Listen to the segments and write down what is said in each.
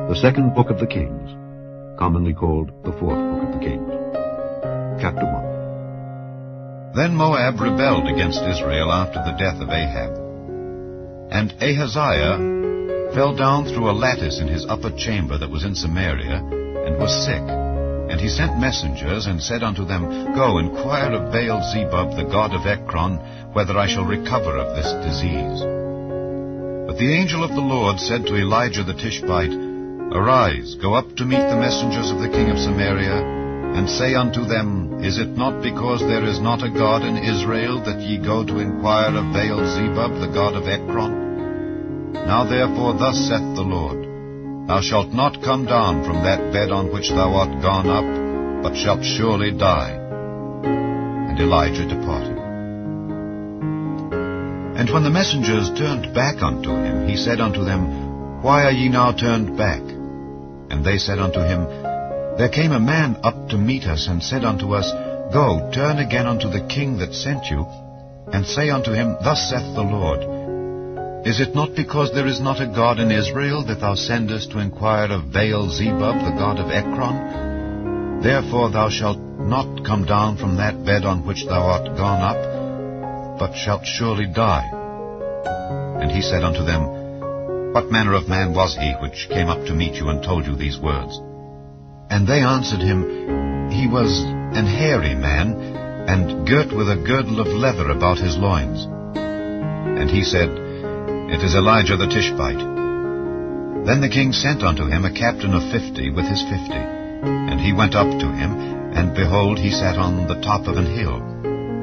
The second book of the Kings, commonly called the fourth book of the Kings. Chapter 1. Then Moab rebelled against Israel after the death of Ahab. And Ahaziah fell down through a lattice in his upper chamber that was in Samaria, and was sick. And he sent messengers, and said unto them, Go, inquire of Baal-zebub, the god of Ekron, whether I shall recover of this disease. But the angel of the Lord said to Elijah the Tishbite, Arise, go up to meet the messengers of the king of Samaria, and say unto them, Is it not because there is not a God in Israel that ye go to inquire of Baal-zebub, the god of Ekron? Now therefore thus saith the Lord, Thou shalt not come down from that bed on which thou art gone up, but shalt surely die. And Elijah departed. And when the messengers turned back unto him, he said unto them, Why are ye now turned back? And they said unto him, There came a man up to meet us, and said unto us, Go, turn again unto the king that sent you, and say unto him, Thus saith the Lord, Is it not because there is not a God in Israel that thou sendest to inquire of Baal-zebub, the god of Ekron? Therefore thou shalt not come down from that bed on which thou art gone up, but shalt surely die. And he said unto them, What manner of man was he which came up to meet you and told you these words? And they answered him, He was an hairy man, and girt with a girdle of leather about his loins. And he said, It is Elijah the Tishbite. Then the king sent unto him a captain of 50 with his 50. And he went up to him, and behold, he sat on the top of an hill.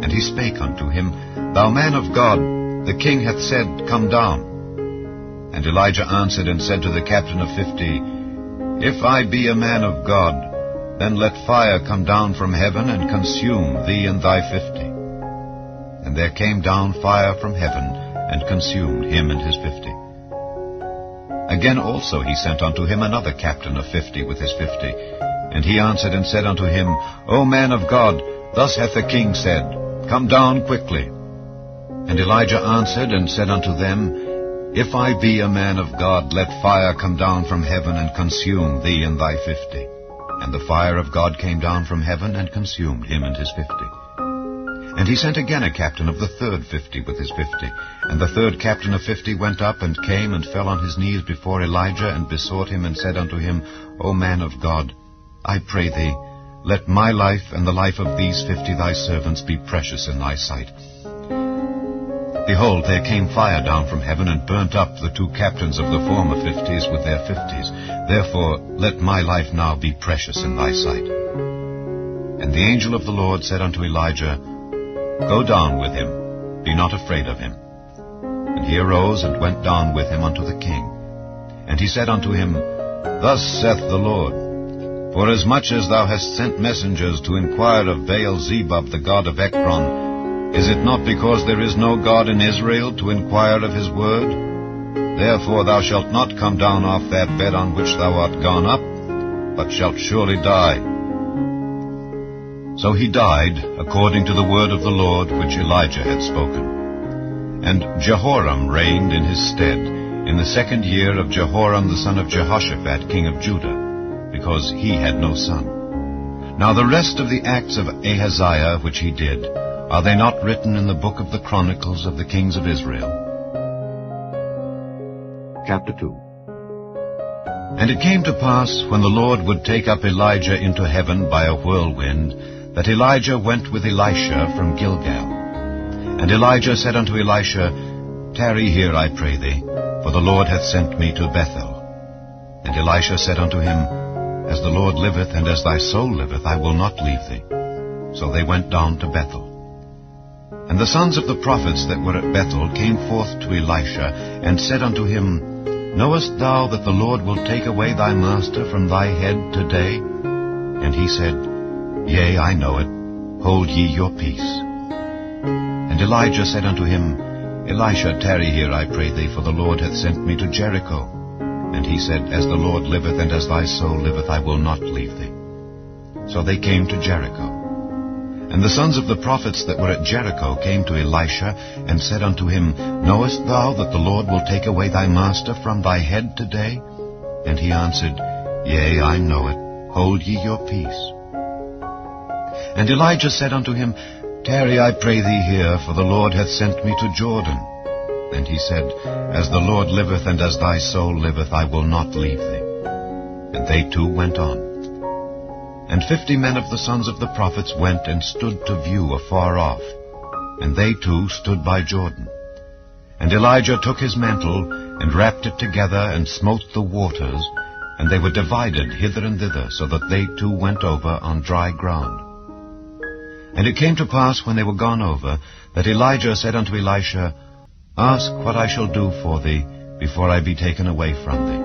And he spake unto him, Thou man of God, the king hath said, Come down. And Elijah answered and said to the captain of 50, If I be a man of God, then let fire come down from heaven and consume thee and thy 50. And there came down fire from heaven, and consumed him and his 50. Again also he sent unto him another captain of 50 with his 50. And he answered and said unto him, O man of God, thus hath the king said, Come down quickly. And Elijah answered and said unto them, If I be a man of God, let fire come down from heaven and consume thee and thy 50. And the fire of God came down from heaven and consumed him and his 50. And he sent again a captain of the third 50 with his 50. And the third captain of 50 went up and came and fell on his knees before Elijah and besought him and said unto him, O man of God, I pray thee, let my life and the life of these 50 thy servants be precious in thy sight. Behold, there came fire down from heaven and burnt up the two captains of the former 50s with their 50s. Therefore let my life now be precious in thy sight. And the angel of the Lord said unto Elijah, Go down with him, be not afraid of him. And he arose and went down with him unto the king. And he said unto him, Thus saith the Lord, Forasmuch as thou hast sent messengers to inquire of Baal-zebub, the god of Ekron, is it not because there is no God in Israel to inquire of his word? Therefore thou shalt not come down off that bed on which thou art gone up, but shalt surely die. So he died, according to the word of the Lord which Elijah had spoken. And Jehoram reigned in his stead, in the 2nd year of Jehoram the son of Jehoshaphat, king of Judah, because he had no son. Now the rest of the acts of Ahaziah which he did, are they not written in the book of the chronicles of the kings of Israel? Chapter 2. And it came to pass, when the Lord would take up Elijah into heaven by a whirlwind, that Elijah went with Elisha from Gilgal. And Elijah said unto Elisha, Tarry here, I pray thee, for the Lord hath sent me to Bethel. And Elisha said unto him, As the Lord liveth, and as thy soul liveth, I will not leave thee. So they went down to Bethel. And the sons of the prophets that were at Bethel came forth to Elisha, and said unto him, Knowest thou that the Lord will take away thy master from thy head today? And he said, Yea, I know it. Hold ye your peace. And Elijah said unto him, Elisha, tarry here, I pray thee, for the Lord hath sent me to Jericho. And he said, As the Lord liveth, and as thy soul liveth, I will not leave thee. So they came to Jericho. And the sons of the prophets that were at Jericho came to Elisha, and said unto him, Knowest thou that the Lord will take away thy master from thy head today? And he answered, Yea, I know it. Hold ye your peace. And Elijah said unto him, Tarry, I pray thee here, for the Lord hath sent me to Jordan. And he said, As the Lord liveth, and as thy soul liveth, I will not leave thee. And they two went on. And 50 men of the sons of the prophets went and stood to view afar off. And they two stood by Jordan. And Elijah took his mantle, and wrapped it together, and smote the waters, and they were divided hither and thither, so that they two went over on dry ground. And it came to pass, when they were gone over, that Elijah said unto Elisha, Ask what I shall do for thee, before I be taken away from thee.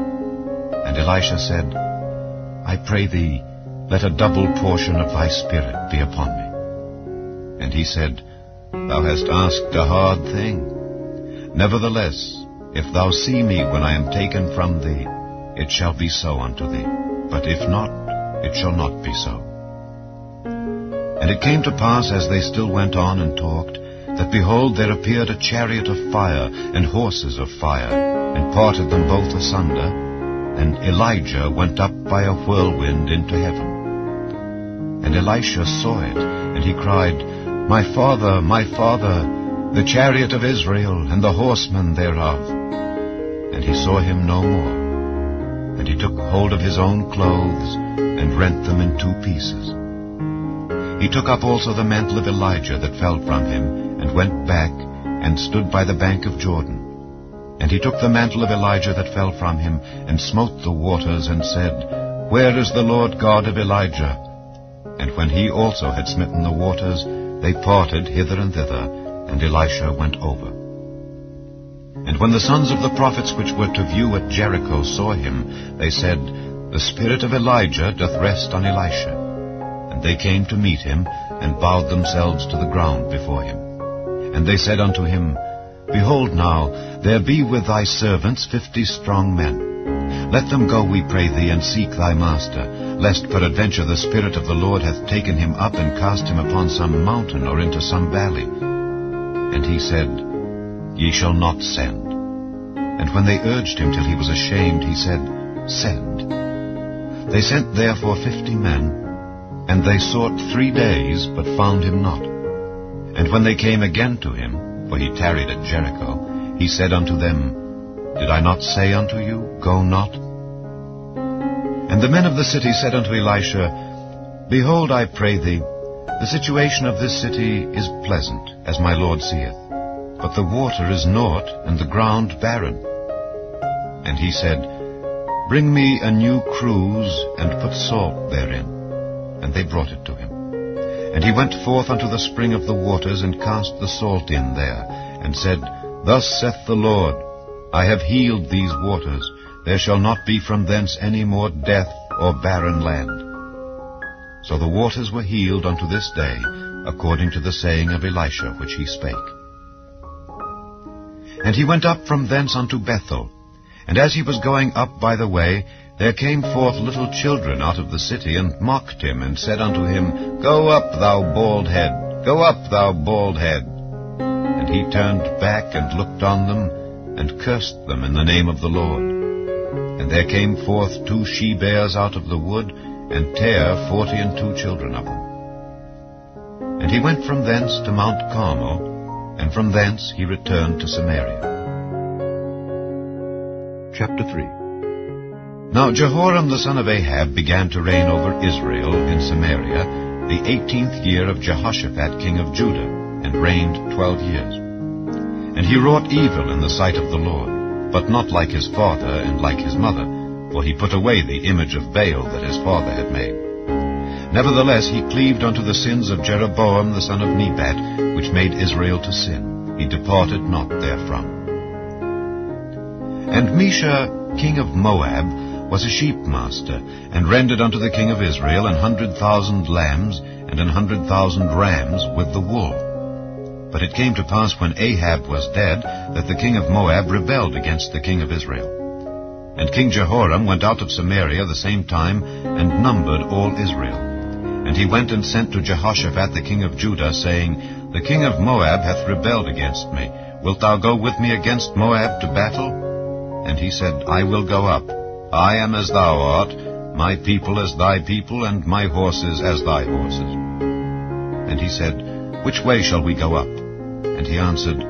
And Elisha said, I pray thee, let a double portion of thy spirit be upon me. And he said, Thou hast asked a hard thing. Nevertheless, if thou see me when I am taken from thee, it shall be so unto thee. But if not, it shall not be so. And it came to pass, as they still went on and talked, that behold, there appeared a chariot of fire, and horses of fire, and parted them both asunder, and Elijah went up by a whirlwind into heaven. And Elisha saw it, and he cried, My father, the chariot of Israel, and the horsemen thereof. And he saw him no more. And he took hold of his own clothes, and rent them in 2 pieces. He took up also the mantle of Elijah that fell from him, and went back, and stood by the bank of Jordan. And he took the mantle of Elijah that fell from him, and smote the waters, and said, Where is the Lord God of Elijah? And when he also had smitten the waters, they parted hither and thither, and Elisha went over. And when the sons of the prophets which were to view at Jericho saw him, they said, The spirit of Elijah doth rest on Elisha. And they came to meet him, and bowed themselves to the ground before him. And they said unto him, Behold now, there be with thy servants 50 strong men. Let them go, we pray thee, and seek thy master, lest peradventure the Spirit of the Lord hath taken him up, and cast him upon some mountain, or into some valley. And he said, Ye shall not send. And when they urged him till he was ashamed, he said, Send. They sent therefore 50 men, and they sought 3 days, but found him not. And when they came again to him, for he tarried at Jericho, he said unto them, Did I not say unto you, Go not? And the men of the city said unto Elisha, Behold, I pray thee, the situation of this city is pleasant, as my Lord seeth, but the water is naught, and the ground barren. And he said, Bring me a new cruse, and put salt therein. And they brought it to him. And he went forth unto the spring of the waters, and cast the salt in there, and said, Thus saith the Lord, I have healed these waters. There shall not be from thence any more death or barren land. So the waters were healed unto this day, according to the saying of Elisha which he spake. And he went up from thence unto Bethel. And as he was going up by the way, there came forth little children out of the city, and mocked him, and said unto him, Go up, thou bald head, go up, thou bald head. And he turned back, and looked on them, and cursed them in the name of the Lord. And there came forth 2 she-bears out of the wood, and tare 42 children of them. And he went from thence to Mount Carmel, and from thence he returned to Samaria. Chapter 3. Now Jehoram the son of Ahab began to reign over Israel in Samaria the 18th year of Jehoshaphat king of Judah, and reigned 12 years. And he wrought evil in the sight of the Lord, but not like his father and like his mother, for he put away the image of Baal that his father had made. Nevertheless he cleaved unto the sins of Jeroboam the son of Nebat, which made Israel to sin. He departed not therefrom. And Mesha king of Moab was a sheepmaster, and rendered unto the king of Israel 100,000 lambs and 100,000 rams with the wool. But it came to pass, when Ahab was dead, that the king of Moab rebelled against the king of Israel. And King Jehoram went out of Samaria the same time, and numbered all Israel. And he went and sent to Jehoshaphat the king of Judah, saying, The king of Moab hath rebelled against me. Wilt thou go with me against Moab to battle? And he said, I will go up. I am as thou art, my people as thy people, and my horses as thy horses. And he said, Which way shall we go up? And he answered,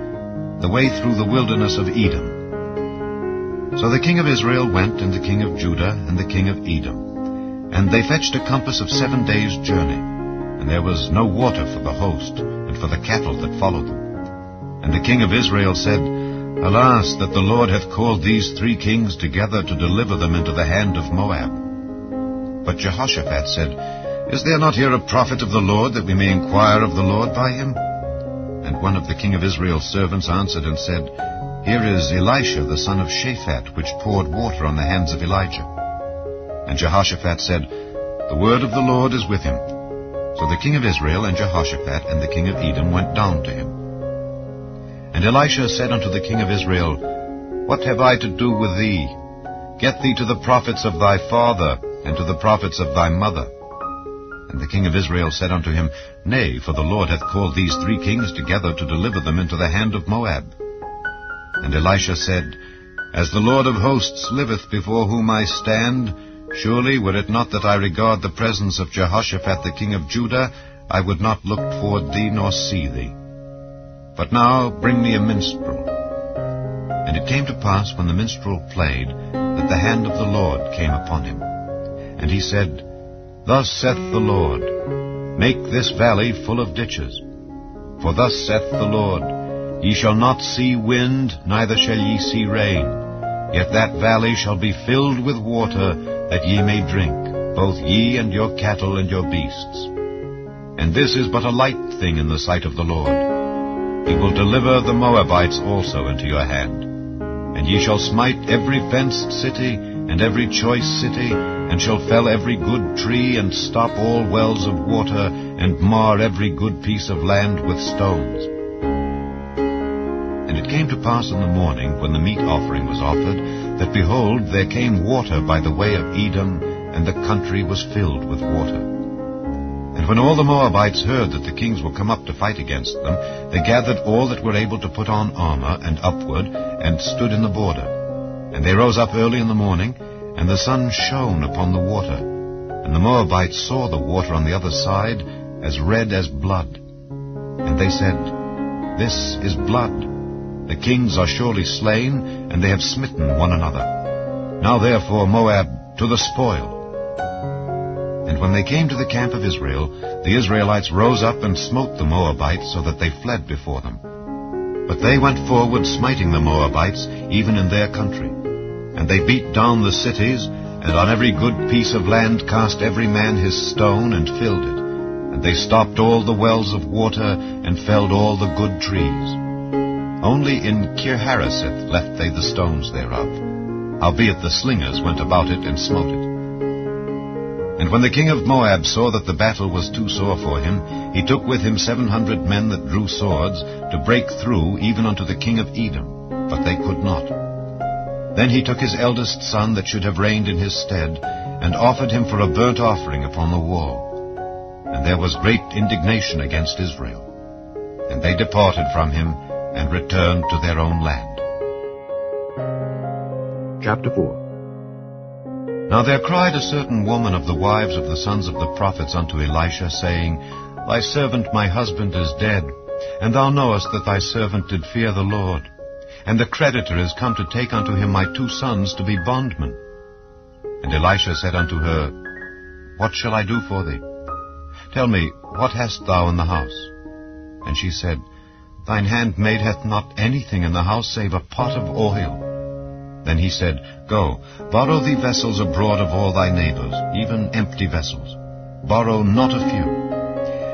The way through the wilderness of Edom. So the king of Israel went, and the king of Judah, and the king of Edom. And they fetched a compass of 7 days' journey, and there was no water for the host, and for the cattle that followed them. And the king of Israel said, Alas, that the Lord hath called these 3 kings together to deliver them into the hand of Moab. But Jehoshaphat said, Is there not here a prophet of the Lord, that we may inquire of the Lord by him? And one of the king of Israel's servants answered and said, Here is Elisha the son of Shaphat, which poured water on the hands of Elijah. And Jehoshaphat said, The word of the Lord is with him. So the king of Israel and Jehoshaphat and the king of Edom went down to him. And Elisha said unto the king of Israel, What have I to do with thee? Get thee to the prophets of thy father, and to the prophets of thy mother. And the king of Israel said unto him, Nay, for the Lord hath called these 3 kings together to deliver them into the hand of Moab. And Elisha said, As the Lord of hosts liveth before whom I stand, surely were it not that I regard the presence of Jehoshaphat the king of Judah, I would not look toward thee nor see thee. But now bring me a minstrel. And it came to pass, when the minstrel played, that the hand of the Lord came upon him. And he said, Thus saith the Lord, Make this valley full of ditches. For thus saith the Lord, Ye shall not see wind, neither shall ye see rain. Yet that valley shall be filled with water, that ye may drink, both ye and your cattle and your beasts. And this is but a light thing in the sight of the Lord. He will deliver the Moabites also into your hand. And ye shall smite every fenced city, and every choice city, and shall fell every good tree, and stop all wells of water, and mar every good piece of land with stones. And it came to pass in the morning, when the meat offering was offered, that, behold, there came water by the way of Edom, and the country was filled with water. And when all the Moabites heard that the kings were come up to fight against them, they gathered all that were able to put on armor, and upward, and stood in the border. And they rose up early in the morning, and the sun shone upon the water. And the Moabites saw the water on the other side, as red as blood. And they said, This is blood. The kings are surely slain, and they have smitten one another. Now therefore, Moab, to the spoil. And when they came to the camp of Israel, the Israelites rose up and smote the Moabites, so that they fled before them. But they went forward, smiting the Moabites, even in their country. And they beat down the cities, and on every good piece of land cast every man his stone, and filled it. And they stopped all the wells of water, and felled all the good trees. Only in Kir-Hareseth left they the stones thereof. Howbeit the slingers went about it, and smote it. And when the king of Moab saw that the battle was too sore for him, he took with him 700 men that drew swords, to break through even unto the king of Edom, but they could not. Then he took his eldest son that should have reigned in his stead, and offered him for a burnt offering upon the wall. And there was great indignation against Israel. And they departed from him, and returned to their own land. Chapter 4. Now there cried a certain woman of the wives of the sons of the prophets unto Elisha, saying, Thy servant my husband is dead, and thou knowest that thy servant did fear the Lord. And the creditor is come to take unto him my 2 sons to be bondmen. And Elisha said unto her, What shall I do for thee? Tell me, what hast thou in the house? And she said, Thine handmaid hath not anything in the house save a pot of oil. Then he said, Go, borrow thee vessels abroad of all thy neighbors, even empty vessels. Borrow not a few.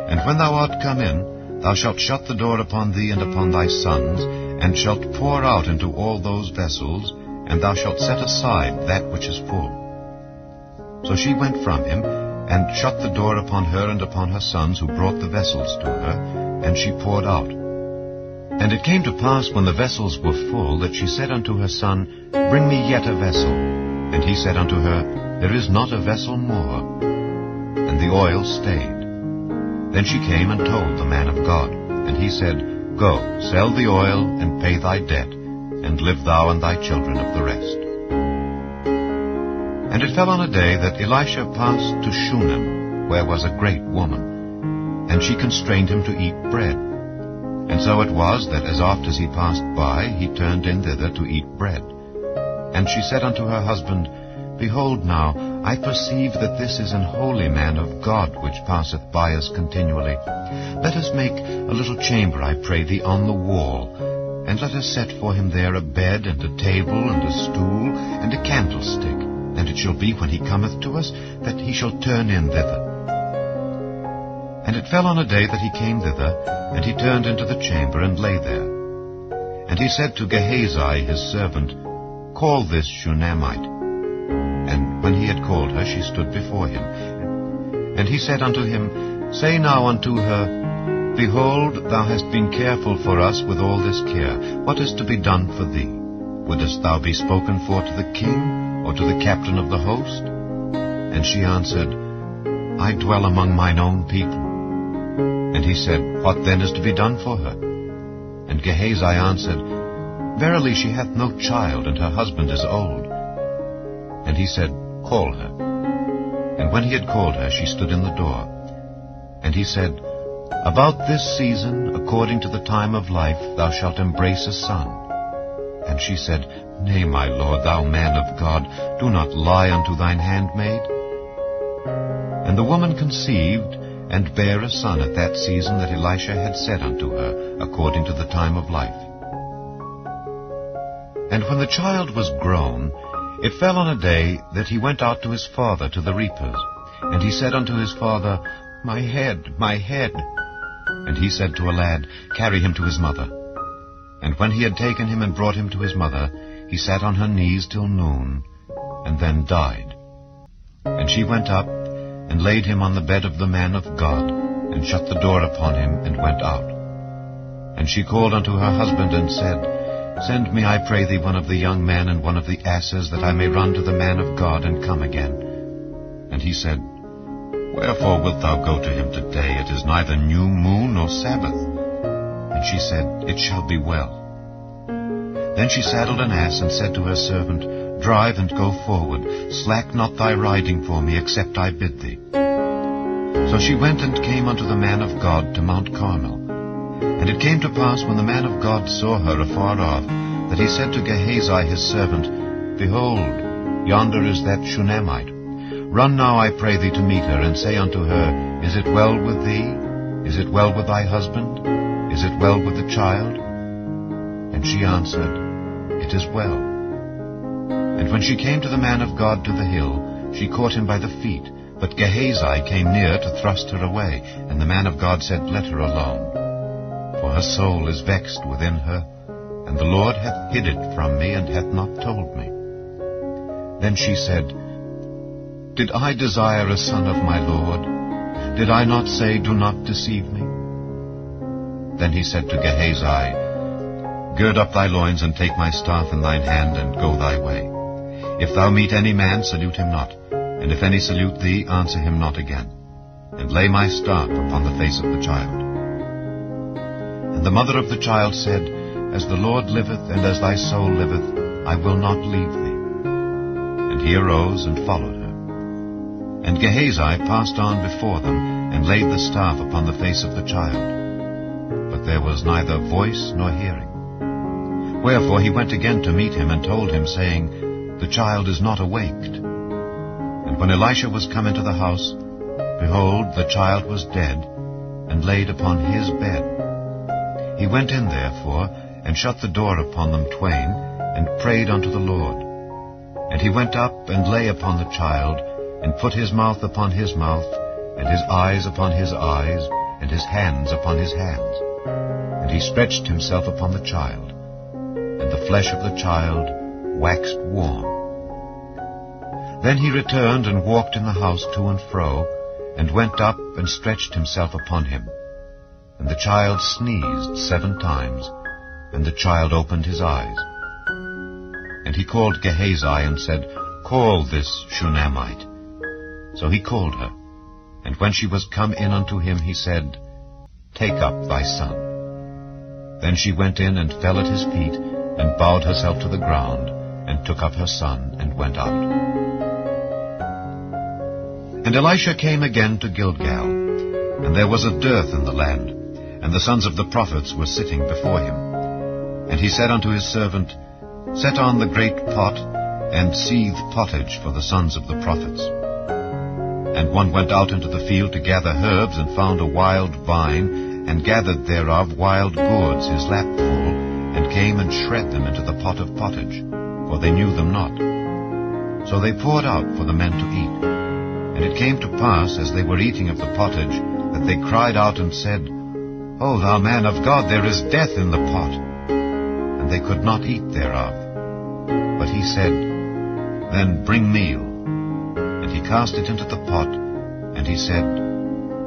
And when thou art come in, thou shalt shut the door upon thee and upon thy sons, and shalt pour out into all those vessels, and thou shalt set aside that which is full. So she went from him, and shut the door upon her and upon her sons, who brought the vessels to her, and she poured out. And it came to pass, when the vessels were full, that she said unto her son, Bring me yet a vessel. And he said unto her, There is not a vessel more. And the oil stayed. Then she came and told the man of God. And he said, Go, sell the oil, and pay thy debt, and live thou and thy children of the rest. And it fell on a day that Elisha passed to Shunem, where was a great woman, and she constrained him to eat bread. And so it was that as oft as he passed by, he turned in thither to eat bread. And she said unto her husband, Behold now, I perceive that this is an holy man of God, which passeth by us continually. Let us make a little chamber, I pray thee, on the wall, and let us set for him there a bed, and a table, and a stool, and a candlestick. And it shall be, when he cometh to us, that he shall turn in thither. And it fell on a day that he came thither, and he turned into the chamber, and lay there. And he said to Gehazi his servant, Call this Shunammite. And when he had called her, she stood before him. And he said unto him, Say now unto her, Behold, thou hast been careful for us with all this care. What is to be done for thee? Wouldest thou be spoken for to the king, or to the captain of the host? And she answered, I dwell among mine own people. And he said, What then is to be done for her? And Gehazi answered, Verily she hath no child, and her husband is old. And he said, Call her. And when he had called her, she stood in the door. And he said, About this season, according to the time of life, thou shalt embrace a son. And she said, Nay, my lord, thou man of God, do not lie unto thine handmaid. And the woman conceived, and bare a son at that season that Elisha had said unto her, according to the time of life. And when the child was grown, it fell on a day that he went out to his father to the reapers. And he said unto his father, My head, my head. And he said to a lad, Carry him to his mother. And when he had taken him and brought him to his mother, he sat on her knees till noon, and then died. And she went up, and laid him on the bed of the man of God, and shut the door upon him, and went out. And she called unto her husband, and said, Send me, I pray thee, one of the young men, and one of the asses, that I may run to the man of God, and come again. And he said, Wherefore wilt thou go to him today? It is neither new moon nor Sabbath. And she said, It shall be well. Then she saddled an ass, and said to her servant, Drive and go forward. Slack not thy riding for me, except I bid thee. So she went and came unto the man of God to Mount Carmel. And it came to pass, when the man of God saw her afar off, that he said to Gehazi his servant, Behold, yonder is that Shunammite. Run now, I pray thee, to meet her, and say unto her, Is it well with thee? Is it well with thy husband? Is it well with the child? And she answered, It is well. And when she came to the man of God to the hill, she caught him by the feet. But Gehazi came near to thrust her away. And the man of God said, Let her alone. For her soul is vexed within her, and the Lord hath hid it from me, and hath not told me. Then she said, Did I desire a son of my Lord? Did I not say, Do not deceive me? Then he said to Gehazi, Gird up thy loins, and take my staff in thine hand, and go thy way. If thou meet any man, salute him not, and if any salute thee, answer him not again. And lay my staff upon the face of the child. And the mother of the child said, As the Lord liveth, and as thy soul liveth, I will not leave thee. And he arose and followed her. And Gehazi passed on before them, and laid the staff upon the face of the child. But there was neither voice nor hearing. Wherefore he went again to meet him, and told him, saying, The child is not awaked. And when Elisha was come into the house, behold, the child was dead, and laid upon his bed. He went in therefore, and shut the door upon them twain, and prayed unto the Lord. And he went up, and lay upon the child, and put his mouth upon his mouth, and his eyes upon his eyes, and his hands upon his hands. And he stretched himself upon the child, and the flesh of the child waxed warm. Then he returned, and walked in the house to and fro, and went up, and stretched himself upon him. And the child sneezed 7 times, and the child opened his eyes. And he called Gehazi, and said, Call this Shunammite. So he called her. And when she was come in unto him, he said, Take up thy son. Then she went in, and fell at his feet, and bowed herself to the ground, and took up her son, and went out. And Elisha came again to Gilgal, and there was a dearth in the land, and the sons of the prophets were sitting before him. And he said unto his servant, Set on the great pot, and seethe pottage for the sons of the prophets. And one went out into the field to gather herbs, and found a wild vine, and gathered thereof wild gourds his lapful, and came and shred them into the pot of pottage, for they knew them not. So they poured out for the men to eat. And it came to pass, as they were eating of the pottage, that they cried out and said, O thou man of God, there is death in the pot. And they could not eat thereof. But he said, Then bring meal. And he cast it into the pot, and he said,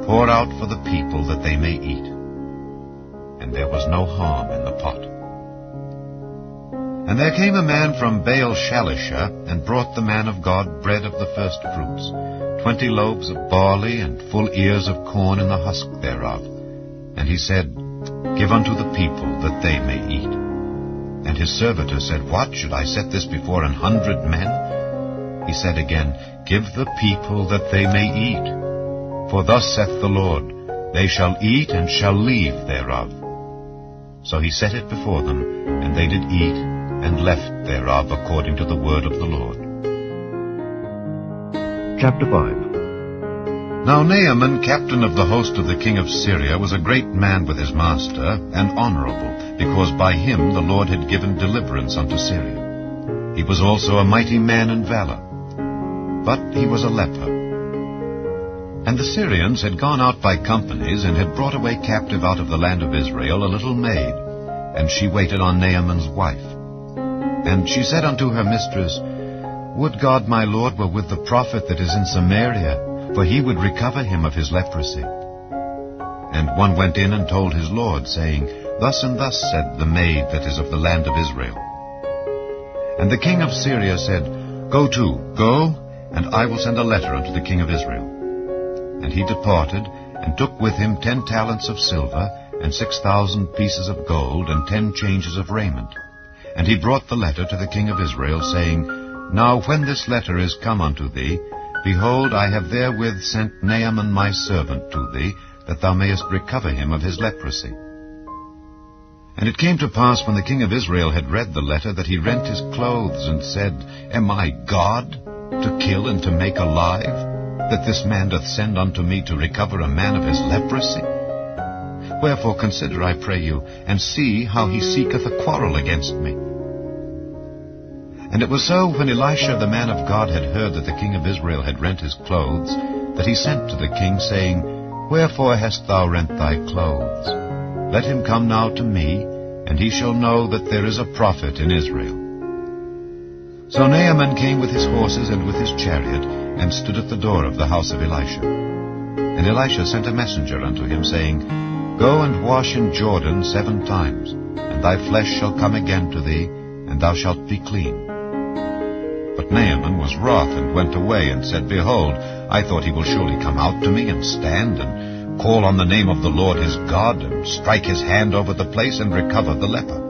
Pour out for the people that they may eat. And there was no harm in the pot. And there came a man from Baal-Shalisha, and brought the man of God bread of the first fruits, 20 loaves of barley, and full ears of corn in the husk thereof. And he said, Give unto the people that they may eat. And his servitor said, What, should I set this before 100 men? He said again, Give the people that they may eat. For thus saith the Lord, They shall eat and shall leave thereof. So he set it before them, and they did eat, and left thereof according to the word of the Lord. Chapter 5. Now Naaman, captain of the host of the king of Syria, was a great man with his master, and honorable, because by him the Lord had given deliverance unto Syria. He was also a mighty man in valor, but he was a leper. And the Syrians had gone out by companies, and had brought away captive out of the land of Israel a little maid, and she waited on Naaman's wife. And she said unto her mistress, Would God my Lord were with the prophet that is in Samaria, for he would recover him of his leprosy. And one went in and told his Lord, saying, Thus and thus said the maid that is of the land of Israel. And the king of Syria said, Go, and I will send a letter unto the king of Israel. And he departed, and took with him 10 talents of silver, and 6,000 pieces of gold, and 10 changes of raiment. And he brought the letter to the king of Israel, saying, Now when this letter is come unto thee, behold, I have therewith sent Naaman my servant to thee, that thou mayest recover him of his leprosy. And it came to pass, when the king of Israel had read the letter, that he rent his clothes, and said, Am I God, to kill and to make alive, that this man doth send unto me to recover a man of his leprosy? Wherefore consider, I pray you, and see how he seeketh a quarrel against me. And it was so, when Elisha the man of God had heard that the king of Israel had rent his clothes, that he sent to the king, saying, Wherefore hast thou rent thy clothes? Let him come now to me, and he shall know that there is a prophet in Israel. So Naaman came with his horses and with his chariot, and stood at the door of the house of Elisha. And Elisha sent a messenger unto him, saying, Go and wash in Jordan 7 times, and thy flesh shall come again to thee, and thou shalt be clean. But Naaman was wroth, and went away, and said, Behold, I thought he will surely come out to me, and stand, and call on the name of the Lord his God, and strike his hand over the place, and recover the leper.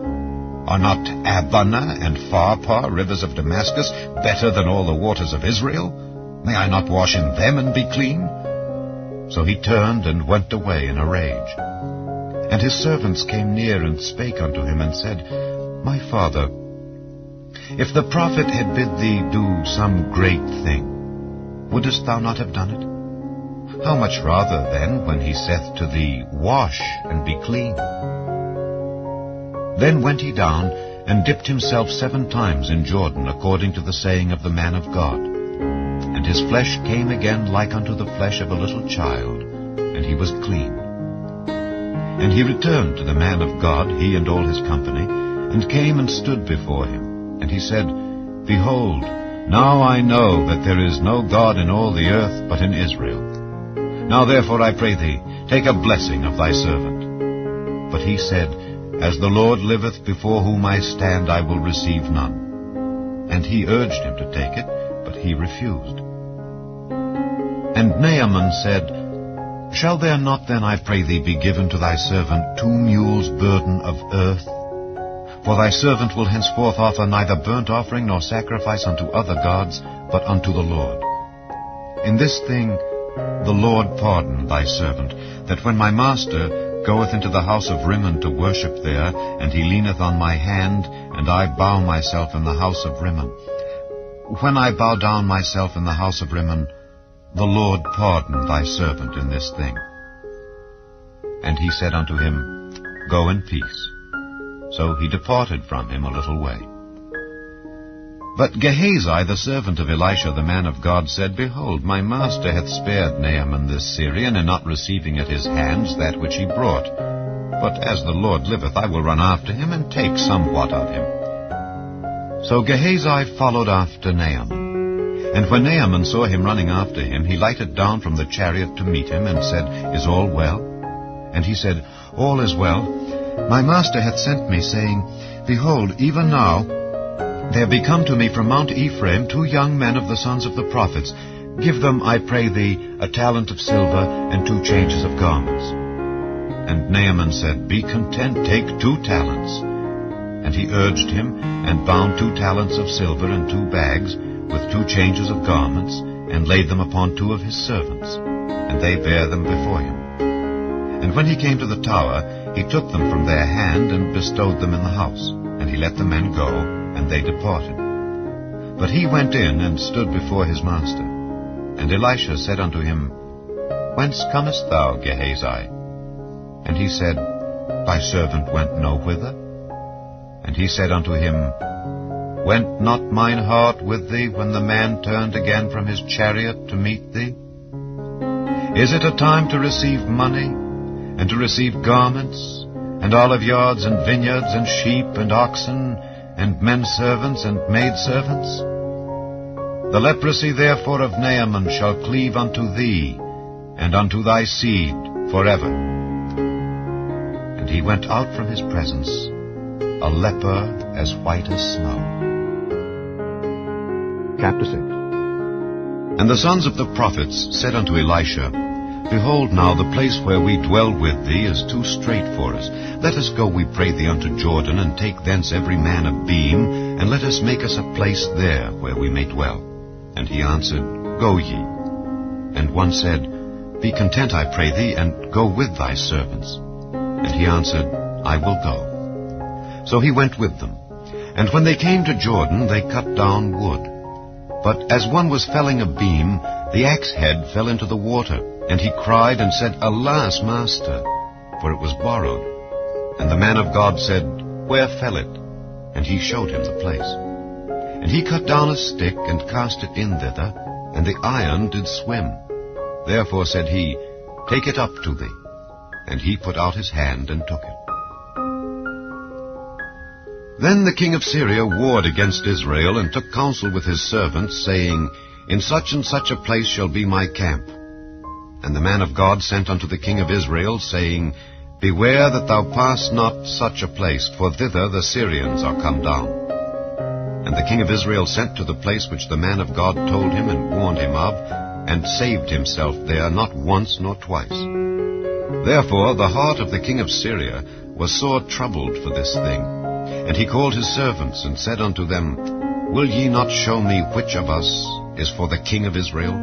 Are not Abana and Pharpar, rivers of Damascus, better than all the waters of Israel? May I not wash in them and be clean? So he turned and went away in a rage. And his servants came near and spake unto him, and said, My father, if the prophet had bid thee do some great thing, wouldest thou not have done it? How much rather then, when he saith to thee, Wash and be clean? Then went he down, and dipped himself 7 times in Jordan, according to the saying of the man of God. And his flesh came again like unto the flesh of a little child, and he was clean. And he returned to the man of God, he and all his company, and came and stood before him. And he said, Behold, now I know that there is no God in all the earth but in Israel. Now therefore I pray thee, take a blessing of thy servant. But he said, As the Lord liveth, before whom I stand, I will receive none. And he urged him to take it, but he refused. And Naaman said, Shall there not then, I pray thee, be given to thy servant 2 mules' burden of earth? For thy servant will henceforth offer neither burnt offering nor sacrifice unto other gods, but unto the Lord. In this thing the Lord pardon thy servant, that when my master goeth into the house of Rimmon to worship there, and he leaneth on my hand, and I bow myself in the house of Rimmon. When I bow down myself in the house of Rimmon, the Lord pardon thy servant in this thing. And he said unto him, Go in peace. So he departed from him a little way. But Gehazi, the servant of Elisha the man of God, said, Behold, my master hath spared Naaman this Syrian, in not receiving at his hands that which he brought. But as the Lord liveth, I will run after him, and take somewhat of him. So Gehazi followed after Naaman. And when Naaman saw him running after him, he lighted down from the chariot to meet him, and said, Is all well? And he said, All is well. My master hath sent me, saying, Behold, even now there be come to me from Mount Ephraim 2 young men of the sons of the prophets. Give them, I pray thee, a talent of silver, and 2 changes of garments. And Naaman said, Be content, take 2 talents. And he urged him, and bound 2 talents of silver in 2 bags, with 2 changes of garments, and laid them upon 2 of his servants. And they bare them before him. And when he came to the tower, he took them from their hand, and bestowed them in the house. And he let the men go, and they departed. But he went in, and stood before his master. And Elisha said unto him, Whence comest thou, Gehazi? And he said, Thy servant went no whither. And he said unto him, Went not mine heart with thee, when the man turned again from his chariot to meet thee? Is it a time to receive money, and to receive garments, and oliveyards, and vineyards, and sheep, and oxen, and men servants, and maid servants? The leprosy therefore of Naaman shall cleave unto thee, and unto thy seed forever. And he went out from his presence, a leper as white as snow. Chapter 6. And the sons of the prophets said unto Elisha, Behold now, the place where we dwell with thee is too strait for us. Let us go, we pray thee, unto Jordan, and take thence every man a beam, and let us make us a place there where we may dwell. And he answered, Go ye. And one said, Be content, I pray thee, and go with thy servants. And he answered, I will go. So he went with them. And when they came to Jordan, they cut down wood. But as one was felling a beam, the axe head fell into the water. And he cried and said, Alas, master, for it was borrowed. And the man of God said, Where fell it? And he showed him the place. And he cut down a stick, and cast it in thither, and the iron did swim. Therefore said he, Take it up to thee. And he put out his hand, and took it. Then the king of Syria warred against Israel, and took counsel with his servants, saying, In such and such a place shall be my camp. And the man of God sent unto the king of Israel, saying, Beware that thou pass not such a place, for thither the Syrians are come down. And the king of Israel sent to the place which the man of God told him and warned him of, and saved himself there not once nor twice. Therefore the heart of the king of Syria was sore troubled for this thing. And he called his servants, and said unto them, Will ye not show me which of us is for the king of Israel?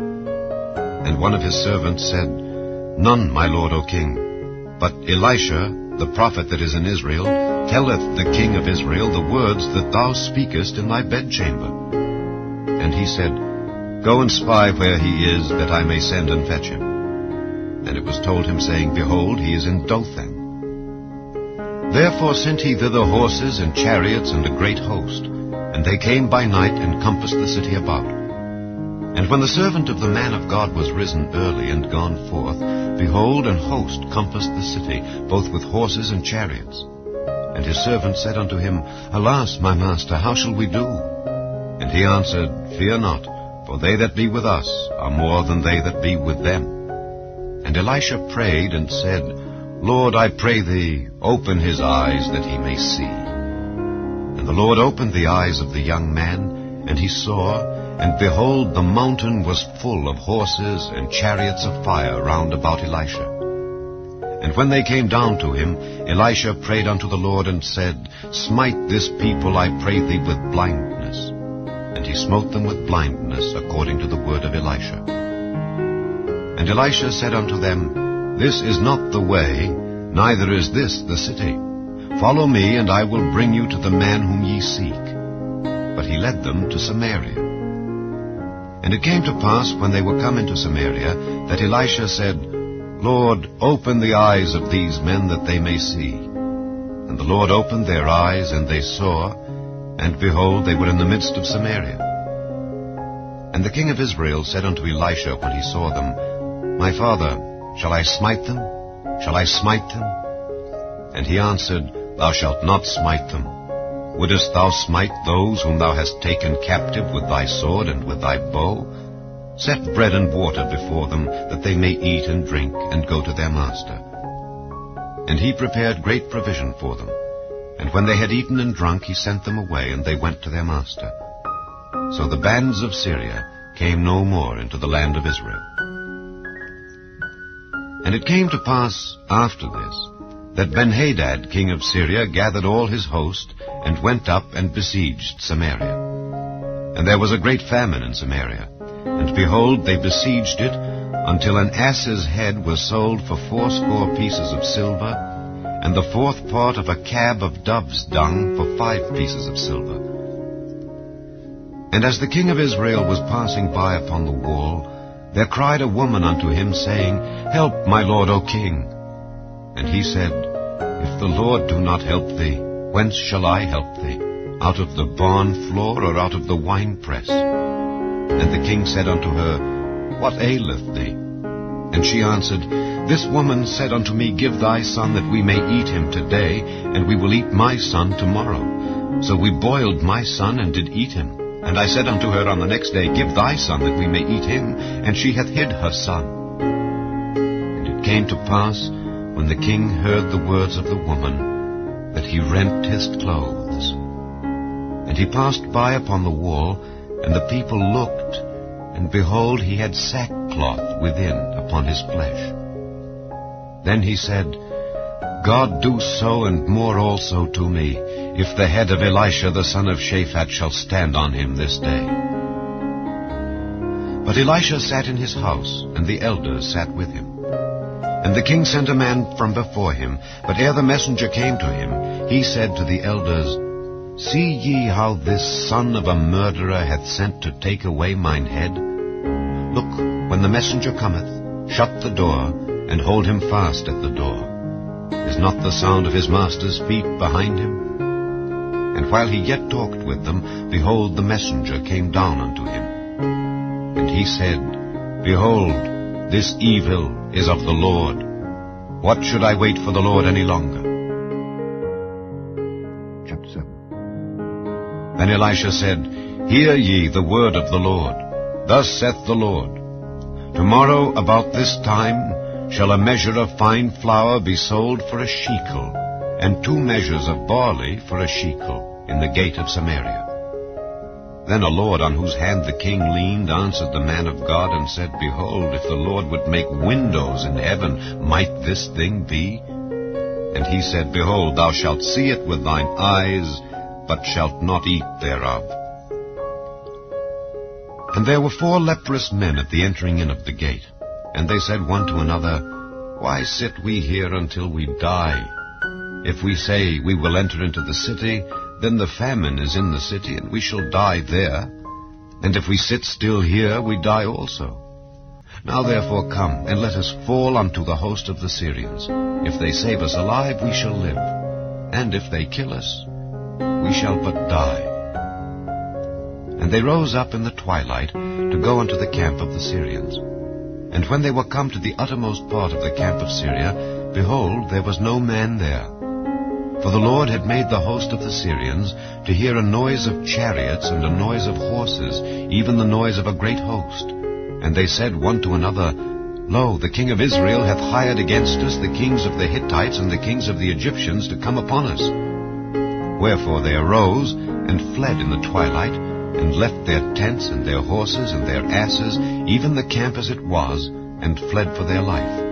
And one of his servants said, None, my lord, O king. But Elisha, the prophet that is in Israel, telleth the king of Israel the words that thou speakest in thy bedchamber. And he said, Go and spy where he is, that I may send and fetch him. And it was told him, saying, Behold, he is in Dothan. Therefore sent he thither horses and chariots and a great host. And they came by night, and compassed the city about. And when the servant of the man of God was risen early and gone forth, behold, an host compassed the city, both with horses and chariots. And his servant said unto him, Alas, my master, how shall we do? And he answered, Fear not, for they that be with us are more than they that be with them. And Elisha prayed and said, Lord, I pray thee, open his eyes that he may see. And the Lord opened the eyes of the young man, and he saw, and behold, the mountain was full of horses and chariots of fire round about Elisha. And when they came down to him, Elisha prayed unto the Lord, and said, Smite this people, I pray thee, with blindness. And he smote them with blindness, according to the word of Elisha. And Elisha said unto them, This is not the way, neither is this the city. Follow me, and I will bring you to the man whom ye seek. But he led them to Samaria. And it came to pass, when they were come into Samaria, that Elisha said, Lord, open the eyes of these men, that they may see. And the Lord opened their eyes, and they saw, and behold, they were in the midst of Samaria. And the king of Israel said unto Elisha when he saw them, My father, shall I smite them? Shall I smite them? And he answered, Thou shalt not smite them. Wouldest thou smite those whom thou hast taken captive with thy sword and with thy bow? Set bread and water before them, that they may eat and drink, and go to their master. And he prepared great provision for them. And when they had eaten and drunk, he sent them away, and they went to their master. So the bands of Syria came no more into the land of Israel. And it came to pass after this, that Benhadad king of Syria gathered all his host, and went up and besieged Samaria. And there was a great famine in Samaria. And behold, they besieged it, until an ass's head was sold for 80 pieces of silver, and the 4th part of a cab of dove's dung for 5 pieces of silver. And as the king of Israel was passing by upon the wall, there cried a woman unto him, saying, Help, my lord, O king. And he said, If the Lord do not help thee, whence shall I help thee? Out of the barn floor, or out of the winepress? And the king said unto her, What aileth thee? And she answered, This woman said unto me, Give thy son, that we may eat him today, and we will eat my son tomorrow. So we boiled my son, and did eat him. And I said unto her on the next day, Give thy son, that we may eat him. And she hath hid her son. And it came to pass, when the king heard the words of the woman, that he rent his clothes. And he passed by upon the wall, and the people looked, and behold, he had sackcloth within upon his flesh. Then he said, God do so and more also to me, if the head of Elisha the son of Shaphat shall stand on him this day. But Elisha sat in his house, and the elders sat with him. And the king sent a man from before him, but ere the messenger came to him, he said to the elders, See ye how this son of a murderer hath sent to take away mine head? Look, when the messenger cometh, shut the door, and hold him fast at the door. Is not the sound of his master's feet behind him? And while he yet talked with them, behold, the messenger came down unto him. And he said, Behold, this evil is of the Lord. What should I wait for the Lord any longer? Chapter 7. Then Elisha said, Hear ye the word of the Lord. Thus saith the Lord, Tomorrow about this time shall a measure of fine flour be sold for a shekel, and 2 measures of barley for a shekel, in the gate of Samaria. Then a lord on whose hand the king leaned answered the man of God, and said, Behold, if the Lord would make windows in heaven, might this thing be? And he said, Behold, thou shalt see it with thine eyes, but shalt not eat thereof. And there were 4 leprous men at the entering in of the gate. And they said one to another, Why sit we here until we die? If we say, We will enter into the city, then the famine is in the city, and we shall die there. And if we sit still here, we die also. Now therefore come, and let us fall unto the host of the Syrians. If they save us alive, we shall live. And if they kill us, we shall but die. And they rose up in the twilight to go unto the camp of the Syrians. And when they were come to the uttermost part of the camp of Syria, behold, there was no man there. For the Lord had made the host of the Syrians to hear a noise of chariots and a noise of horses, even the noise of a great host. And they said one to another, Lo, the king of Israel hath hired against us the kings of the Hittites and the kings of the Egyptians to come upon us. Wherefore they arose and fled in the twilight, and left their tents and their horses and their asses, even the camp as it was, and fled for their life.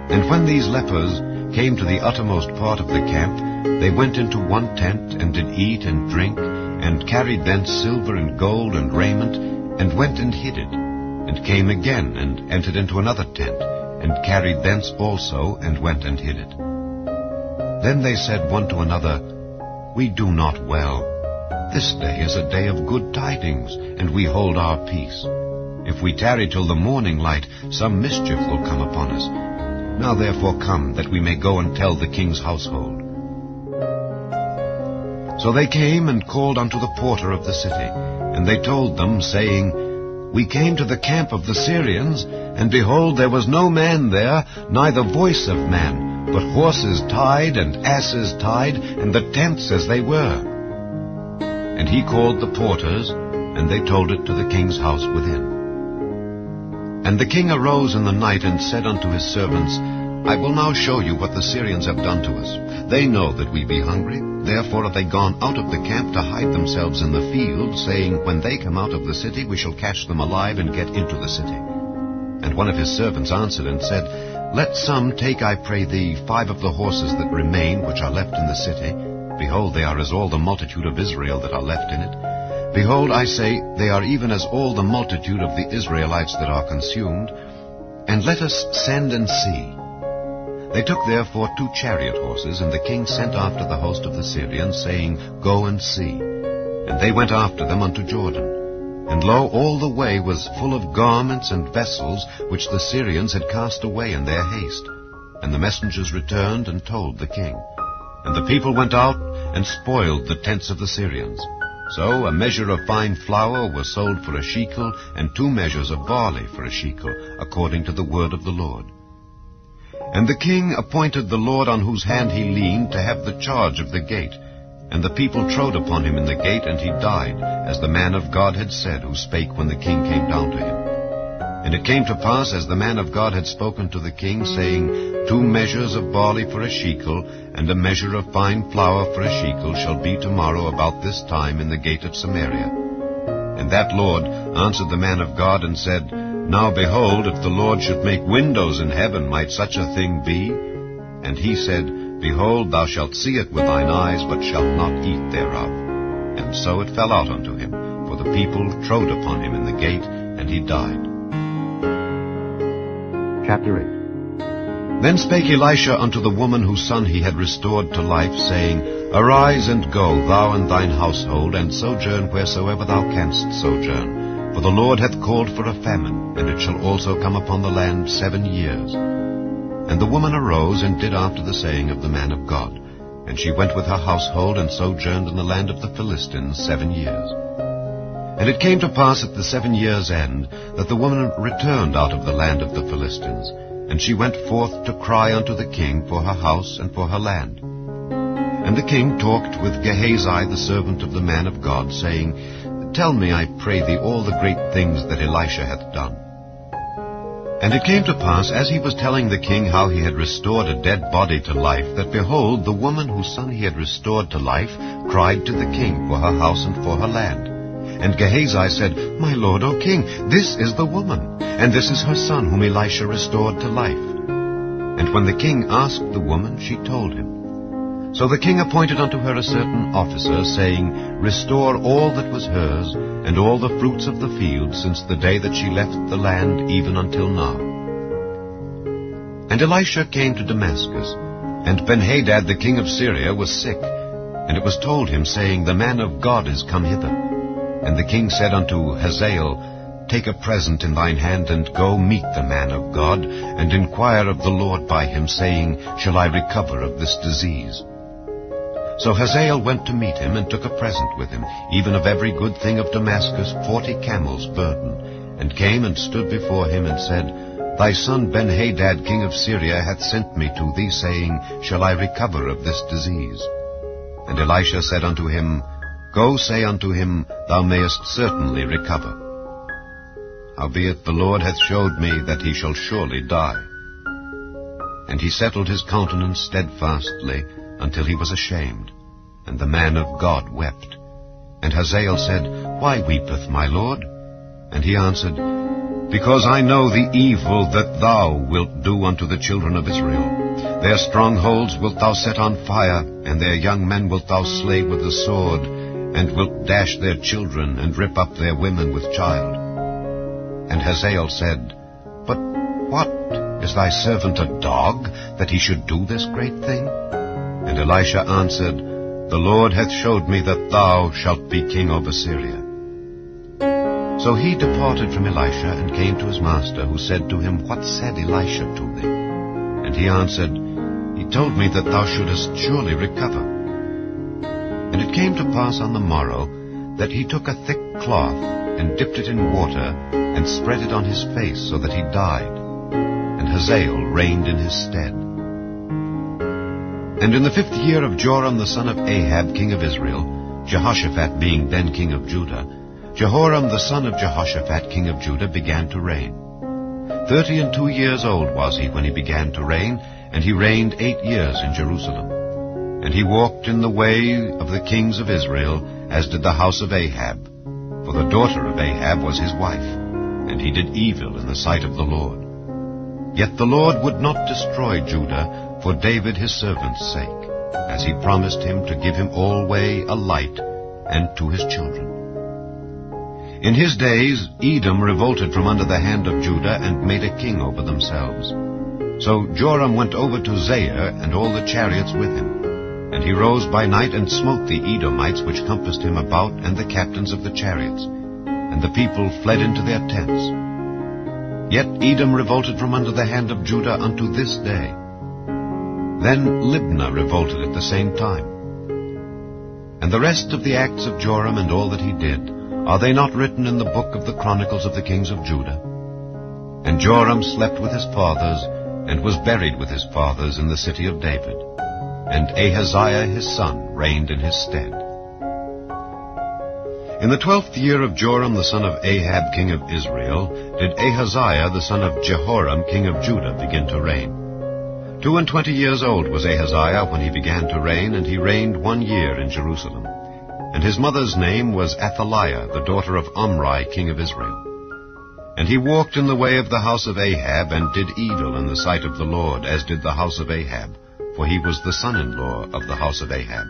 And when these lepers came to the uttermost part of the camp, they went into one tent, and did eat and drink, and carried thence silver and gold and raiment, and went and hid it. and came again, and entered into another tent, and carried thence also, and went and hid it. Then they said one to another, We do not well. This day is a day of good tidings, and we hold our peace. If we tarry till the morning light, some mischief will come upon us. Now therefore come, that we may go and tell the king's household. So they came and called unto the porter of the city, and they told them, saying, We came to the camp of the Syrians, and behold, there was no man there, neither voice of man, but horses tied, and asses tied, and the tents as they were. And he called the porters, and they told it to the king's house within. And the king arose in the night, and said unto his servants, I will now show you what the Syrians have done to us. They know that we be hungry, therefore are they gone out of the camp to hide themselves in the field, saying, When they come out of the city, we shall catch them alive, and get into the city. And one of his servants answered and said, Let some take, I pray thee, 5 of the horses that remain, which are left in the city. Behold, they are as all the multitude of Israel that are left in it. Behold, I say, they are even as all the multitude of the Israelites that are consumed. And let us send and see. They took therefore 2 chariot horses, and the king sent after the host of the Syrians, saying, Go and see. And they went after them unto Jordan. And lo, all the way was full of garments and vessels, which the Syrians had cast away in their haste. And the messengers returned and told the king. And the people went out and spoiled the tents of the Syrians. So a measure of fine flour was sold for a shekel, and 2 measures of barley for a shekel, according to the word of the Lord. And the king appointed the Lord on whose hand he leaned to have the charge of the gate. And the people trode upon him in the gate, and he died, as the man of God had said, who spake when the king came down to him. And it came to pass, as the man of God had spoken to the king, saying, 2 measures of barley for a shekel, and a measure of fine flour for a shekel shall be tomorrow about this time in the gate of Samaria. And that Lord answered the man of God, and said, Now behold, if the Lord should make windows in heaven, might such a thing be? And he said, Behold, thou shalt see it with thine eyes, but shalt not eat thereof. And so it fell out unto him, for the people trode upon him in the gate, and he died. Chapter 8. Then spake Elisha unto the woman whose son he had restored to life, saying, Arise and go, thou and thine household, and sojourn wheresoever thou canst sojourn. For the Lord hath called for a famine, and it shall also come upon the land 7 years. And the woman arose and did after the saying of the man of God. And she went with her household, and sojourned in the land of the Philistines 7 years. And it came to pass at the 7 years' end, that the woman returned out of the land of the Philistines. And she went forth to cry unto the king for her house and for her land. And the king talked with Gehazi the servant of the man of God, saying, Tell me, I pray thee, all the great things that Elisha hath done. And it came to pass, as he was telling the king how he had restored a dead body to life, that behold, the woman whose son he had restored to life cried to the king for her house and for her land. And Gehazi said, My lord, O king, this is the woman, and this is her son whom Elisha restored to life. And when the king asked the woman, she told him. So the king appointed unto her a certain officer, saying, Restore all that was hers, and all the fruits of the field, since the day that she left the land, even until now. And Elisha came to Damascus, and Benhadad the king of Syria was sick. And it was told him, saying, The man of God is come hither. And the king said unto Hazael, Take a present in thine hand, and go meet the man of God, and inquire of the Lord by him, saying, Shall I recover of this disease? So Hazael went to meet him, and took a present with him, even of every good thing of Damascus 40 camels' burden, and came and stood before him, and said, Thy son Benhadad king of Syria hath sent me to thee, saying, Shall I recover of this disease? And Elisha said unto him, Go say unto him, Thou mayest certainly recover. Howbeit the Lord hath showed me that he shall surely die. And he settled his countenance steadfastly, until he was ashamed. And the man of God wept. And Hazael said, Why weepeth my lord? And he answered, Because I know the evil that thou wilt do unto the children of Israel. Their strongholds wilt thou set on fire, and their young men wilt thou slay with the sword, and wilt dash their children, and rip up their women with child. And Hazael said, But what? Is thy servant a dog, that he should do this great thing? And Elisha answered, The Lord hath showed me that thou shalt be king over Syria. So he departed from Elisha, and came to his master, who said to him, What said Elisha to thee? And he answered, He told me that thou shouldest surely recover. And it came to pass on the morrow, that he took a thick cloth, and dipped it in water, and spread it on his face, so that he died. And Hazael reigned in his stead. And in the 5th year of Joram the son of Ahab, king of Israel, Jehoshaphat being then king of Judah, Jehoram the son of Jehoshaphat, king of Judah, began to reign. 32 years old was he when he began to reign, and he reigned 8 years in Jerusalem. And he walked in the way of the kings of Israel, as did the house of Ahab. For the daughter of Ahab was his wife, and he did evil in the sight of the Lord. Yet the Lord would not destroy Judah for David his servant's sake, as he promised him to give him alway a light, and to his children. In his days Edom revolted from under the hand of Judah, and made a king over themselves. So Joram went over to Zair, and all the chariots with him. And he rose by night, and smote the Edomites which compassed him about, and the captains of the chariots. And the people fled into their tents. Yet Edom revolted from under the hand of Judah unto this day. Then Libnah revolted at the same time. And the rest of the acts of Joram, and all that he did, are they not written in the book of the chronicles of the kings of Judah? And Joram slept with his fathers, and was buried with his fathers in the city of David. And Ahaziah his son reigned in his stead. In the 12th year of Joram the son of Ahab king of Israel did Ahaziah the son of Jehoram king of Judah begin to reign. 22 years old was Ahaziah when he began to reign, and he reigned 1 year in Jerusalem. And his mother's name was Athaliah, the daughter of Omri king of Israel. And he walked in the way of the house of Ahab, and did evil in the sight of the Lord, as did the house of Ahab, for he was the son-in-law of the house of Ahab.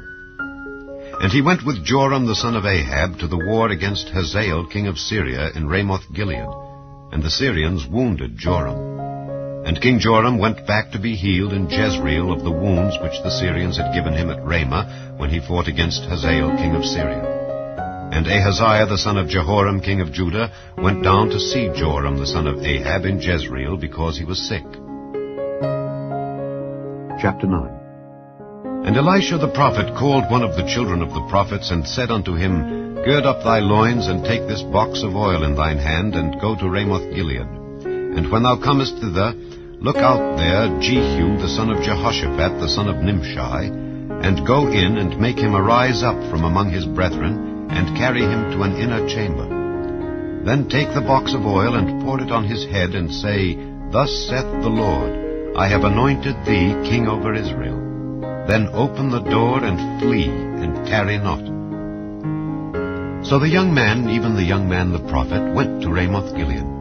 And he went with Joram the son of Ahab to the war against Hazael king of Syria in Ramoth-Gilead, and the Syrians wounded Joram. And King Joram went back to be healed in Jezreel of the wounds which the Syrians had given him at Ramah, when he fought against Hazael king of Syria. And Ahaziah the son of Jehoram king of Judah went down to see Joram the son of Ahab in Jezreel, because he was sick. Chapter 9. And Elisha the prophet called one of the children of the prophets, and said unto him, Gird up thy loins, and take this box of oil in thine hand, and go to Ramoth-Gilead. And when thou comest thither, look out there Jehu the son of Jehoshaphat the son of Nimshi, and go in, and make him arise up from among his brethren, and carry him to an inner chamber. Then take the box of oil, and pour it on his head, and say, Thus saith the Lord, I have anointed thee king over Israel. Then open the door, and flee, and tarry not. So the young man, even the young man the prophet, went to Ramoth-Gilead.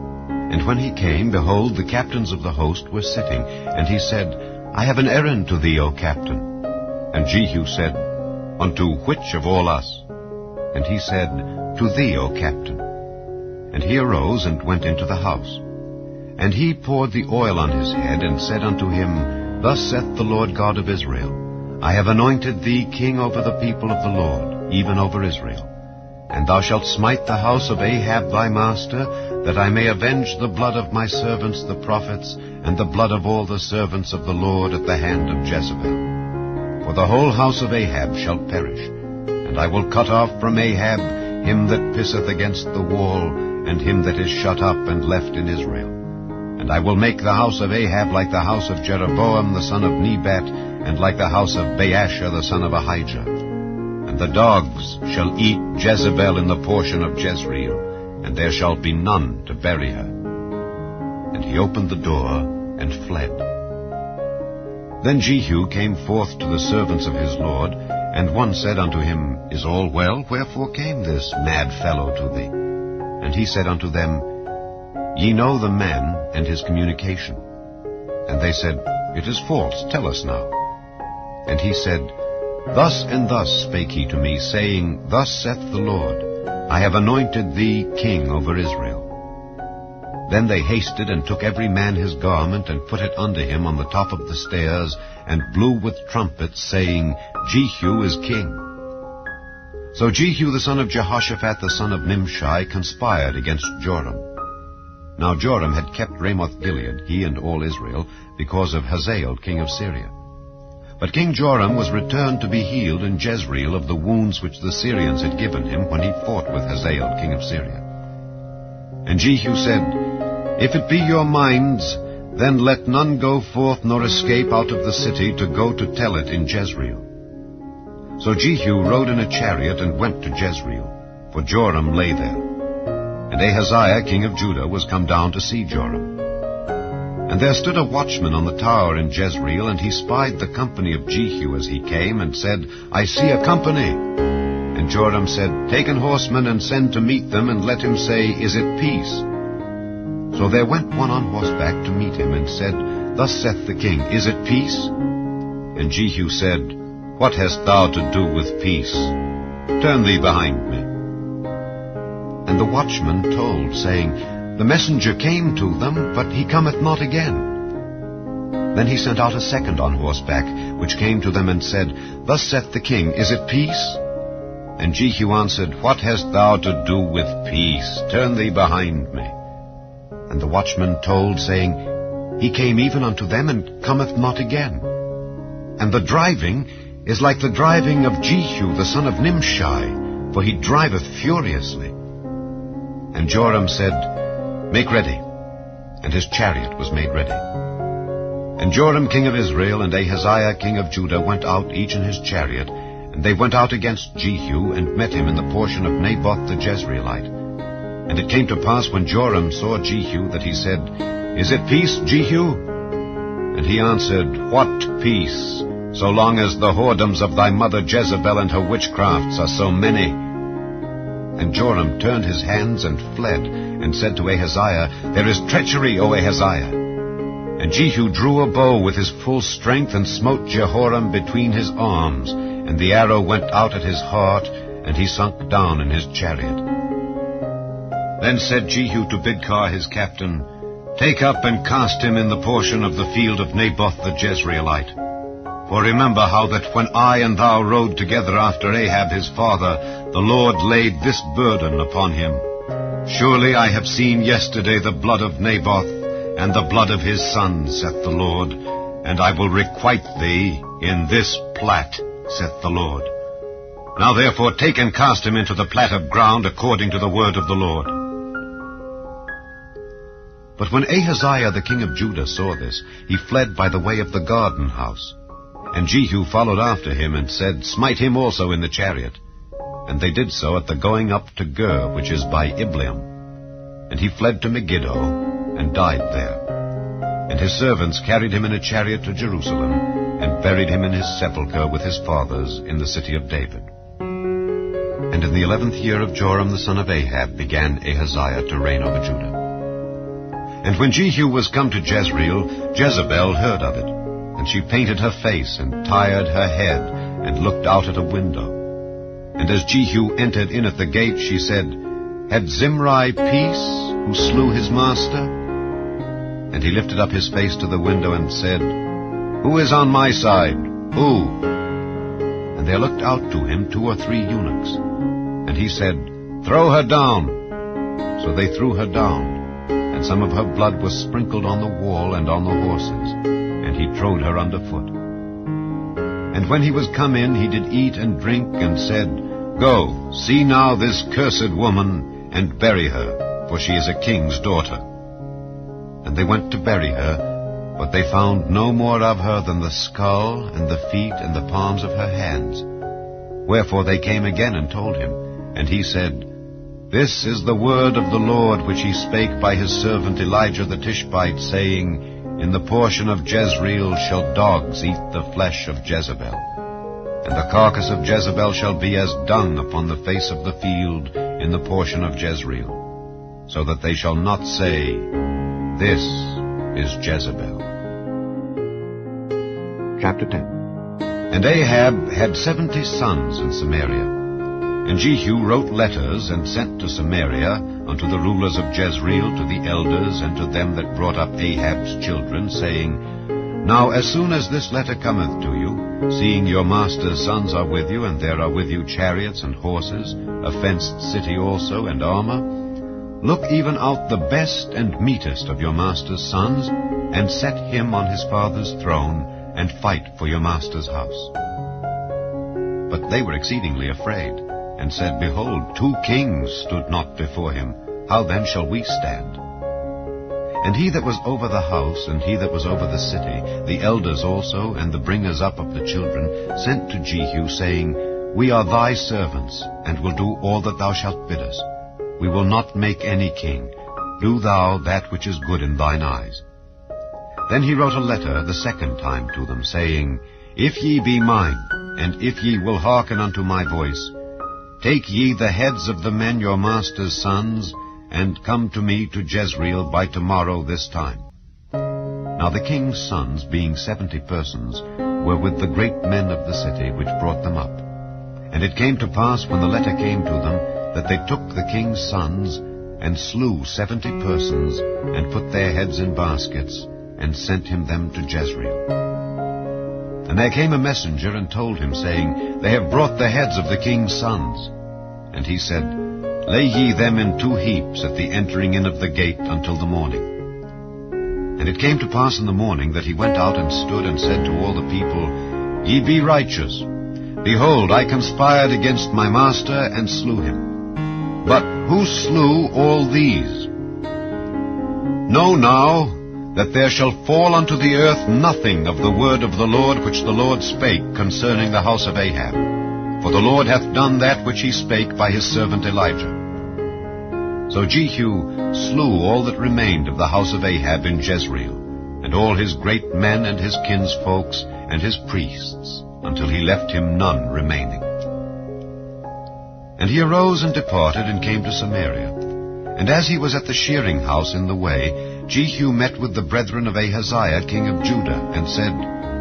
And when he came, behold, the captains of the host were sitting. And he said, I have an errand to thee, O captain. And Jehu said, Unto which of all us? And he said, To thee, O captain. And he arose, and went into the house. And he poured the oil on his head, and said unto him, Thus saith the Lord God of Israel, I have anointed thee king over the people of the Lord, even over Israel. And thou shalt smite the house of Ahab thy master, that I may avenge the blood of my servants the prophets, and the blood of all the servants of the Lord at the hand of Jezebel. For the whole house of Ahab shall perish, and I will cut off from Ahab him that pisseth against the wall, and him that is shut up and left in Israel. And I will make the house of Ahab like the house of Jeroboam the son of Nebat, and like the house of Baasha the son of Ahijah. And the dogs shall eat Jezebel in the portion of Jezreel, and there shall be none to bury her. And he opened the door, and fled. Then Jehu came forth to the servants of his lord, and one said unto him, Is all well? Wherefore came this mad fellow to thee? And he said unto them, Ye know the man and his communication. And they said, It is false, tell us now. And he said, Thus and thus spake he to me, saying, Thus saith the Lord, I have anointed thee king over Israel. Then they hasted and took every man his garment, and put it under him on the top of the stairs, and blew with trumpets, saying, Jehu is king. So Jehu the son of Jehoshaphat the son of Nimshi conspired against Joram. Now Joram had kept Ramoth-Gilead, he and all Israel, because of Hazael king of Syria. But King Joram was returned to be healed in Jezreel of the wounds which the Syrians had given him when he fought with Hazael king of Syria. And Jehu said, If it be your minds, then let none go forth nor escape out of the city to go to tell it in Jezreel. So Jehu rode in a chariot and went to Jezreel, for Joram lay there. And Ahaziah king of Judah was come down to see Joram. And there stood a watchman on the tower in Jezreel, and he spied the company of Jehu as he came, and said, I see a company. And Joram said, Take an horseman, and send to meet them, and let him say, Is it peace? So there went one on horseback to meet him, and said, Thus saith the king, Is it peace? And Jehu said, What hast thou to do with peace? Turn thee behind me. And the watchman told, saying, The messenger came to them, but he cometh not again. Then he sent out a second on horseback, which came to them and said, Thus saith the king, Is it peace? And Jehu answered, What hast thou to do with peace? Turn thee behind me. And the watchman told, saying, He came even unto them, and cometh not again. And the driving is like the driving of Jehu the son of Nimshi, for he driveth furiously. And Joram said, Make ready. And his chariot was made ready. And Joram king of Israel and Ahaziah king of Judah went out each in his chariot, and they went out against Jehu, and met him in the portion of Naboth the Jezreelite. And it came to pass, when Joram saw Jehu, that he said, Is it peace, Jehu? And he answered, What peace, so long as the whoredoms of thy mother Jezebel and her witchcrafts are so many? And Joram turned his hands and fled, and said to Ahaziah, There is treachery, O Ahaziah. And Jehu drew a bow with his full strength, and smote Jehoram between his arms, and the arrow went out at his heart, and he sunk down in his chariot. Then said Jehu to Bidkar his captain, Take up and cast him in the portion of the field of Naboth the Jezreelite. For remember how that when I and thou rode together after Ahab his father, the Lord laid this burden upon him. Surely I have seen yesterday the blood of Naboth, and the blood of his son, saith the Lord, and I will requite thee in this plat, saith the Lord. Now therefore take and cast him into the plat of ground according to the word of the Lord. But when Ahaziah the king of Judah saw this, he fled by the way of the garden house. And Jehu followed after him, and said, Smite him also in the chariot. And they did so at the going up to Gur, which is by Ibleam. And he fled to Megiddo, and died there. And his servants carried him in a chariot to Jerusalem, and buried him in his sepulchre with his fathers in the city of David. And in the 11th year of Joram the son of Ahab began Ahaziah to reign over Judah. And when Jehu was come to Jezreel, Jezebel heard of it. And she painted her face, and tired her head, and looked out at a window. And as Jehu entered in at the gate, she said, Had Zimri peace, who slew his master? And he lifted up his face to the window, and said, Who is on my side? Who? And there looked out to him 2 or 3 eunuchs. And he said, Throw her down. So they threw her down, and some of her blood was sprinkled on the wall and on the horses. And he trode her under foot. And when he was come in, he did eat and drink, and said, Go, see now this cursed woman, and bury her, for she is a king's daughter. And they went to bury her, but they found no more of her than the skull, and the feet, and the palms of her hands. Wherefore they came again and told him. And he said, This is the word of the Lord, which he spake by his servant Elijah the Tishbite, saying, In the portion of Jezreel shall dogs eat the flesh of Jezebel, and the carcass of Jezebel shall be as dung upon the face of the field in the portion of Jezreel, so that they shall not say, This is Jezebel. Chapter 10. And Ahab had 70 sons in Samaria. And Jehu wrote letters and sent to Samaria, unto the rulers of Jezreel, to the elders, and to them that brought up Ahab's children, saying, Now as soon as this letter cometh to you, seeing your master's sons are with you, and there are with you chariots and horses, a fenced city also, and armor, look even out the best and meetest of your master's sons, and set him on his father's throne, and fight for your master's house. But they were exceedingly afraid, and said, Behold, 2 kings stood not before him. How then shall we stand? And he that was over the house, and he that was over the city, the elders also, and the bringers up of the children, sent to Jehu, saying, We are thy servants, and will do all that thou shalt bid us. We will not make any king. Do thou that which is good in thine eyes. Then he wrote a letter the second time to them, saying, If ye be mine, and if ye will hearken unto my voice, take ye the heads of the men your master's sons, and come to me to Jezreel by tomorrow this time. Now the king's sons, being 70 persons, were with the great men of the city which brought them up. And it came to pass, when the letter came to them, that they took the king's sons, and slew 70 persons, and put their heads in baskets, and sent him them to Jezreel. And there came a messenger, and told him, saying, They have brought the heads of the king's sons. And he said, Lay ye them in 2 heaps at the entering in of the gate until the morning. And it came to pass in the morning that he went out and stood, and said to all the people, Ye be righteous. Behold, I conspired against my master, and slew him. But who slew all these? Know now that there shall fall unto the earth nothing of the word of the Lord which the Lord spake concerning the house of Ahab. For the Lord hath done that which he spake by his servant Elijah. So Jehu slew all that remained of the house of Ahab in Jezreel, and all his great men and his kinsfolks and his priests, until he left him none remaining. And he arose and departed, and came to Samaria. And as he was at the shearing house in the way, Jehu met with the brethren of Ahaziah king of Judah, and said,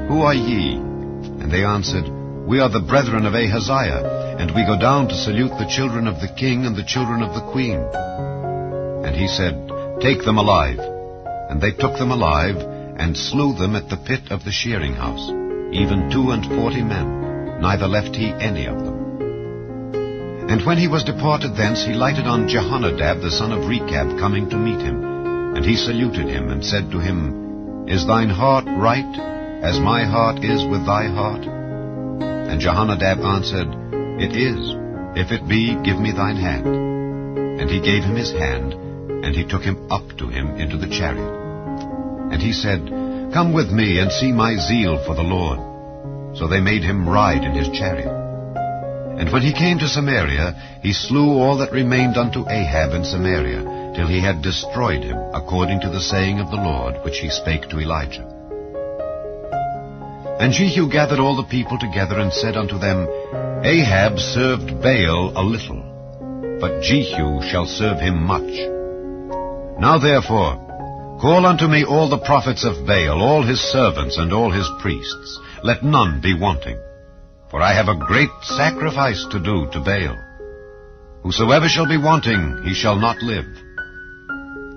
Who are ye? And they answered, We are the brethren of Ahaziah, and we go down to salute the children of the king and the children of the queen. And he said, Take them alive. And they took them alive, and slew them at the pit of the shearing house, even 42 men, neither left he any of them. And when he was departed thence, he lighted on Jehonadab the son of Rechab, coming to meet him. And he saluted him, and said to him, Is thine heart right, as my heart is with thy heart? And Jehonadab answered, It is. If it be, give me thine hand. And he gave him his hand, and he took him up to him into the chariot. And he said, Come with me, and see my zeal for the Lord. So they made him ride in his chariot. And when he came to Samaria, he slew all that remained unto Ahab in Samaria, till he had destroyed him, according to the saying of the Lord, which he spake to Elijah. And Jehu gathered all the people together, and said unto them, Ahab served Baal a little, but Jehu shall serve him much. Now therefore, call unto me all the prophets of Baal, all his servants, and all his priests. Let none be wanting. For I have a great sacrifice to do to Baal. Whosoever shall be wanting, he shall not live.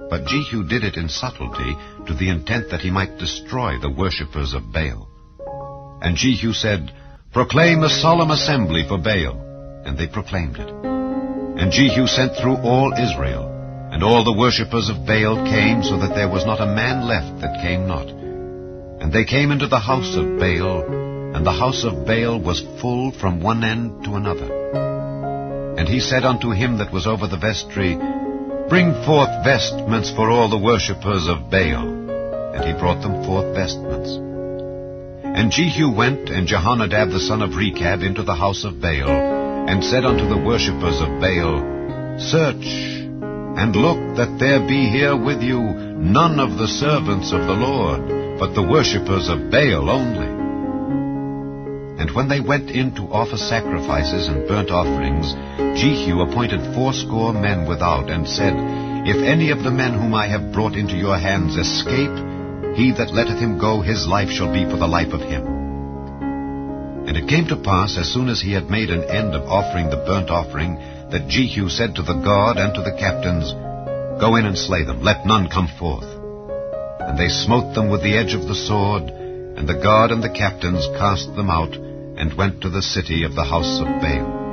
But Jehu did it in subtlety, to the intent that he might destroy the worshippers of Baal. And Jehu said, Proclaim a solemn assembly for Baal. And they proclaimed it. And Jehu sent through all Israel, and all the worshippers of Baal came, so that there was not a man left that came not. And they came into the house of Baal, and the house of Baal was full from one end to another. And he said unto him that was over the vestry, Bring forth vestments for all the worshippers of Baal. And he brought them forth vestments. And Jehu went, and Jehonadab the son of Rechab, into the house of Baal, and said unto the worshippers of Baal, Search, and look that there be here with you none of the servants of the Lord, but the worshippers of Baal only. And when they went in to offer sacrifices and burnt offerings, Jehu appointed 80 men without, and said, If any of the men whom I have brought into your hands escape, he that letteth him go, his life shall be for the life of him. And it came to pass, as soon as he had made an end of offering the burnt offering, that Jehu said to the guard and to the captains, Go in and slay them, let none come forth. And they smote them with the edge of the sword, and the guard and the captains cast them out, and went to the city of the house of Baal.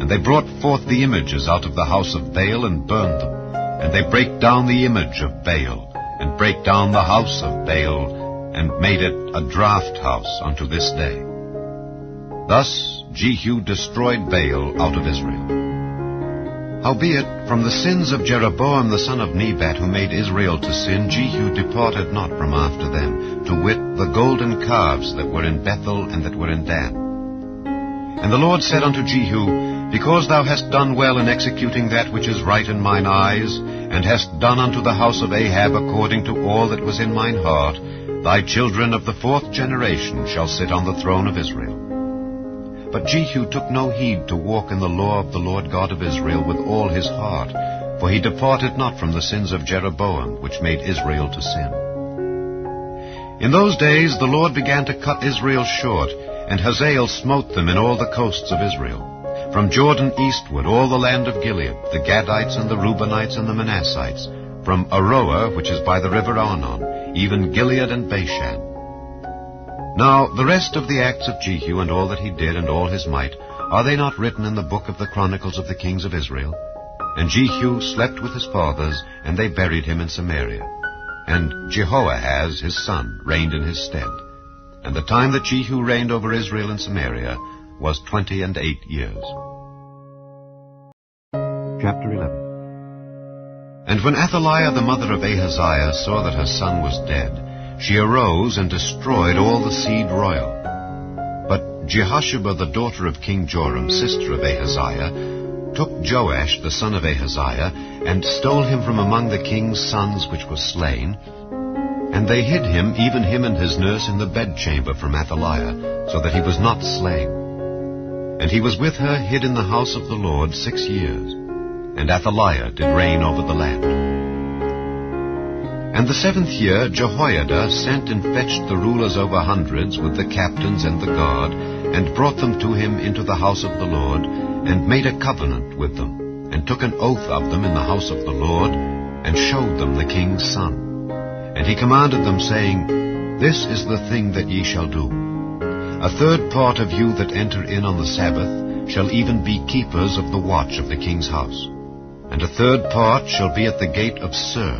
And they brought forth the images out of the house of Baal, and burned them. And they brake down the image of Baal, and brake down the house of Baal, and made it a draught house unto this day. Thus Jehu destroyed Baal out of Israel. Howbeit, from the sins of Jeroboam the son of Nebat, who made Israel to sin, Jehu departed not from after them, to wit, the golden calves that were in Bethel and that were in Dan. And the Lord said unto Jehu, Because thou hast done well in executing that which is right in mine eyes, and hast done unto the house of Ahab according to all that was in mine heart, thy children of the 4th generation shall sit on the throne of Israel. But Jehu took no heed to walk in the law of the Lord God of Israel with all his heart, for he departed not from the sins of Jeroboam, which made Israel to sin. In those days the Lord began to cut Israel short, and Hazael smote them in all the coasts of Israel, from Jordan eastward, all the land of Gilead, the Gadites and the Reubenites and the Manassites, from Aroer, which is by the river Arnon, even Gilead and Bashan. Now the rest of the acts of Jehu, and all that he did, and all his might, are they not written in the book of the chronicles of the kings of Israel? And Jehu slept with his fathers, and they buried him in Samaria. And Jehoahaz his son reigned in his stead. And the time that Jehu reigned over Israel in Samaria was 28 years. Chapter 11. And when Athaliah the mother of Ahaziah saw that her son was dead, she arose and destroyed all the seed royal. But Jehoshaphat the daughter of King Joram, sister of Ahaziah, took Joash the son of Ahaziah, and stole him from among the king's sons which were slain. And they hid him, even him and his nurse, in the bedchamber from Athaliah, so that he was not slain. And he was with her hid in the house of the Lord 6 years. And Athaliah did reign over the land. And the 7th year Jehoiada sent and fetched the rulers over hundreds with the captains and the guard, and brought them to him into the house of the Lord, and made a covenant with them, and took an oath of them in the house of the Lord, and showed them the king's son. And he commanded them, saying, This is the thing that ye shall do. 1/3 part of you that enter in on the Sabbath shall even be keepers of the watch of the king's house. And 1/3 part shall be at the gate of Sur,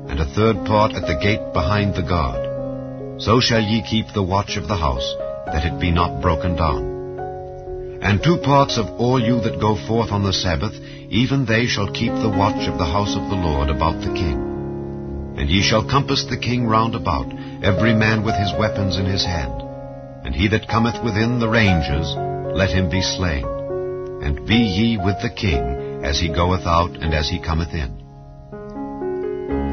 and 1/3 part at the gate behind the guard. So shall ye keep the watch of the house, that it be not broken down. And 2 parts of all you that go forth on the Sabbath, even they shall keep the watch of the house of the Lord about the king. And ye shall compass the king round about, every man with his weapons in his hand. And he that cometh within the ranges, let him be slain. And be ye with the king, as he goeth out and as he cometh in.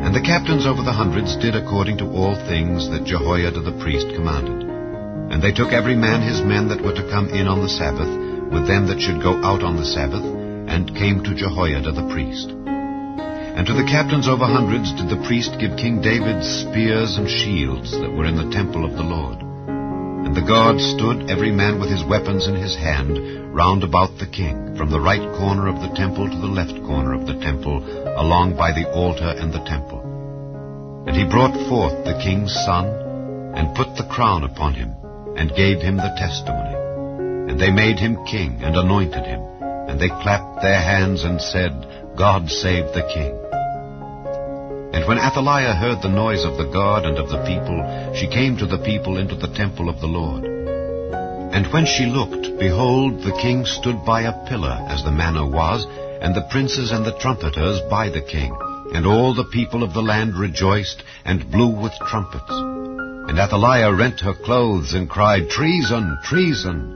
And the captains over the hundreds did according to all things that Jehoiada the priest commanded. And they took every man his men that were to come in on the Sabbath, with them that should go out on the Sabbath, and came to Jehoiada the priest. And to the captains over hundreds did the priest give King David's spears and shields that were in the temple of the Lord. And the guard stood, every man with his weapons in his hand, round about the king, from the right corner of the temple to the left corner of the temple, along by the altar and the temple. And he brought forth the king's son, and put the crown upon him, and gave him the testimony. And they made him king, and anointed him. And they clapped their hands, and said, God save the king. And when Athaliah heard the noise of the guard and of the people, she came to the people into the temple of the Lord. And when she looked, behold, the king stood by a pillar, as the manner was, and the princes and the trumpeters by the king. And all the people of the land rejoiced, and blew with trumpets. And Athaliah rent her clothes, and cried, Treason! Treason!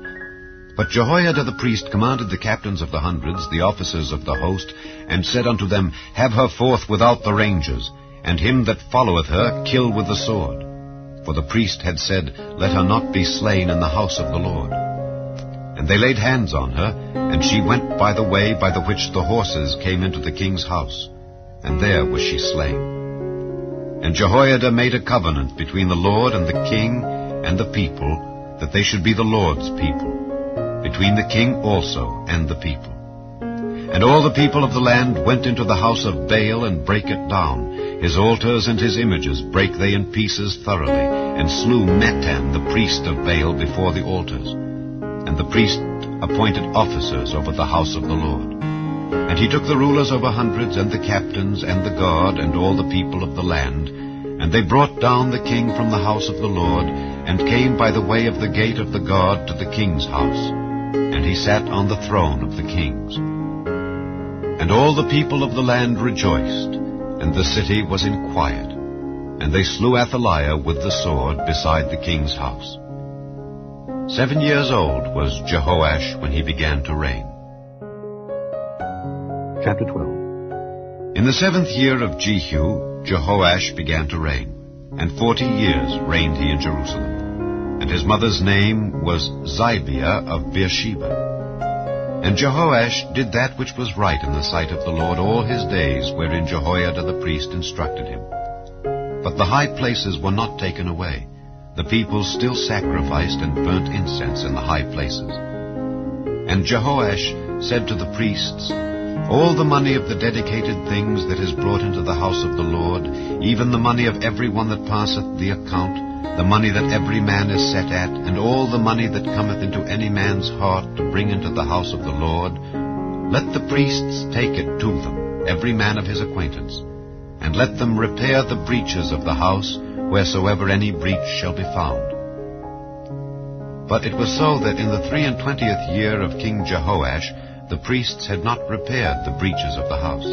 But Jehoiada the priest commanded the captains of the hundreds, the officers of the host, and said unto them, Have her forth without the ranges, and him that followeth her kill with the sword. For the priest had said, Let her not be slain in the house of the Lord. And they laid hands on her, and she went by the way by the which the horses came into the king's house, and there was she slain. And Jehoiada made a covenant between the Lord and the king and the people, that they should be the Lord's people. between the king also and the people. And all the people of the land went into the house of Baal and brake it down. His altars and his images brake they in pieces thoroughly, and slew Mattan the priest of Baal before the altars. And the priest appointed officers over the house of the Lord. And he took the rulers over hundreds, and the captains, and the guard, and all the people of the land. And they brought down the king from the house of the Lord, and came by the way of the gate of the guard to the king's house. And he sat on the throne of the kings. And all the people of the land rejoiced, and the city was in quiet. And they slew Athaliah with the sword beside the king's house. 7 years old was Jehoash when he began to reign. Chapter 12. In the 7th year of Jehu, Jehoash began to reign, and 40 years reigned he in Jerusalem. And his mother's name was Zibiah of Beersheba. And Jehoash did that which was right in the sight of the Lord all his days, wherein Jehoiada the priest instructed him. But the high places were not taken away. The people still sacrificed and burnt incense in the high places. And Jehoash said to the priests, All the money of the dedicated things that is brought into the house of the Lord, even the money of every one that passeth the account, the money that every man is set at, and all the money that cometh into any man's heart to bring into the house of the Lord, let the priests take it to them, every man of his acquaintance, and let them repair the breaches of the house, wheresoever any breach shall be found. But it was so that in the 23rd year of King Jehoash, the priests had not repaired the breaches of the house.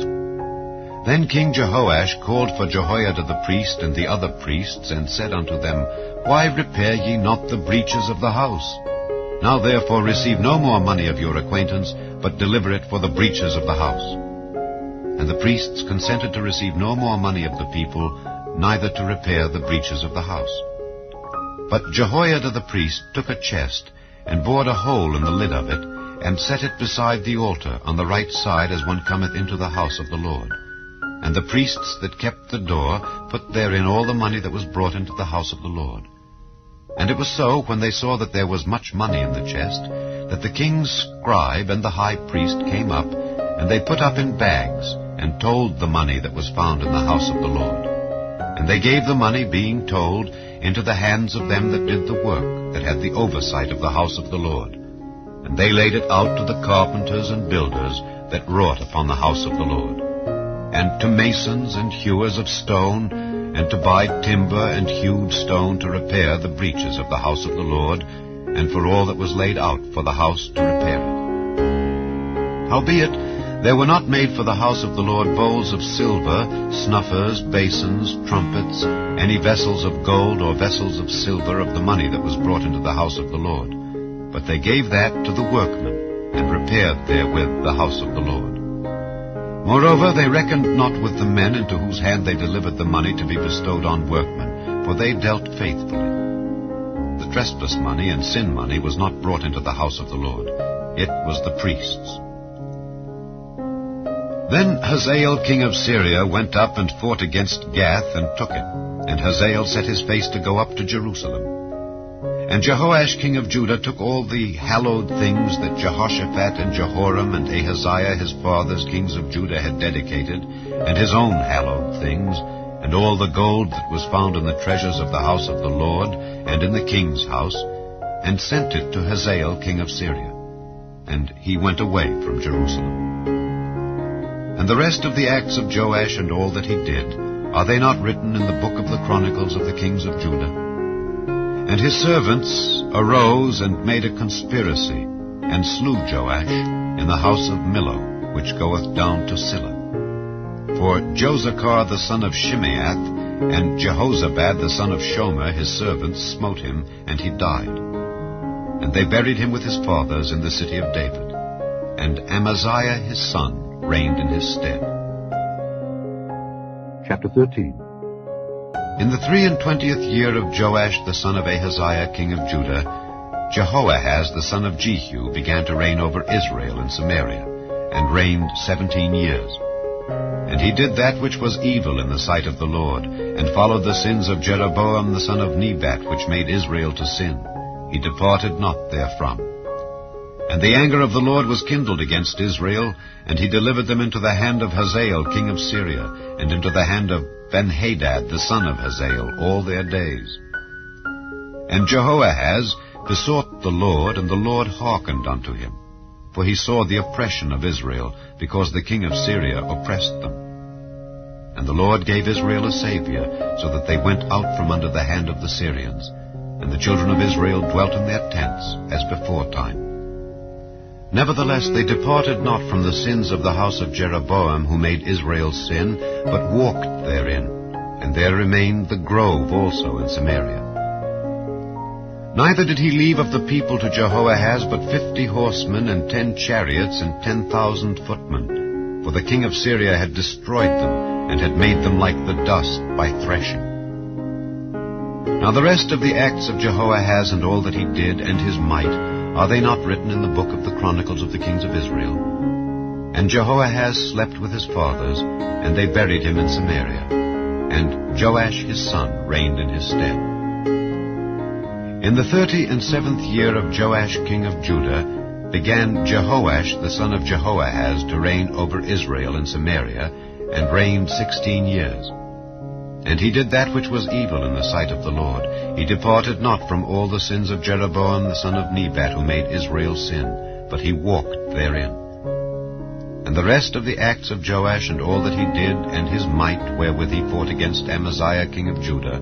Then King Jehoash called for Jehoiada the priest and the other priests, and said unto them, Why repair ye not the breaches of the house? Now therefore receive no more money of your acquaintance, but deliver it for the breaches of the house. And the priests consented to receive no more money of the people, neither to repair the breaches of the house. But Jehoiada the priest took a chest, and bored a hole in the lid of it, and set it beside the altar on the right side as one cometh into the house of the Lord. And the priests that kept the door put therein all the money that was brought into the house of the Lord. And it was so, when they saw that there was much money in the chest, that the king's scribe and the high priest came up, and they put up in bags, and told the money that was found in the house of the Lord. And they gave the money, being told, into the hands of them that did the work, that had the oversight of the house of the Lord. And they laid it out to the carpenters and builders that wrought upon the house of the Lord, and to masons and hewers of stone, and to buy timber and hewed stone to repair the breaches of the house of the Lord, and for all that was laid out for the house to repair it. Howbeit, there were not made for the house of the Lord bowls of silver, snuffers, basins, trumpets, any vessels of gold or vessels of silver of the money that was brought into the house of the Lord. But they gave that to the workmen, and repaired therewith the house of the Lord. Moreover, they reckoned not with the men into whose hand they delivered the money to be bestowed on workmen, for they dealt faithfully. The trespass money and sin money was not brought into the house of the Lord. It was the priests. Then Hazael king of Syria went up and fought against Gath, and took it. And Hazael set his face to go up to Jerusalem. And Jehoash king of Judah took all the hallowed things that Jehoshaphat and Jehoram and Ahaziah his fathers, kings of Judah, had dedicated, and his own hallowed things, and all the gold that was found in the treasures of the house of the Lord, and in the king's house, and sent it to Hazael king of Syria. And he went away from Jerusalem. And the rest of the acts of Joash and all that he did, are they not written in the book of the chronicles of the kings of Judah? And his servants arose and made a conspiracy, and slew Joash in the house of Millo, which goeth down to Silla. For Josachar the son of Shimeath, and Jehozabad the son of Shomer his servants, smote him, and he died. And they buried him with his fathers in the city of David. And Amaziah his son reigned in his stead. Chapter 13. In the 23rd year of Joash the son of Ahaziah king of Judah, Jehoahaz the son of Jehu began to reign over Israel and Samaria, and reigned 17 years. And he did that which was evil in the sight of the Lord, and followed the sins of Jeroboam the son of Nebat, which made Israel to sin. He departed not therefrom. And the anger of the Lord was kindled against Israel, and he delivered them into the hand of Hazael king of Syria, and into the hand of Benhadad the son of Hazael all their days. And Jehoahaz besought the Lord, and the Lord hearkened unto him. For he saw the oppression of Israel, because the king of Syria oppressed them. And the Lord gave Israel a Saviour, so that they went out from under the hand of the Syrians. And the children of Israel dwelt in their tents, as beforetime. Nevertheless they departed not from the sins of the house of Jeroboam, who made Israel sin, but walked therein. And there remained the grove also in Samaria. Neither did he leave of the people to Jehoahaz but 50 horsemen, and 10 chariots, and 10,000 footmen. For the king of Syria had destroyed them, and had made them like the dust by threshing. Now the rest of the acts of Jehoahaz, and all that he did, and his might, are they not written in the book of the chronicles of the kings of Israel? And Jehoahaz slept with his fathers, and they buried him in Samaria. And Joash his son reigned in his stead. In the 37th year of Joash king of Judah began Jehoash the son of Jehoahaz to reign over Israel in Samaria, and reigned 16 years. And he did that which was evil in the sight of the Lord. He departed not from all the sins of Jeroboam the son of Nebat, who made Israel sin, but he walked therein. And the rest of the acts of Joash, and all that he did, and his might, wherewith he fought against Ahaziah king of Judah,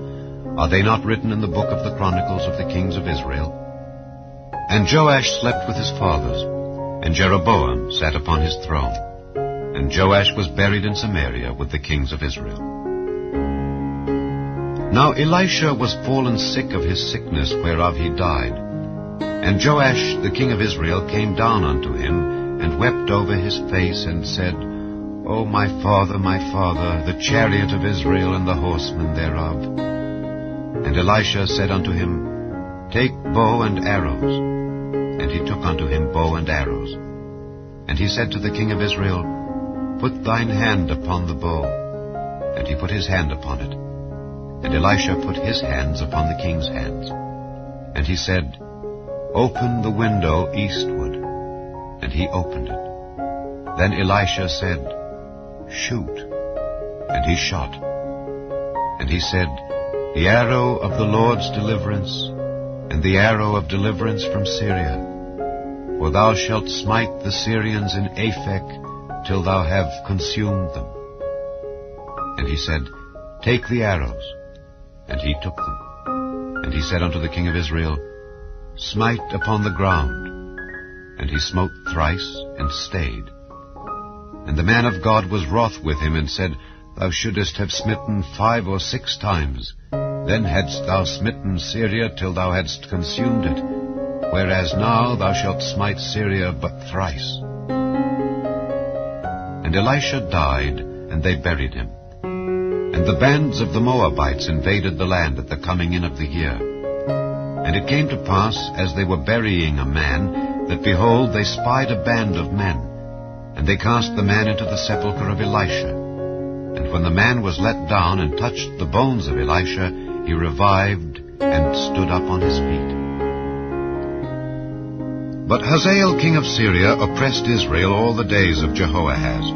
are they not written in the book of the chronicles of the kings of Israel? And Joash slept with his fathers, and Jeroboam sat upon his throne. And Joash was buried in Samaria with the kings of Israel. Now Elisha was fallen sick of his sickness, whereof he died. And Joash the king of Israel came down unto him, and wept over his face, and said, O my father, the chariot of Israel, and the horsemen thereof. And Elisha said unto him, Take bow and arrows. And he took unto him bow and arrows. And he said to the king of Israel, Put thine hand upon the bow. And he put his hand upon it. And Elisha put his hands upon the king's hands. And he said, Open the window eastward. And he opened it. Then Elisha said, Shoot. And he shot. And he said, The arrow of the Lord's deliverance, and the arrow of deliverance from Syria. For thou shalt smite the Syrians in Aphek, till thou have consumed them. And he said, Take the arrows. And he took them. And he said unto the king of Israel, Smite upon the ground. And he smote thrice, and stayed. And the man of God was wroth with him, and said, Thou shouldest have smitten 5 or 6 times. Then hadst thou smitten Syria till thou hadst consumed it. Whereas now thou shalt smite Syria but thrice. And Elisha died, and they buried him. And the bands of the Moabites invaded the land at the coming in of the year. And it came to pass, as they were burying a man, that, behold, they spied a band of men. And they cast the man into the sepulchre of Elisha. And when the man was let down and touched the bones of Elisha, he revived and stood up on his feet. But Hazael king of Syria oppressed Israel all the days of Jehoahaz.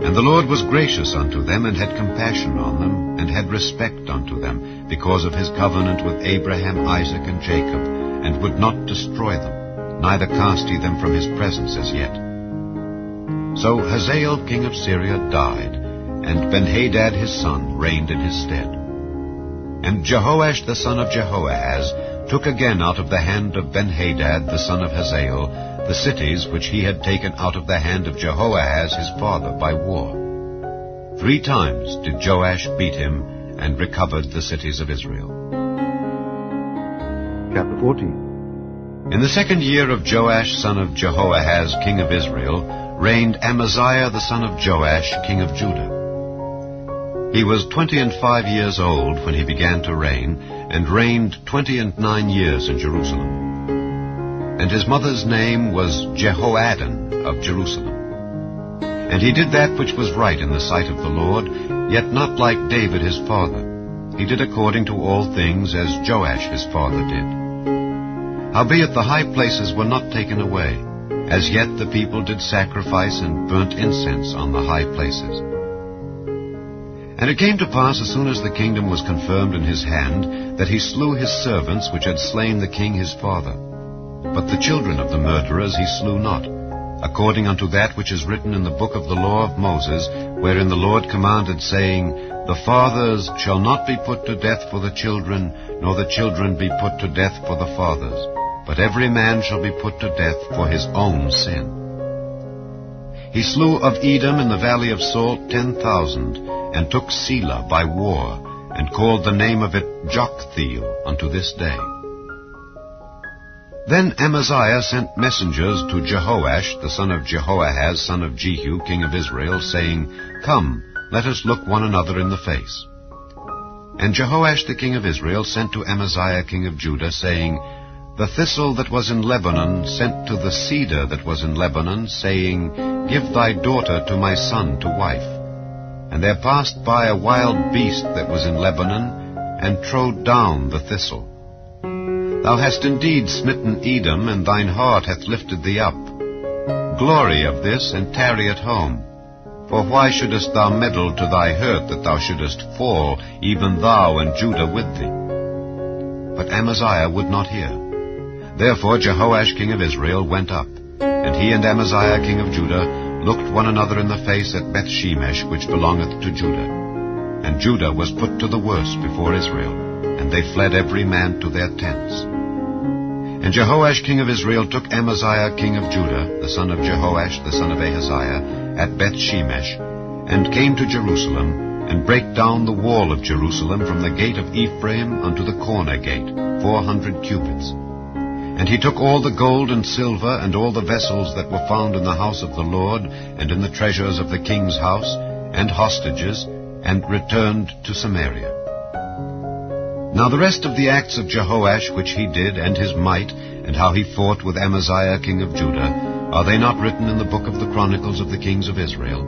And the Lord was gracious unto them, and had compassion on them, and had respect unto them, because of his covenant with Abraham, Isaac, and Jacob, and would not destroy them, neither cast he them from his presence as yet. So Hazael king of Syria died, and Benhadad his son reigned in his stead. And Jehoash the son of Jehoahaz took again out of the hand of Benhadad the son of Hazael the cities which he had taken out of the hand of Jehoahaz his father by war. 3 times did Joash beat him, and recovered the cities of Israel. Chapter 14. In the 2nd year of Joash son of Jehoahaz king of Israel reigned Amaziah the son of Joash king of Judah. He was 25 years old when he began to reign, and reigned 29 years in Jerusalem. And his mother's name was Jehoaddin of Jerusalem. And he did that which was right in the sight of the Lord, yet not like David his father. He did according to all things as Joash his father did. Howbeit the high places were not taken away. As yet the people did sacrifice and burnt incense on the high places. And it came to pass, as soon as the kingdom was confirmed in his hand, that he slew his servants which had slain the king his father. But the children of the murderers he slew not, according unto that which is written in the book of the law of Moses, wherein the Lord commanded, saying, The fathers shall not be put to death for the children, nor the children be put to death for the fathers, but every man shall be put to death for his own sin. He slew of Edom in the valley of Salt 10,000, and took Selah by war, and called the name of it Joktheel unto this day. Then Amaziah sent messengers to Jehoash, the son of Jehoahaz, son of Jehu, king of Israel, saying, Come, let us look one another in the face. And Jehoash the king of Israel sent to Amaziah king of Judah, saying, The thistle that was in Lebanon sent to the cedar that was in Lebanon, saying, Give thy daughter to my son to wife. And there passed by a wild beast that was in Lebanon, and trode down the thistle. Thou hast indeed smitten Edom, and thine heart hath lifted thee up. Glory of this, and tarry at home. For why shouldest thou meddle to thy hurt, that thou shouldest fall, even thou and Judah with thee? But Amaziah would not hear. Therefore Jehoash king of Israel went up, and he and Amaziah king of Judah looked one another in the face at Bethshemesh, which belongeth to Judah. And Judah was put to the worse before Israel, and they fled every man to their tents. And Jehoash king of Israel took Amaziah king of Judah, the son of Jehoash, the son of Ahaziah, at Bethshemesh, and came to Jerusalem, and brake down the wall of Jerusalem from the gate of Ephraim unto the corner gate, 400 cubits. And he took all the gold and silver, and all the vessels that were found in the house of the Lord, and in the treasures of the king's house, and hostages, and returned to Samaria. Now the rest of the acts of Jehoash which he did, and his might, and how he fought with Amaziah king of Judah, are they not written in the book of the chronicles of the kings of Israel?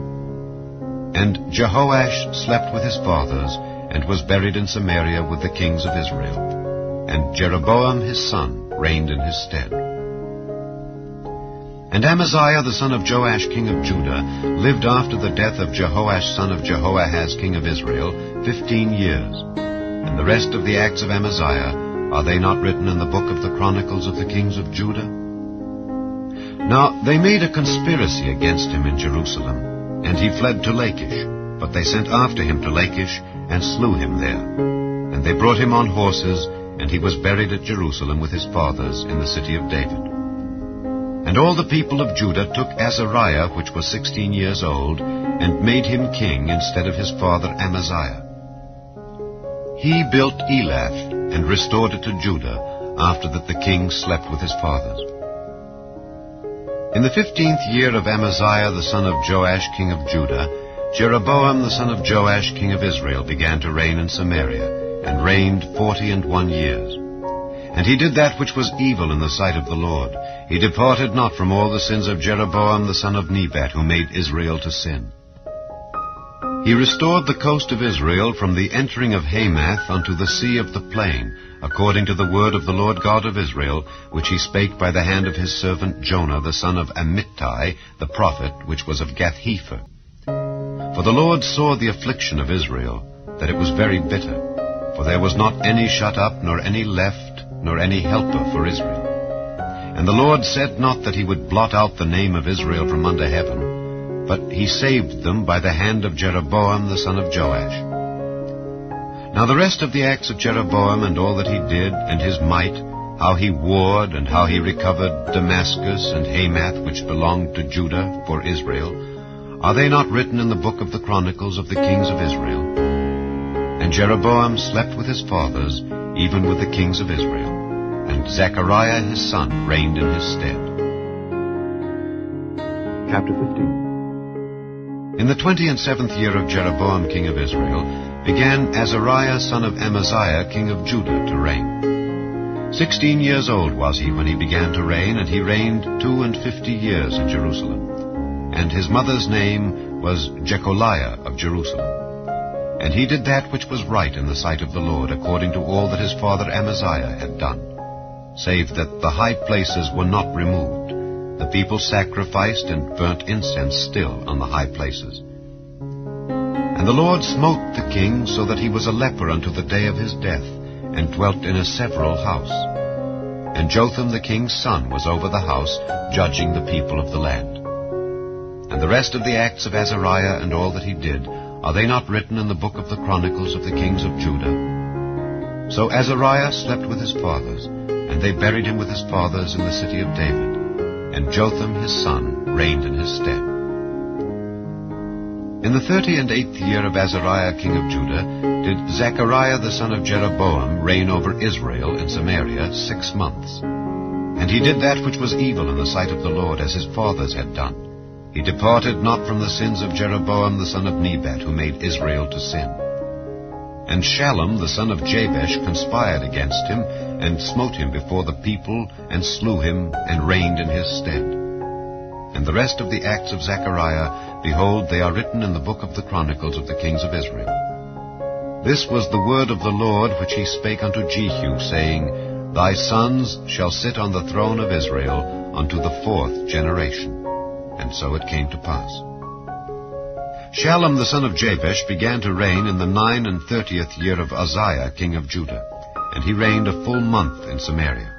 And Jehoash slept with his fathers, and was buried in Samaria with the kings of Israel. And Jeroboam his son reigned in his stead. And Amaziah the son of Joash king of Judah lived after the death of Jehoash son of Jehoahaz king of Israel 15 years. And the rest of the acts of Amaziah, are they not written in the book of the chronicles of the kings of Judah? Now they made a conspiracy against him in Jerusalem, and he fled to Lachish. But they sent after him to Lachish, and slew him there. And they brought him on horses, and he was buried at Jerusalem with his fathers in the city of David. And all the people of Judah took Azariah, which was 16 years old, and made him king instead of his father Amaziah. He built Elath, and restored it to Judah, after that the king slept with his fathers. In the 15th year of Amaziah the son of Joash king of Judah, Jeroboam the son of Joash king of Israel began to reign in Samaria, and reigned 41 years. And he did that which was evil in the sight of the Lord. He departed not from all the sins of Jeroboam the son of Nebat, who made Israel to sin. He restored the coast of Israel from the entering of Hamath unto the sea of the plain, according to the word of the Lord God of Israel, which he spake by the hand of his servant Jonah the son of Amittai, the prophet, which was of Gath-hepher. For the Lord saw the affliction of Israel, that it was very bitter, for there was not any shut up, nor any left, nor any helper for Israel. And the Lord said not that he would blot out the name of Israel from under heaven, but he saved them by the hand of Jeroboam the son of Joash. Now the rest of the acts of Jeroboam, and all that he did, and his might, how he warred, and how he recovered Damascus and Hamath, which belonged to Judah, for Israel, are they not written in the book of the chronicles of the kings of Israel? And Jeroboam slept with his fathers, even with the kings of Israel, and Zechariah his son reigned in his stead. Chapter 15. In the 27th year of Jeroboam king of Israel began Azariah son of Amaziah king of Judah to reign. 16 years old was he when he began to reign, and he reigned 52 years in Jerusalem. And his mother's name was Jecholiah of Jerusalem. And he did that which was right in the sight of the Lord, according to all that his father Amaziah had done. save that the high places were not removed. The people sacrificed and burnt incense still on the high places. And the Lord smote the king so that he was a leper unto the day of his death, and dwelt in a several house. And Jotham the king's son was over the house, judging the people of the land. And the rest of the acts of Azariah and all that he did, are they not written in the book of the chronicles of the kings of Judah? So Azariah slept with his fathers, and they buried him with his fathers in the city of David. And Jotham his son reigned in his stead. In the 38th year of Azariah king of Judah did Zechariah the son of Jeroboam reign over Israel in Samaria 6 months. And he did that which was evil in the sight of the Lord, as his fathers had done. He departed not from the sins of Jeroboam the son of Nebat, who made Israel to sin. And Shallum the son of Jabesh conspired against him, and smote him before the people, and slew him, and reigned in his stead. And the rest of the acts of Zechariah, behold, they are written in the book of the chronicles of the kings of Israel. This was the word of the Lord which he spake unto Jehu, saying, Thy sons shall sit on the throne of Israel unto the 4th generation. And so it came to pass. Shallum the son of Jabesh began to reign in the 39th year of Uzziah king of Judah, and he reigned a full month in Samaria.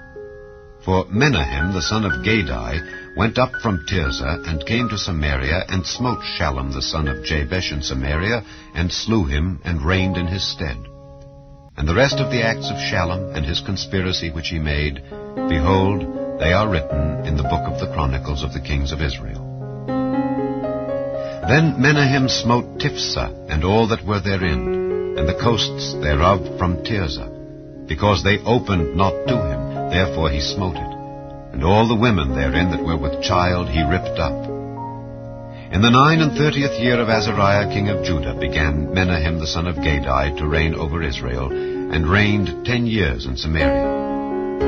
For Menahem the son of Gadai went up from Tirzah, and came to Samaria, and smote Shallum the son of Jabesh in Samaria, and slew him, and reigned in his stead. And the rest of the acts of Shallum, and his conspiracy which he made, behold, they are written in the book of the chronicles of the kings of Israel. Then Menahem smote Tiphsah, and all that were therein, and the coasts thereof from Tirzah, because they opened not to him, therefore he smote it. And all the women therein that were with child he ripped up. In the 39th year of Azariah king of Judah began Menahem the son of Gadai to reign over Israel, and reigned 10 years in Samaria.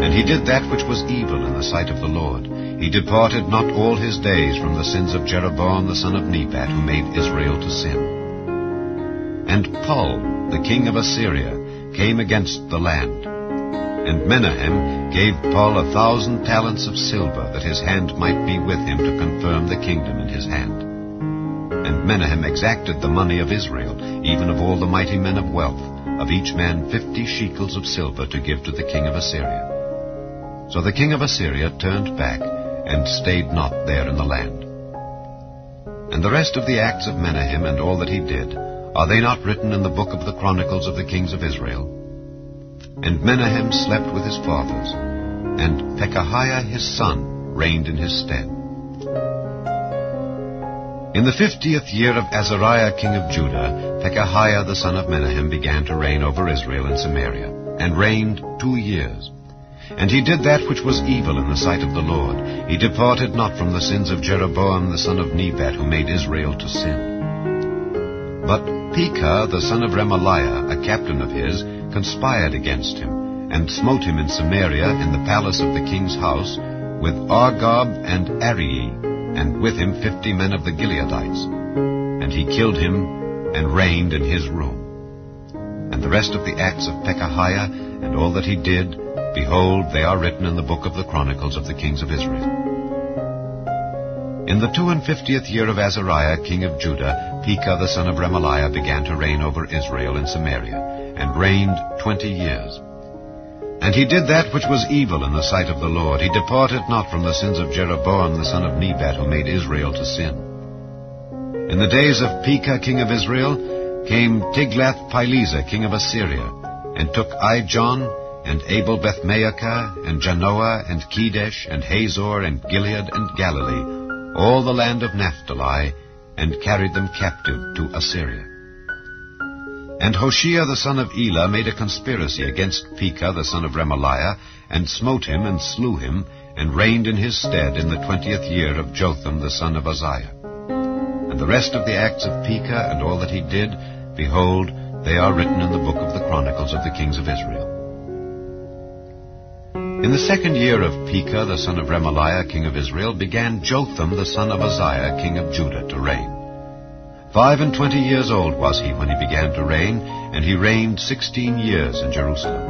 And he did that which was evil in the sight of the Lord. He departed not all his days from the sins of Jeroboam the son of Nebat, who made Israel to sin. And Pul, the king of Assyria, came against the land. And Menahem gave Pul 1,000 talents of silver, that his hand might be with him to confirm the kingdom in his hand. And Menahem exacted the money of Israel, even of all the mighty men of wealth, of each man 50 shekels of silver to give to the king of Assyria. So the king of Assyria turned back, and stayed not there in the land. And the rest of the acts of Menahem and all that he did, are they not written in the book of the chronicles of the kings of Israel? And Menahem slept with his fathers, and Pekahiah his son reigned in his stead. In the 50th year of Azariah king of Judah, Pekahiah the son of Menahem began to reign over Israel in Samaria, and reigned 2 years. And he did that which was evil in the sight of the Lord. He departed not from the sins of Jeroboam the son of Nebat, who made Israel to sin. But Pekah the son of Remaliah, a captain of his, conspired against him, and smote him in Samaria in the palace of the king's house, with Argob and Arii, and with him 50 men of the Gileadites. And he killed him, and reigned in his room. And the rest of the acts of Pekahiah, and all that he did, behold, they are written in the book of the chronicles of the kings of Israel. In the 52nd year of Azariah king of Judah, Pekah the son of Remaliah began to reign over Israel in Samaria, and reigned 20 years. And he did that which was evil in the sight of the Lord. He departed not from the sins of Jeroboam the son of Nebat, who made Israel to sin. In the days of Pekah king of Israel came Tiglath-Pileser king of Assyria, and took Ijon, and Abel-Beth-Maachah, and Janoah, and Kedesh, and Hazor, and Gilead, and Galilee, all the land of Naphtali, and carried them captive to Assyria. And Hoshea the son of Elah made a conspiracy against Pekah the son of Remaliah, and smote him, and slew him, and reigned in his stead in the 20th year of Jotham the son of Uzziah. And the rest of the acts of Pekah, and all that he did, behold, they are written in the book of the chronicles of the kings of Israel. In the 2nd year of Pekah the son of Remaliah king of Israel began Jotham the son of Uzziah king of Judah to reign. 25 years old was he when he began to reign, and he reigned 16 years in Jerusalem.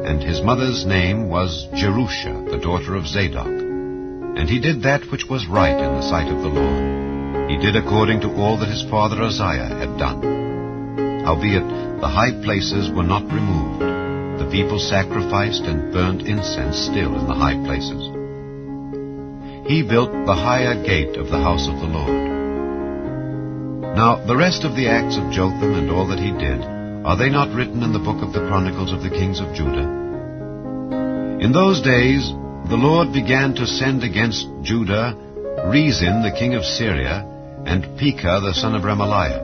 and his mother's name was Jerusha, the daughter of Zadok. And he did that which was right in the sight of the Lord. He did according to all that his father Uzziah had done. Howbeit the high places were not removed. The people sacrificed and burnt incense still in the high places. He built the higher gate of the house of the Lord. Now the rest of the acts of Jotham and all that he did, are they not written in the book of the chronicles of the kings of Judah? In those days the Lord began to send against Judah Rezin the king of Syria, and Pekah the son of Remaliah.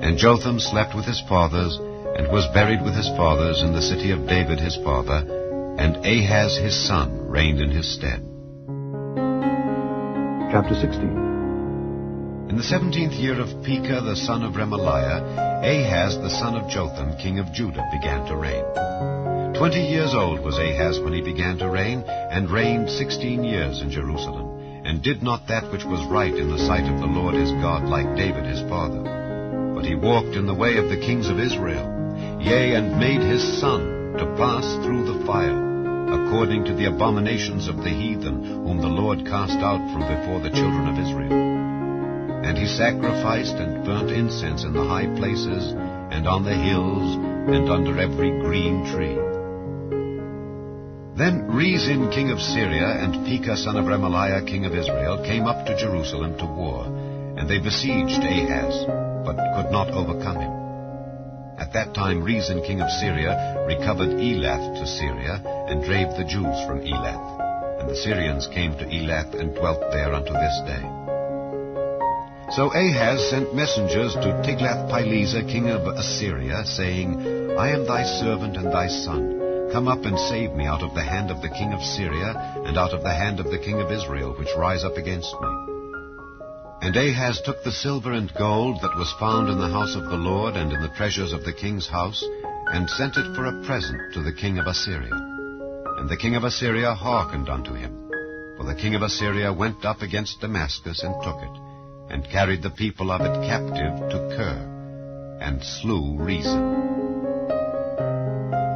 And Jotham slept with his fathers, and was buried with his fathers in the city of David his father, and Ahaz his son reigned in his stead. Chapter 16. In the 17th year of Pekah the son of Remaliah, Ahaz the son of Jotham king of Judah began to reign. 20 years old was Ahaz when he began to reign, and reigned 16 years in Jerusalem, and did not that which was right in the sight of the Lord his God like David his father. But he walked in the way of the kings of Israel, yea, and made his son to pass through the fire, according to the abominations of the heathen, whom the Lord cast out from before the children of Israel. And he sacrificed and burnt incense in the high places, and on the hills, and under every green tree. Then Rezin king of Syria and Pekah son of Remaliah king of Israel came up to Jerusalem to war, and they besieged Ahaz, but could not overcome him. At that time Rezin king of Syria recovered Elath to Syria, and drave the Jews from Elath. And the Syrians came to Elath, and dwelt there unto this day. So Ahaz sent messengers to Tiglath-Pileser king of Assyria, saying, I am thy servant and thy son. Come up and save me out of the hand of the king of Syria, and out of the hand of the king of Israel, which rise up against me. And Ahaz took the silver and gold that was found in the house of the Lord, and in the treasures of the king's house, and sent it for a present to the king of Assyria. And the king of Assyria hearkened unto him. For the king of Assyria went up against Damascus, and took it, and carried the people of it captive to Kir, and slew Rezin.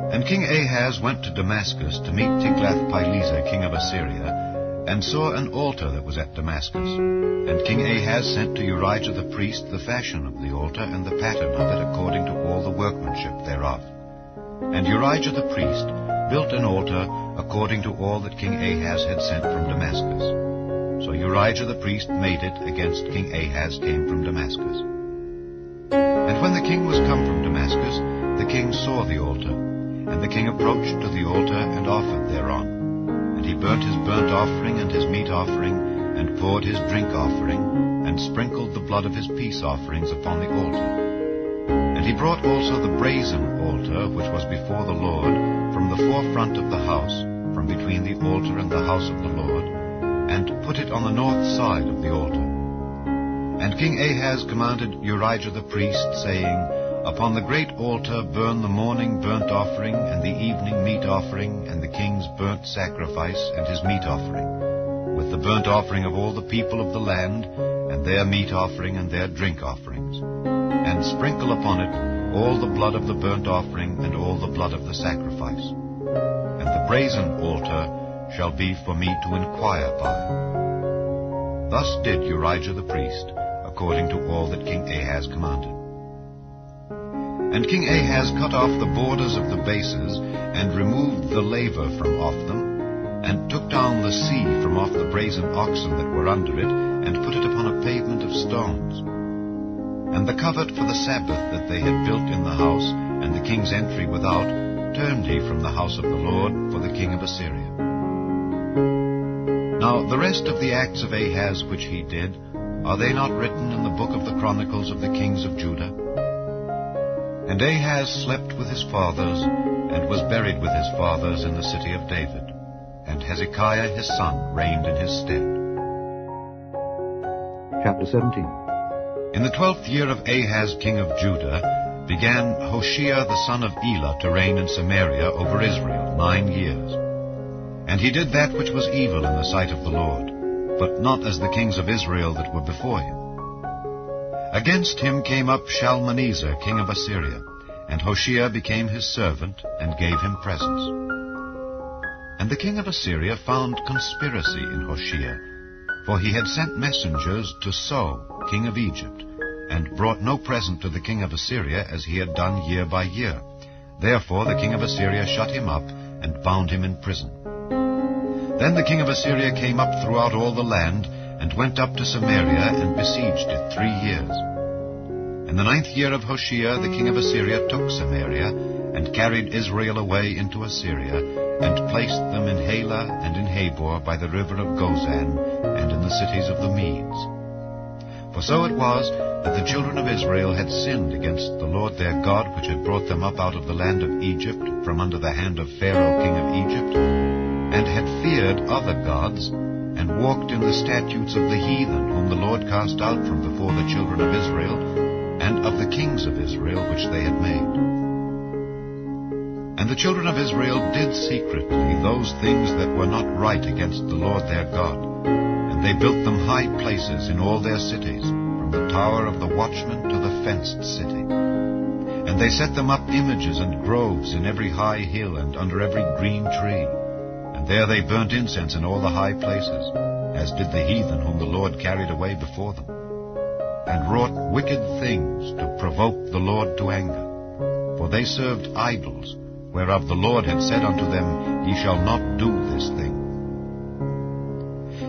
And King Ahaz went to Damascus to meet Tiglath-Pileser king of Assyria, and saw an altar that was at Damascus. And King Ahaz sent to Urijah the priest the fashion of the altar, and the pattern of it according to all the workmanship thereof. And Urijah the priest built an altar according to all that King Ahaz had sent from Damascus. So Urijah the priest made it against King Ahaz came from Damascus. And when the king was come from Damascus, the king saw the altar. And the king approached to the altar, and offered thereon. And he burnt his burnt offering and his meat offering, and poured his drink offering, and sprinkled the blood of his peace offerings upon the altar. And he brought also the brazen altar, which was before the Lord, from the forefront of the house, from between the altar and the house of the Lord, and put it on the north side of the altar. And King Ahaz commanded Urijah the priest, saying, Upon the great altar burn the morning burnt offering, and the evening meat offering, and the king's burnt sacrifice, and his meat offering, with the burnt offering of all the people of the land, and their meat offering, and their drink offerings. And sprinkle upon it all the blood of the burnt offering, and all the blood of the sacrifice. And the brazen altar shall be for me to inquire by. Thus did Urijah the priest, according to all that King Ahaz commanded. And King Ahaz cut off the borders of the bases, and removed the laver from off them, and took down the sea from off the brazen oxen that were under it, and put it upon a pavement of stones. And the covert for the Sabbath that they had built in the house, and the king's entry without, turned he from the house of the Lord for the king of Assyria. Now the rest of the acts of Ahaz which he did, are they not written in the book of the chronicles of the kings of Judah? And Ahaz slept with his fathers, and was buried with his fathers in the city of David. And Hezekiah his son reigned in his stead. Chapter 17. In the 12th year of Ahaz king of Judah began Hoshea the son of Elah to reign in Samaria over Israel 9 years. And he did that which was evil in the sight of the Lord, but not as the kings of Israel that were before him. Against him came up Shalmaneser king of Assyria, and Hoshea became his servant, and gave him presents. And the king of Assyria found conspiracy in Hoshea, for he had sent messengers to So, king of Egypt, and brought no present to the king of Assyria, as he had done year by year. Therefore the king of Assyria shut him up, and bound him in prison. Then the king of Assyria came up throughout all the land, and went up to Samaria, and besieged it 3 years. In the 9th year of Hoshea the king of Assyria took Samaria, and carried Israel away into Assyria, and placed them in Halah and in Habor by the river of Gozan, and in the cities of the Medes. For so it was that the children of Israel had sinned against the Lord their God, which had brought them up out of the land of Egypt, from under the hand of Pharaoh king of Egypt, and had feared other gods, and walked in the statutes of the heathen, whom the Lord cast out from before the children of Israel, and of the kings of Israel which they had made. And the children of Israel did secretly those things that were not right against the Lord their God, and they built them high places in all their cities, from the tower of the watchman to the fenced city. And they set them up images and groves in every high hill and under every green tree. And there they burnt incense in all the high places, as did the heathen whom the Lord carried away before them, and wrought wicked things to provoke the Lord to anger. For they served idols, whereof the Lord had said unto them, Ye shall not do this thing.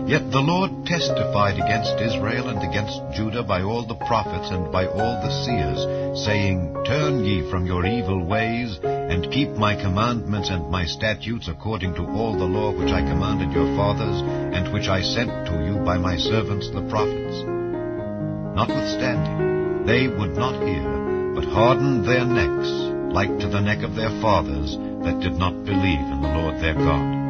Yet the Lord testified against Israel and against Judah by all the prophets and by all the seers, saying, Turn ye from your evil ways, and keep my commandments and my statutes according to all the law which I commanded your fathers, and which I sent to you by my servants the prophets. Notwithstanding, they would not hear, but hardened their necks, like to the neck of their fathers, that did not believe in the Lord their God.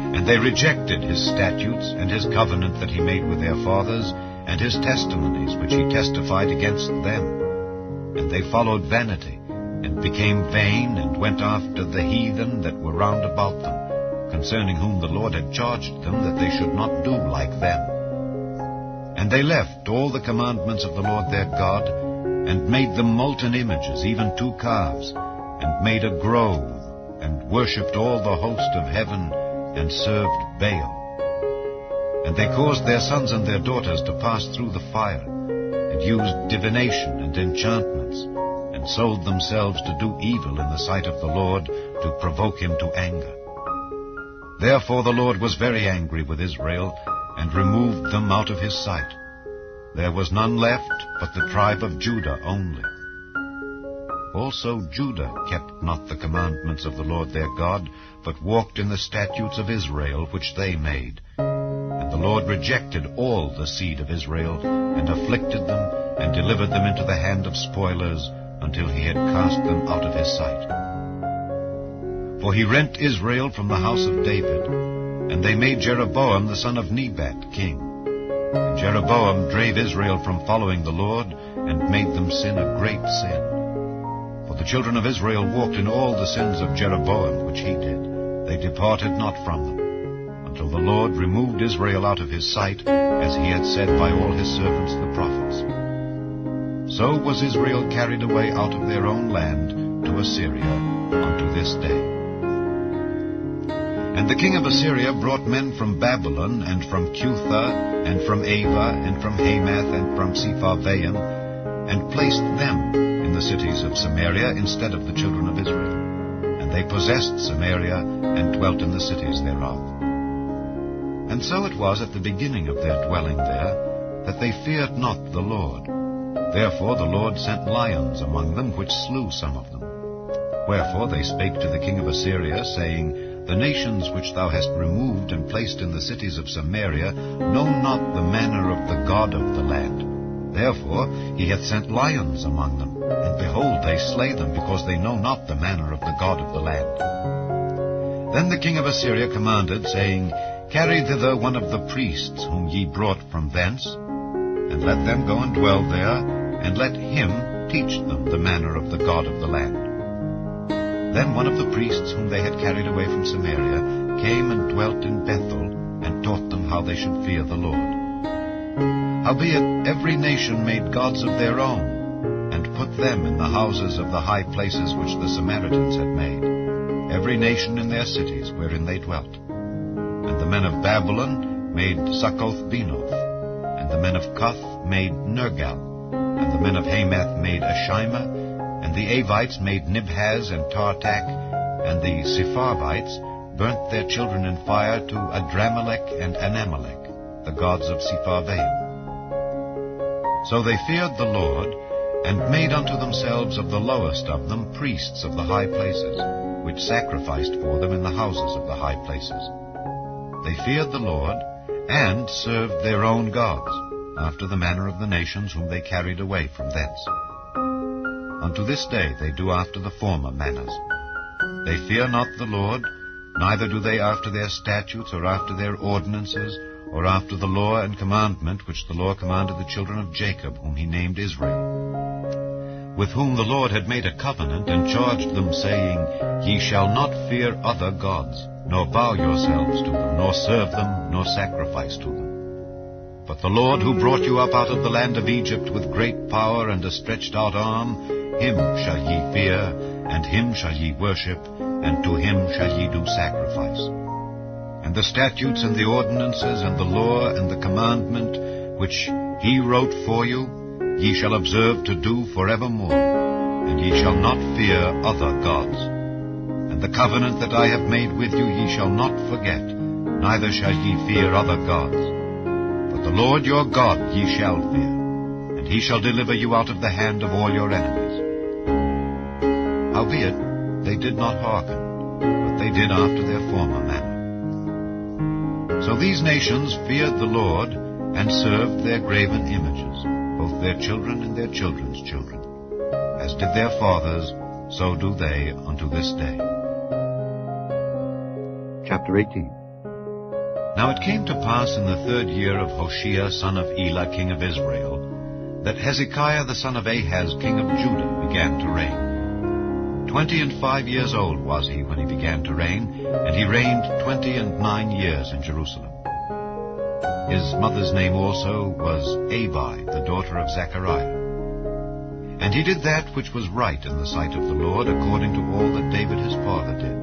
And they rejected his statutes and his covenant that he made with their fathers, and his testimonies which he testified against them. And they followed vanity, and became vain, and went after the heathen that were round about them, concerning whom the Lord had charged them that they should not do like them. And they left all the commandments of the Lord their God, and made them molten images, even 2 calves, and made a grove, and worshipped all the host of heaven, and served Baal. And they caused their sons and their daughters to pass through the fire, and used divination and enchantments, and sold themselves to do evil in the sight of the Lord, to provoke him to anger. Therefore the Lord was very angry with Israel, and removed them out of his sight. There was none left but the tribe of Judah only. Also Judah kept not the commandments of the Lord their God, but walked in the statutes of Israel which they made. And the Lord rejected all the seed of Israel, and afflicted them, and delivered them into the hand of spoilers, until he had cast them out of his sight. For he rent Israel from the house of David, and they made Jeroboam the son of Nebat king. And Jeroboam drave Israel from following the Lord, and made them sin a great sin. For the children of Israel walked in all the sins of Jeroboam which he did. They departed not from them, until the Lord removed Israel out of his sight, as he had said by all his servants the prophets. So was Israel carried away out of their own land to Assyria unto this day. And the king of Assyria brought men from Babylon, and from Cutha, and from Ava, and from Hamath, and from Sepharvaim, and placed them in the cities of Samaria instead of the children of Israel. And they possessed Samaria, and dwelt in the cities thereof. And so it was at the beginning of their dwelling there, that they feared not the Lord. Therefore the Lord sent lions among them, which slew some of them. Wherefore they spake to the king of Assyria, saying, The nations which thou hast removed and placed in the cities of Samaria know not the manner of the God of the land. Therefore he hath sent lions among them, and behold, they slay them, because they know not the manner of the God of the land. Then the king of Assyria commanded, saying, Carry thither one of the priests whom ye brought from thence, and let them go and dwell there, and let him teach them the manner of the God of the land. Then one of the priests whom they had carried away from Samaria came and dwelt in Bethel, and taught them how they should fear the Lord. Howbeit every nation made gods of their own, and put them in the houses of the high places which the Samaritans had made, every nation in their cities wherein they dwelt. And the men of Babylon made Succoth-Benoth, and the men of Cuth made Nergal, and the men of Hamath made Ashima, and the Avites made Nibhaz and Tartak, and the Sepharvites burnt their children in fire to Adramelech and Anamelech, the gods of Sepharvaim. So they feared the Lord, and made unto themselves of the lowest of them priests of the high places, which sacrificed for them in the houses of the high places. They feared the Lord, and served their own gods, after the manner of the nations whom they carried away from thence. Unto this day they do after the former manners. They fear not the Lord, neither do they after their statutes, or after their ordinances, or after the law and commandment which the Lord commanded the children of Jacob, whom he named Israel, with whom the Lord had made a covenant, and charged them, saying, Ye shall not fear other gods, nor bow yourselves to them, nor serve them, nor sacrifice to them. But the Lord, who brought you up out of the land of Egypt with great power and a stretched out arm, him shall ye fear, and him shall ye worship, and to him shall ye do sacrifice. And the statutes and the ordinances and the law and the commandment which he wrote for you, ye shall observe to do forevermore, and ye shall not fear other gods. And the covenant that I have made with you ye shall not forget, neither shall ye fear other gods. But the Lord your God ye shall fear, and he shall deliver you out of the hand of all your enemies. Howbeit they did not hearken, but they did after their former manner. So these nations feared the Lord, and served their graven images, both their children and their children's children. As did their fathers, so do they unto this day. Chapter 18. Now it came to pass in the 3rd year of Hoshea son of Elah, king of Israel, that Hezekiah the son of Ahaz, king of Judah, began to reign. 25 years old was he when he began to reign, and he reigned 29 years in Jerusalem. His mother's name also was Abi, the daughter of Zechariah. And he did that which was right in the sight of the Lord, according to all that David his father did.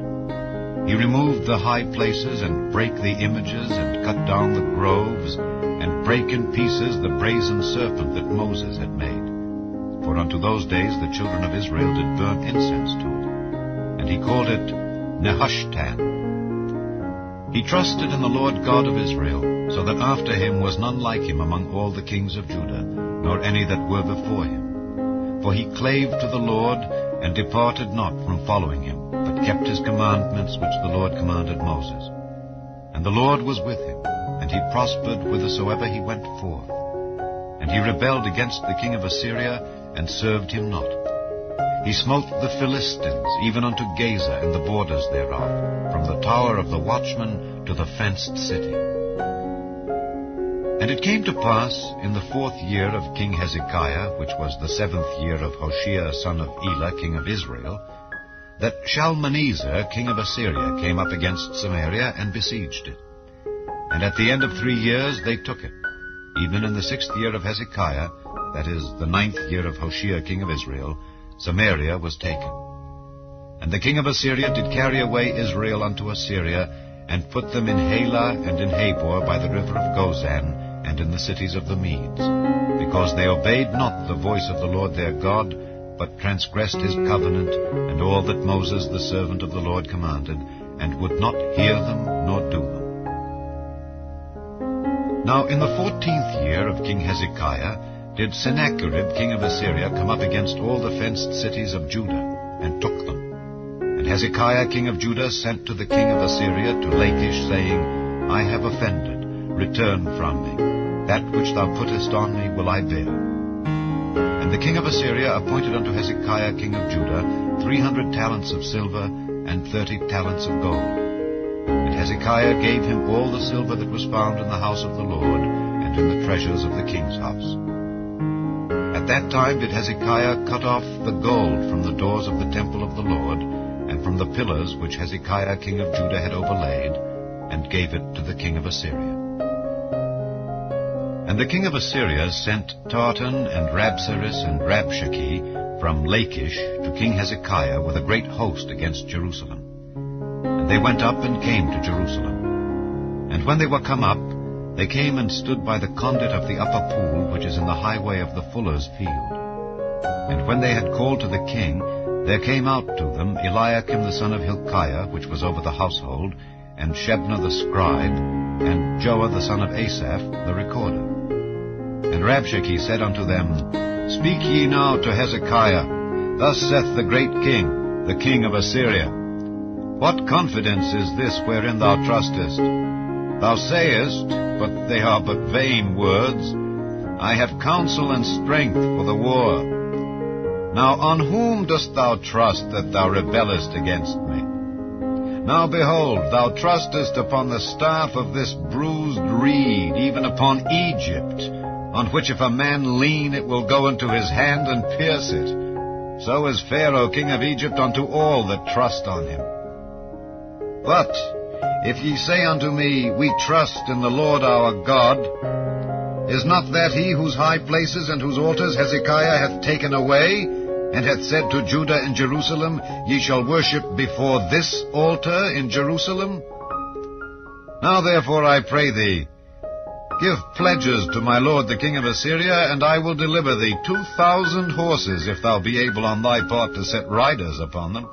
He removed the high places, and brake the images, and cut down the groves, and brake in pieces the brazen serpent that Moses had made. For unto those days the children of Israel did burn incense to it, and he called it Nehushtan. He trusted in the Lord God of Israel, so that after him was none like him among all the kings of Judah, nor any that were before him. For he clave to the Lord, and departed not from following him, but kept his commandments which the Lord commanded Moses. And the Lord was with him, and he prospered whithersoever he went forth. And he rebelled against the king of Assyria, and served him not. He smote the Philistines, even unto Gaza and the borders thereof, from the tower of the watchman to the fenced city. And it came to pass in the 4th year of King Hezekiah, which was the 7th year of Hoshea son of Elah, king of Israel, that Shalmaneser, king of Assyria, came up against Samaria and besieged it. And at the end of 3 years they took it. Even in the 6th year of Hezekiah, that is, the 9th year of Hoshea king of Israel, Samaria was taken. And the king of Assyria did carry away Israel unto Assyria, and put them in Halah and in Habor by the river of Gozan, and in the cities of the Medes, because they obeyed not the voice of the Lord their God, but transgressed his covenant, and all that Moses the servant of the Lord commanded, and would not hear them nor do them. Now in the 14th year of King Hezekiah did Sennacherib king of Assyria come up against all the fenced cities of Judah, and took them. And Hezekiah king of Judah sent to the king of Assyria to Lachish, saying, I have offended, return from me. That which thou puttest on me will I bear. And the king of Assyria appointed unto Hezekiah king of Judah 300 talents of silver, and 30 talents of gold. And Hezekiah gave him all the silver that was found in the house of the Lord, and in the treasures of the king's house. At that time did Hezekiah cut off the gold from the doors of the temple of the Lord, and from the pillars which Hezekiah king of Judah had overlaid, and gave it to the king of Assyria. And the king of Assyria sent Tartan and Rabsaris and Rabshakeh, from Lachish to King Hezekiah with a great host against Jerusalem. And they went up and came to Jerusalem. And when they were come up, they came and stood by the conduit of the upper pool, which is in the highway of the fuller's field. And when they had called to the king, there came out to them Eliakim the son of Hilkiah, which was over the household, and Shebna the scribe, and Joah the son of Asaph the recorder. And Rabshakeh said unto them, Speak ye now to Hezekiah, Thus saith the great king, the king of Assyria, What confidence is this wherein thou trustest? Thou sayest, but they are but vain words, I have counsel and strength for the war. Now on whom dost thou trust that thou rebellest against me? Now behold, thou trustest upon the staff of this bruised reed, even upon Egypt, on which if a man lean, it will go into his hand and pierce it. So is Pharaoh king of Egypt unto all that trust on him. But if ye say unto me, We trust in the Lord our God, is not that he whose high places and whose altars Hezekiah hath taken away, and hath said to Judah and Jerusalem, Ye shall worship before this altar in Jerusalem? Now therefore I pray thee, give pledges to my lord the king of Assyria, and I will deliver thee 2,000 horses, if thou be able on thy part to set riders upon them.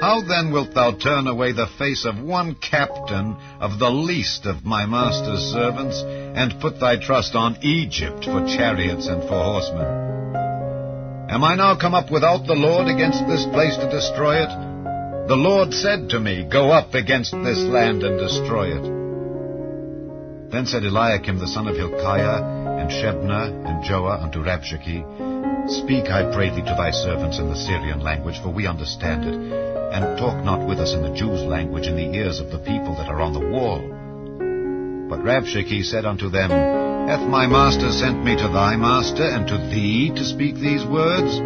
How then wilt thou turn away the face of one captain of the least of my master's servants, and put thy trust on Egypt for chariots and for horsemen? Am I now come up without the Lord against this place to destroy it? The Lord said to me, Go up against this land and destroy it. Then said Eliakim the son of Hilkiah, and Shebna, and Joah unto Rabshakeh, Speak, I pray thee, to thy servants in the Syrian language, for we understand it, and talk not with us in the Jews' language in the ears of the people that are on the wall. But Rabshakeh said unto them, Hath my master sent me to thy master, and to thee to speak these words?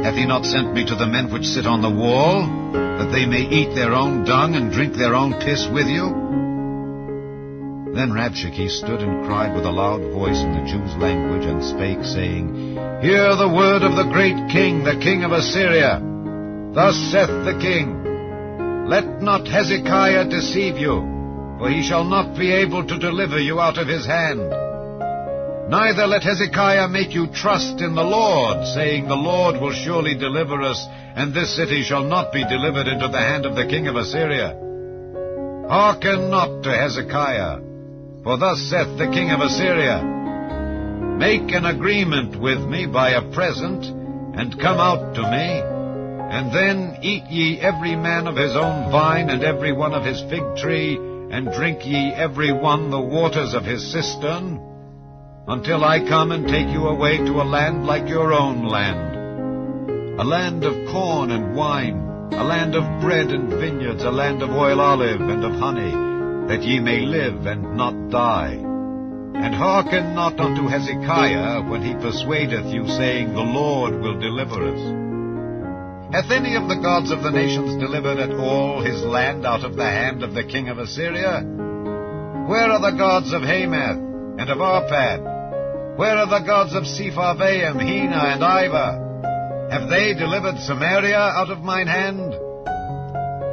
Hath he not sent me to the men which sit on the wall, that they may eat their own dung and drink their own piss with you? Then Rabshakeh stood and cried with a loud voice in the Jews' language, and spake, saying, Hear the word of the great king, the king of Assyria. Thus saith the king, Let not Hezekiah deceive you, for he shall not be able to deliver you out of his hand. Neither let Hezekiah make you trust in the Lord, saying, The Lord will surely deliver us, and this city shall not be delivered into the hand of the king of Assyria. Hearken not to Hezekiah, for thus saith the king of Assyria, Make an agreement with me by a present, and come out to me, and then eat ye every man of his own vine, and every one of his fig tree, and drink ye every one the waters of his cistern, until I come and take you away to a land like your own land, a land of corn and wine, a land of bread and vineyards, a land of oil olive and of honey, that ye may live and not die. And hearken not unto Hezekiah when he persuadeth you, saying, The Lord will deliver us. Hath any of the gods of the nations delivered at all his land out of the hand of the king of Assyria? Where are the gods of Hamath and of Arpad? Where are the gods of Sepharvaim, Hena, and Ivah? Have they delivered Samaria out of mine hand?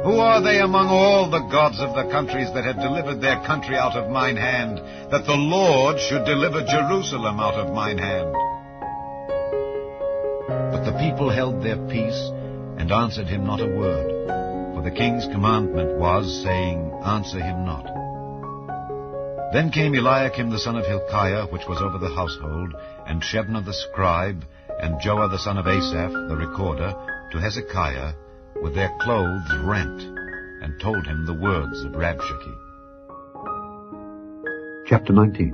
Who are they among all the gods of the countries that have delivered their country out of mine hand, that the Lord should deliver Jerusalem out of mine hand? But the people held their peace, and answered him not a word. For the king's commandment was, saying, Answer him not. Then came Eliakim the son of Hilkiah, which was over the household, and Shebna the scribe, and Joah the son of Asaph, the recorder, to Hezekiah, with their clothes rent, and told him the words of Rabshakeh. Chapter 19.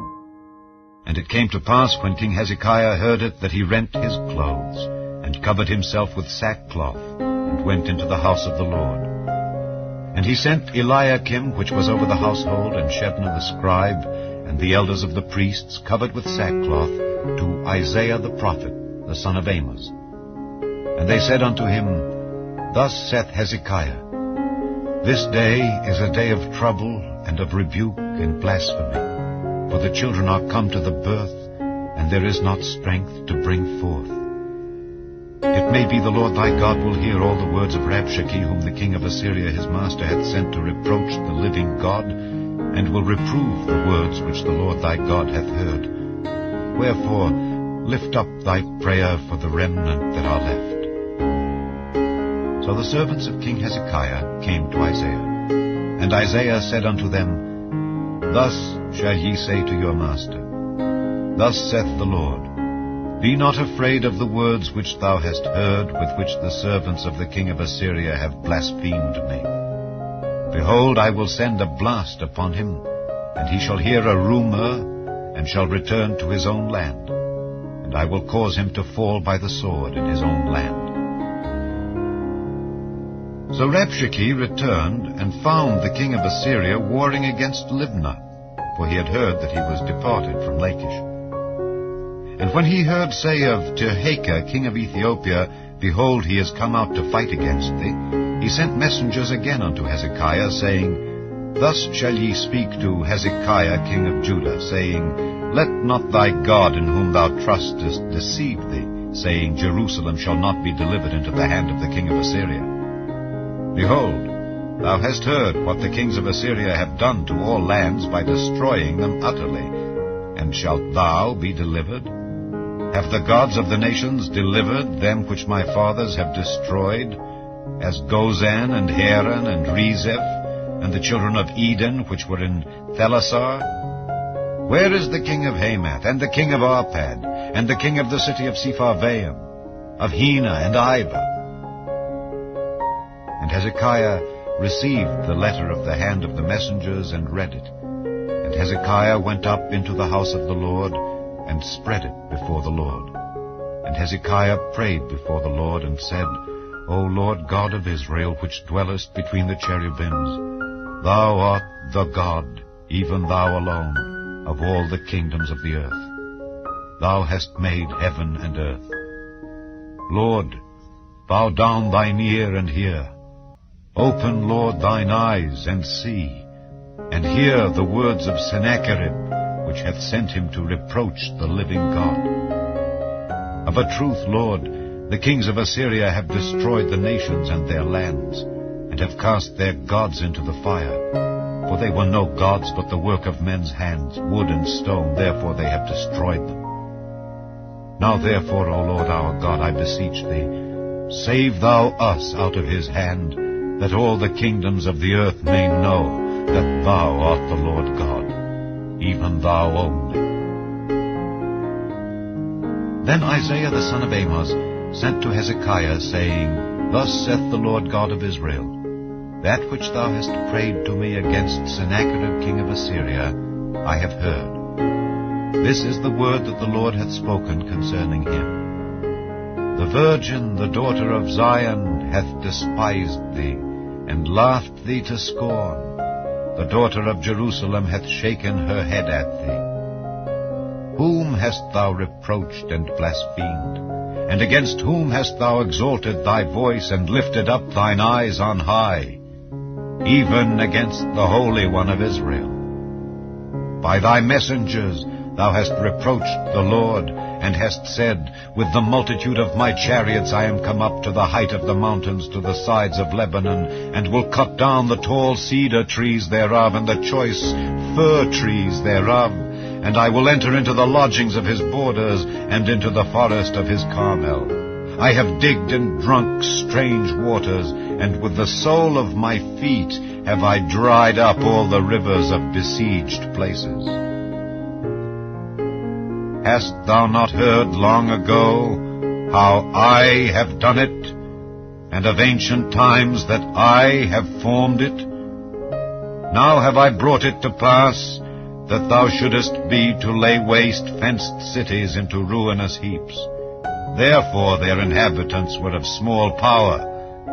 And it came to pass, when King Hezekiah heard it, that he rent his clothes, and covered himself with sackcloth, and went into the house of the Lord. And he sent Eliakim, which was over the household, and Shebna the scribe, and the elders of the priests, covered with sackcloth, to Isaiah the prophet, the son of Amos. And they said unto him, Thus saith Hezekiah, This day is a day of trouble, and of rebuke and blasphemy, for the children are come to the birth, and there is not strength to bring forth. It may be the Lord thy God will hear all the words of Rabshakeh, whom the king of Assyria his master hath sent to reproach the living God, and will reprove the words which the Lord thy God hath heard. Wherefore lift up thy prayer for the remnant that are left. So the servants of King Hezekiah came to Isaiah. And Isaiah said unto them, Thus shall ye say to your master, Thus saith the Lord, Be not afraid of the words which thou hast heard, with which the servants of the king of Assyria have blasphemed me. Behold, I will send a blast upon him, and he shall hear a rumor, and shall return to his own land. And I will cause him to fall by the sword in his own land. So Rabshakeh returned, and found the king of Assyria warring against Libnah, for he had heard that he was departed from Lachish. And when he heard say of Tirhakah, king of Ethiopia, Behold, he is come out to fight against thee, he sent messengers again unto Hezekiah, saying, Thus shall ye speak to Hezekiah, king of Judah, saying, Let not thy God in whom thou trustest deceive thee, saying, Jerusalem shall not be delivered into the hand of the king of Assyria. Behold, thou hast heard what the kings of Assyria have done to all lands by destroying them utterly. And shalt thou be delivered? Have the gods of the nations delivered them which my fathers have destroyed, as Gozan and Haran and Rezeph, and the children of Eden which were in Thelasar? Where is the king of Hamath, and the king of Arpad, and the king of the city of Sepharvaim, of Hena and Iva? And Hezekiah received the letter of the hand of the messengers, and read it. And Hezekiah went up into the house of the Lord, and spread it before the Lord. And Hezekiah prayed before the Lord, and said, O Lord God of Israel, which dwellest between the cherubims, Thou art the God, even thou alone, of all the kingdoms of the earth. Thou hast made heaven and earth. Lord, bow down thine ear and hear. Open, Lord, thine eyes, and see, and hear the words of Sennacherib, which hath sent him to reproach the living God. Of a truth, Lord, the kings of Assyria have destroyed the nations and their lands, and have cast their gods into the fire. For they were no gods, but the work of men's hands, wood and stone, therefore they have destroyed them. Now therefore, O Lord our God, I beseech thee, save thou us out of his hand, that all the kingdoms of the earth may know that thou art the Lord God, even thou only. Then Isaiah the son of Amoz sent to Hezekiah, saying, Thus saith the Lord God of Israel, That which thou hast prayed to me against Sennacherib king of Assyria, I have heard. This is the word that the Lord hath spoken concerning him. The virgin, the daughter of Zion, hath despised thee, and laughed thee to scorn. The daughter of Jerusalem hath shaken her head at thee. Whom hast thou reproached and blasphemed? And against whom hast thou exalted thy voice, and lifted up thine eyes on high? Even against the Holy One of Israel. By thy messengers thou hast reproached the Lord, and hast said, With the multitude of my chariots I am come up to the height of the mountains, to the sides of Lebanon, and will cut down the tall cedar trees thereof, and the choice fir trees thereof, and I will enter into the lodgings of his borders, and into the forest of his Carmel. I have digged and drunk strange waters, and with the sole of my feet have I dried up all the rivers of besieged places. Hast thou not heard long ago how I have done it, and of ancient times that I have formed it? Now have I brought it to pass, that thou shouldest be to lay waste fenced cities into ruinous heaps. Therefore their inhabitants were of small power.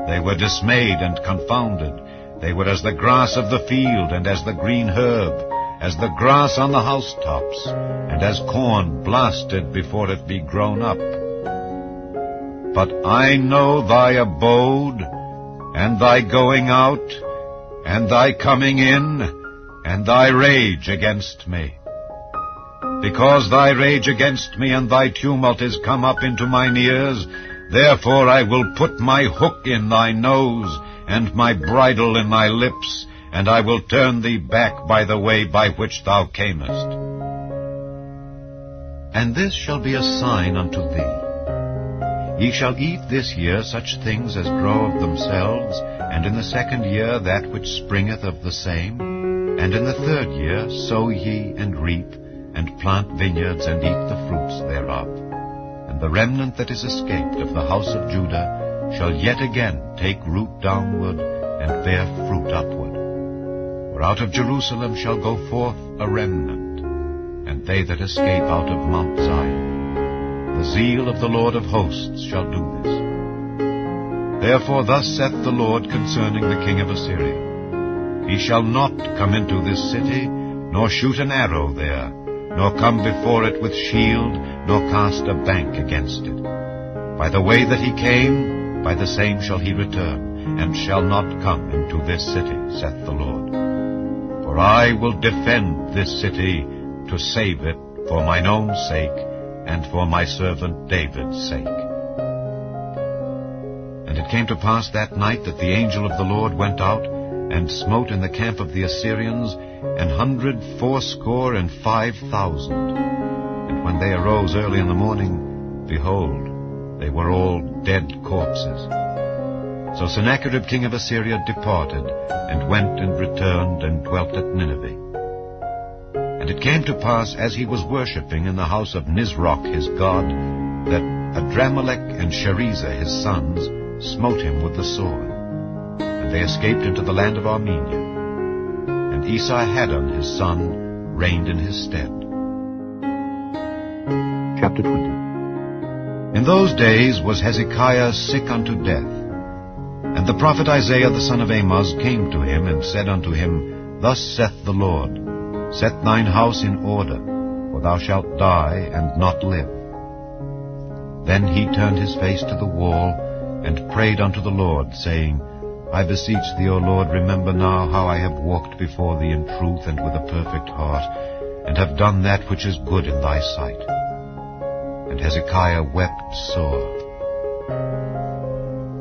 They were dismayed and confounded. They were as the grass of the field, and as the green herb, as the grass on the housetops, and as corn blasted before it be grown up. But I know thy abode, and thy going out, and thy coming in, and thy rage against me. Because thy rage against me and thy tumult is come up into mine ears, Therefore I will put my hook in thy nose, and my bridle in thy lips, and I will turn thee back by the way by which thou camest. And this shall be a sign unto thee. Ye shall eat this year such things as grow of themselves, and in the second year that which springeth of the same, and in the third year sow ye and reap, and plant vineyards, and eat the fruits thereof. And the remnant that is escaped of the house of Judah shall yet again take root downward, and bear fruit upward. For out of Jerusalem shall go forth a remnant, and they that escape out of Mount Zion. The zeal of the Lord of hosts shall do this. Therefore thus saith the Lord concerning the king of Assyria, He shall not come into this city, nor shoot an arrow there, nor come before it with shield, nor cast a bank against it. By the way that he came, by the same shall he return, and shall not come into this city, saith the Lord. For I will defend this city, to save it for mine own sake, and for my servant David's sake. And it came to pass that night that the angel of the Lord went out, and smote in the camp of the Assyrians 185,000. And when they arose early in the morning, behold, they were all dead corpses. So Sennacherib king of Assyria departed, and went and returned, and dwelt at Nineveh. And it came to pass, as he was worshipping in the house of Nisroch his god, that Adramelech and Sharezer his sons smote him with the sword. And they escaped into the land of Armenia. And Esarhaddon his son reigned in his stead. Chapter 20. In those days was Hezekiah sick unto death. And the prophet Isaiah the son of Amoz came to him, and said unto him, Thus saith the Lord, Set thine house in order, for thou shalt die and not live. Then he turned his face to the wall, and prayed unto the Lord, saying, I beseech thee, O Lord, remember now how I have walked before thee in truth and with a perfect heart, and have done that which is good in thy sight. And Hezekiah wept sore.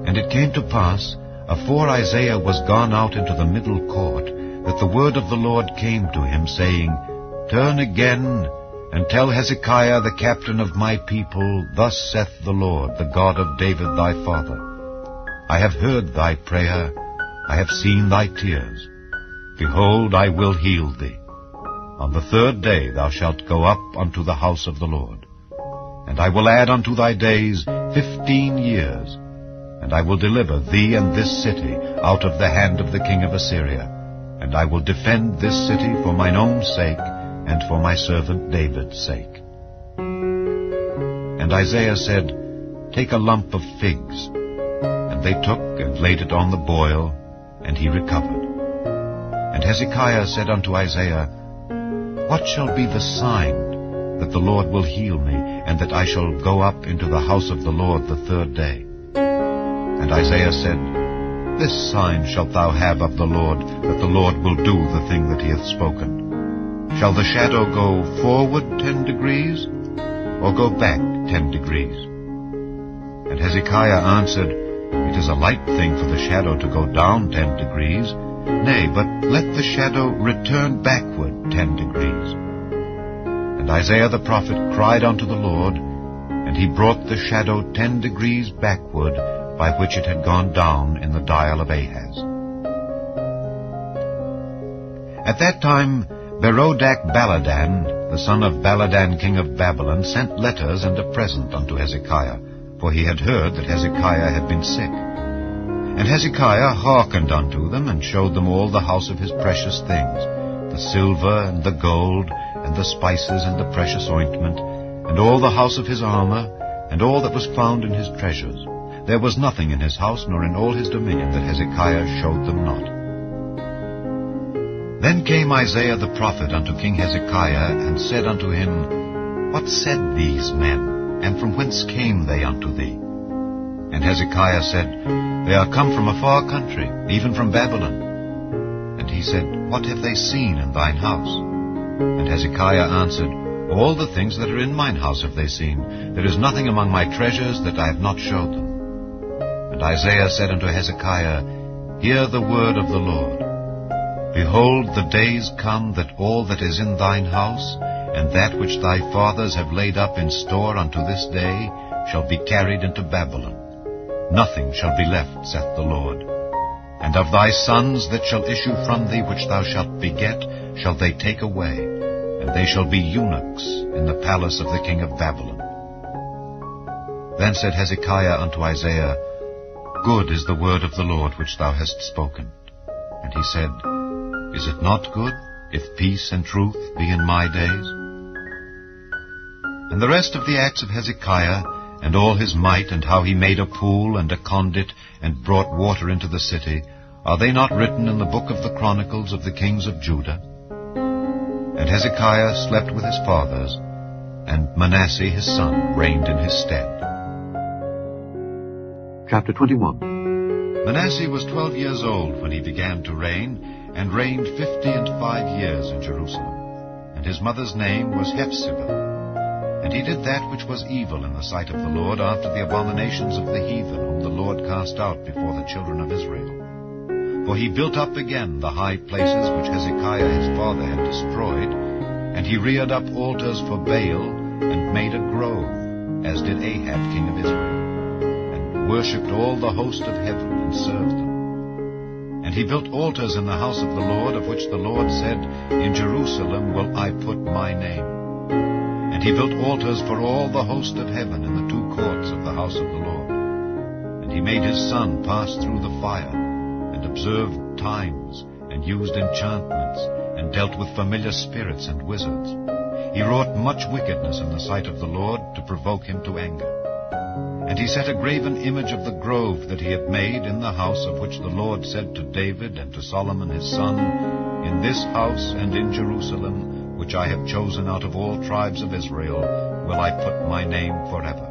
And it came to pass, afore Isaiah was gone out into the middle court, that the word of the Lord came to him, saying, Turn again, and tell Hezekiah the captain of my people, Thus saith the Lord, the God of David thy father, I have heard thy prayer, I have seen thy tears. Behold, I will heal thee. On the third day thou shalt go up unto the house of the Lord. And I will add unto thy days 15 years, and I will deliver thee and this city out of the hand of the king of Assyria. And I will defend this city for mine own sake, and for my servant David's sake. And Isaiah said, Take a lump of figs. And they took and laid it on the boil, and he recovered. And Hezekiah said unto Isaiah, What shall be the sign that the Lord will heal me, and that I shall go up into the house of the Lord the third day? And Isaiah said, This sign shalt thou have of the Lord, that the Lord will do the thing that he hath spoken. Shall the shadow go forward 10 degrees, or go back 10 degrees? And Hezekiah answered, It is a light thing for the shadow to go down 10 degrees. Nay, but let the shadow return backward 10 degrees. And Isaiah the prophet cried unto the Lord, and he brought the shadow 10 degrees backward, by which it had gone down in the dial of Ahaz. At that time Berodach-Baladan, the son of Baladan king of Babylon, sent letters and a present unto Hezekiah, for he had heard that Hezekiah had been sick. And Hezekiah hearkened unto them, and showed them all the house of his precious things, the silver and the gold, and the spices and the precious ointment, and all the house of his armor, and all that was found in his treasures. There was nothing in his house, nor in all his dominion, that Hezekiah showed them not. Then came Isaiah the prophet unto King Hezekiah, and said unto him, What said these men, and from whence came they unto thee? And Hezekiah said, They are come from a far country, even from Babylon. And he said, What have they seen in thine house? And Hezekiah answered, All the things that are in mine house have they seen. There is nothing among my treasures that I have not showed them. And Isaiah said unto Hezekiah, Hear the word of the Lord. Behold, the days come that all that is in thine house, and that which thy fathers have laid up in store unto this day, shall be carried into Babylon. Nothing shall be left, saith the Lord. And of thy sons that shall issue from thee, which thou shalt beget, shall they take away, and they shall be eunuchs in the palace of the king of Babylon. Then said Hezekiah unto Isaiah, Good is the word of the Lord which thou hast spoken. And he said, Is it not good, if peace and truth be in my days? And the rest of the acts of Hezekiah, and all his might, and how he made a pool and a conduit, and brought water into the city, are they not written in the book of the chronicles of the kings of Judah? And Hezekiah slept with his fathers, and Manasseh his son reigned in his stead. Chapter 21. Manasseh was 12 years old when he began to reign, and reigned 55 years in Jerusalem. And his mother's name was Hephzibah. And he did that which was evil in the sight of the Lord, after the abominations of the heathen, whom the Lord cast out before the children of Israel. For he built up again the high places which Hezekiah his father had destroyed, and he reared up altars for Baal, and made a grove, as did Ahab king of Israel, and worshipped all the host of heaven, and served them. And he built altars in the house of the Lord, of which the Lord said, In Jerusalem will I put my name. And he built altars for all the host of heaven in the two courts of the house of the Lord. And he made his son pass through the fire, and observed times, and used enchantments, and dealt with familiar spirits and wizards. He wrought much wickedness in the sight of the Lord, to provoke him to anger. And he set a graven image of the grove that he had made in the house, of which the Lord said to David and to Solomon his son, In this house and in Jerusalem, which I have chosen out of all tribes of Israel, will I put my name forever.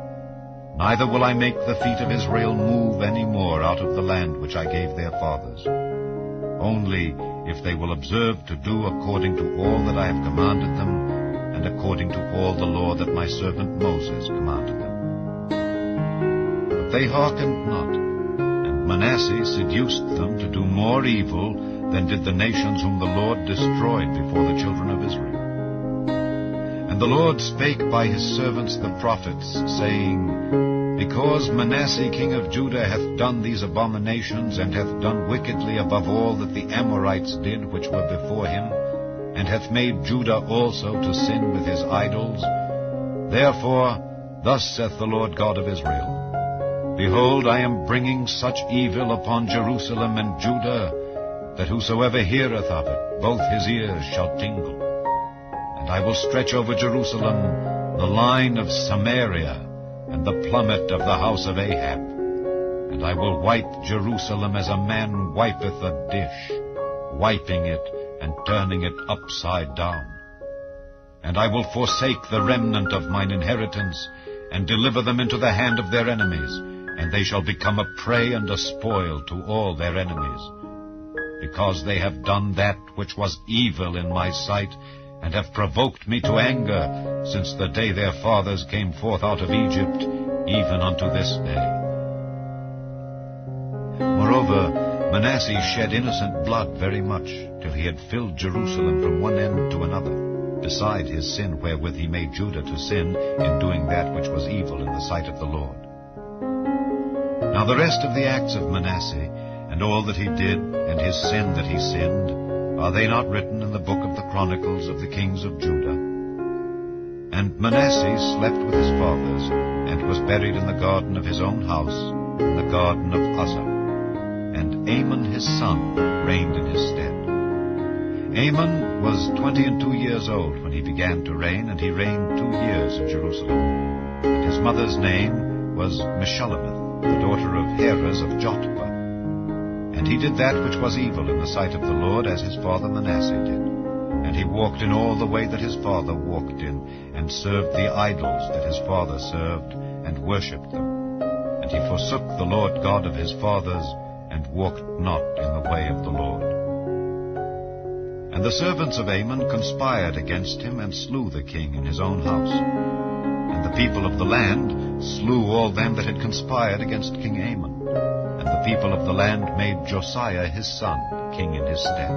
Neither will I make the feet of Israel move any more out of the land which I gave their fathers. Only if they will observe to do according to all that I have commanded them, and according to all the law that my servant Moses commanded them. But they hearkened not, and Manasseh seduced them to do more evil than did the nations whom the Lord destroyed before the children of Israel. And the Lord spake by his servants the prophets, saying, Because Manasseh king of Judah hath done these abominations, and hath done wickedly above all that the Amorites did which were before him, and hath made Judah also to sin with his idols, therefore thus saith the Lord God of Israel, Behold, I am bringing such evil upon Jerusalem and Judah, that whosoever heareth of it, both his ears shall tingle. And I will stretch over Jerusalem the line of Samaria, and the plummet of the house of Ahab. And I will wipe Jerusalem as a man wipeth a dish, wiping it and turning it upside down. And I will forsake the remnant of mine inheritance, and deliver them into the hand of their enemies, and they shall become a prey and a spoil to all their enemies. Because they have done that which was evil in my sight, and have provoked me to anger, since the day their fathers came forth out of Egypt, even unto this day. Moreover, Manasseh shed innocent blood very much, till he had filled Jerusalem from one end to another, beside his sin wherewith he made Judah to sin, in doing that which was evil in the sight of the Lord. Now the rest of the acts of Manasseh, and all that he did, and his sin that he sinned, are they not written in the book of the chronicles of the kings of Judah? And Manasseh slept with his fathers, and was buried in the garden of his own house, in the garden of Uzzah. And Amon his son reigned in his stead. Amon was 22 years old when he began to reign, and he reigned 2 years in Jerusalem. And his mother's name was Meshullemeth, the daughter of Heres of Jotbah. And he did that which was evil in the sight of the Lord, as his father Manasseh did. And he walked in all the way that his father walked in, and served the idols that his father served, and worshipped them. And he forsook the Lord God of his fathers, and walked not in the way of the Lord. And the servants of Ammon conspired against him, and slew the king in his own house. And the people of the land slew all them that had conspired against King Ammon. And the people of the land made Josiah his son king in his stead.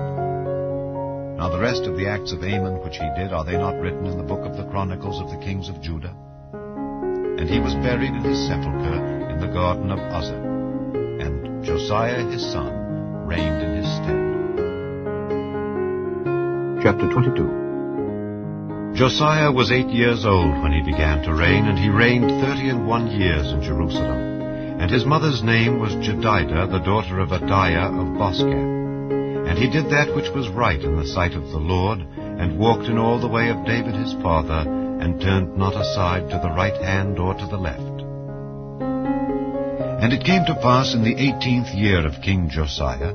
Now the rest of the acts of Ammon which he did, are they not written in the book of the chronicles of the kings of Judah? And he was buried in his sepulchre in the garden of Uzzah. And Josiah his son reigned in his stead. Chapter 22. Josiah was 8 years old when he began to reign, and he reigned 31 years in Jerusalem. And his mother's name was Jedidah, the daughter of Adaiah of Boscath. And he did that which was right in the sight of the Lord, and walked in all the way of David his father, and turned not aside to the right hand or to the left. And it came to pass in the 18th year of King Josiah,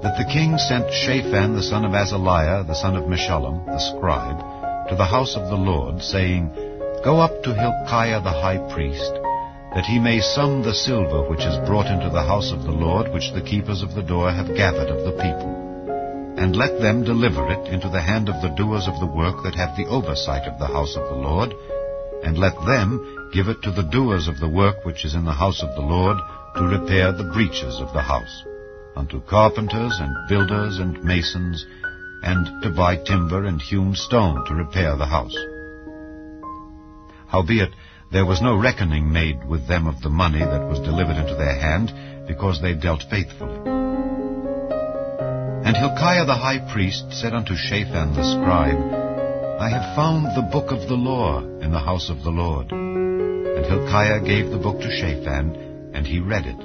that the king sent Shaphan the son of Azaliah, the son of Meshullam, the scribe, to the house of the Lord, saying, Go up to Hilkiah the high priest, that he may sum the silver which is brought into the house of the Lord, which the keepers of the door have gathered of the people. And let them deliver it into the hand of the doers of the work that have the oversight of the house of the Lord, and let them give it to the doers of the work which is in the house of the Lord, to repair the breaches of the house, unto carpenters and builders and masons, and to buy timber and hewn stone to repair the house. Howbeit there was no reckoning made with them of the money that was delivered into their hand, because they dealt faithfully. And Hilkiah the high priest said unto Shaphan the scribe, I have found the book of the law in the house of the Lord. And Hilkiah gave the book to Shaphan, and he read it.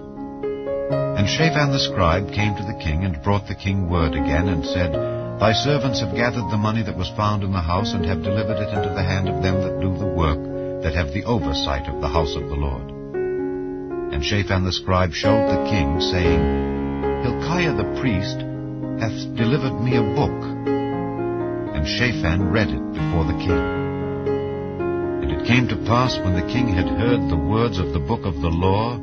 And Shaphan the scribe came to the king, and brought the king word again, and said, Thy servants have gathered the money that was found in the house, and have delivered it into the hand of them that do the work, that have the oversight of the house of the Lord. And Shaphan the scribe showed the king, saying, Hilkiah the priest hath delivered me a book. And Shaphan read it before the king. And it came to pass, when the king had heard the words of the book of the law,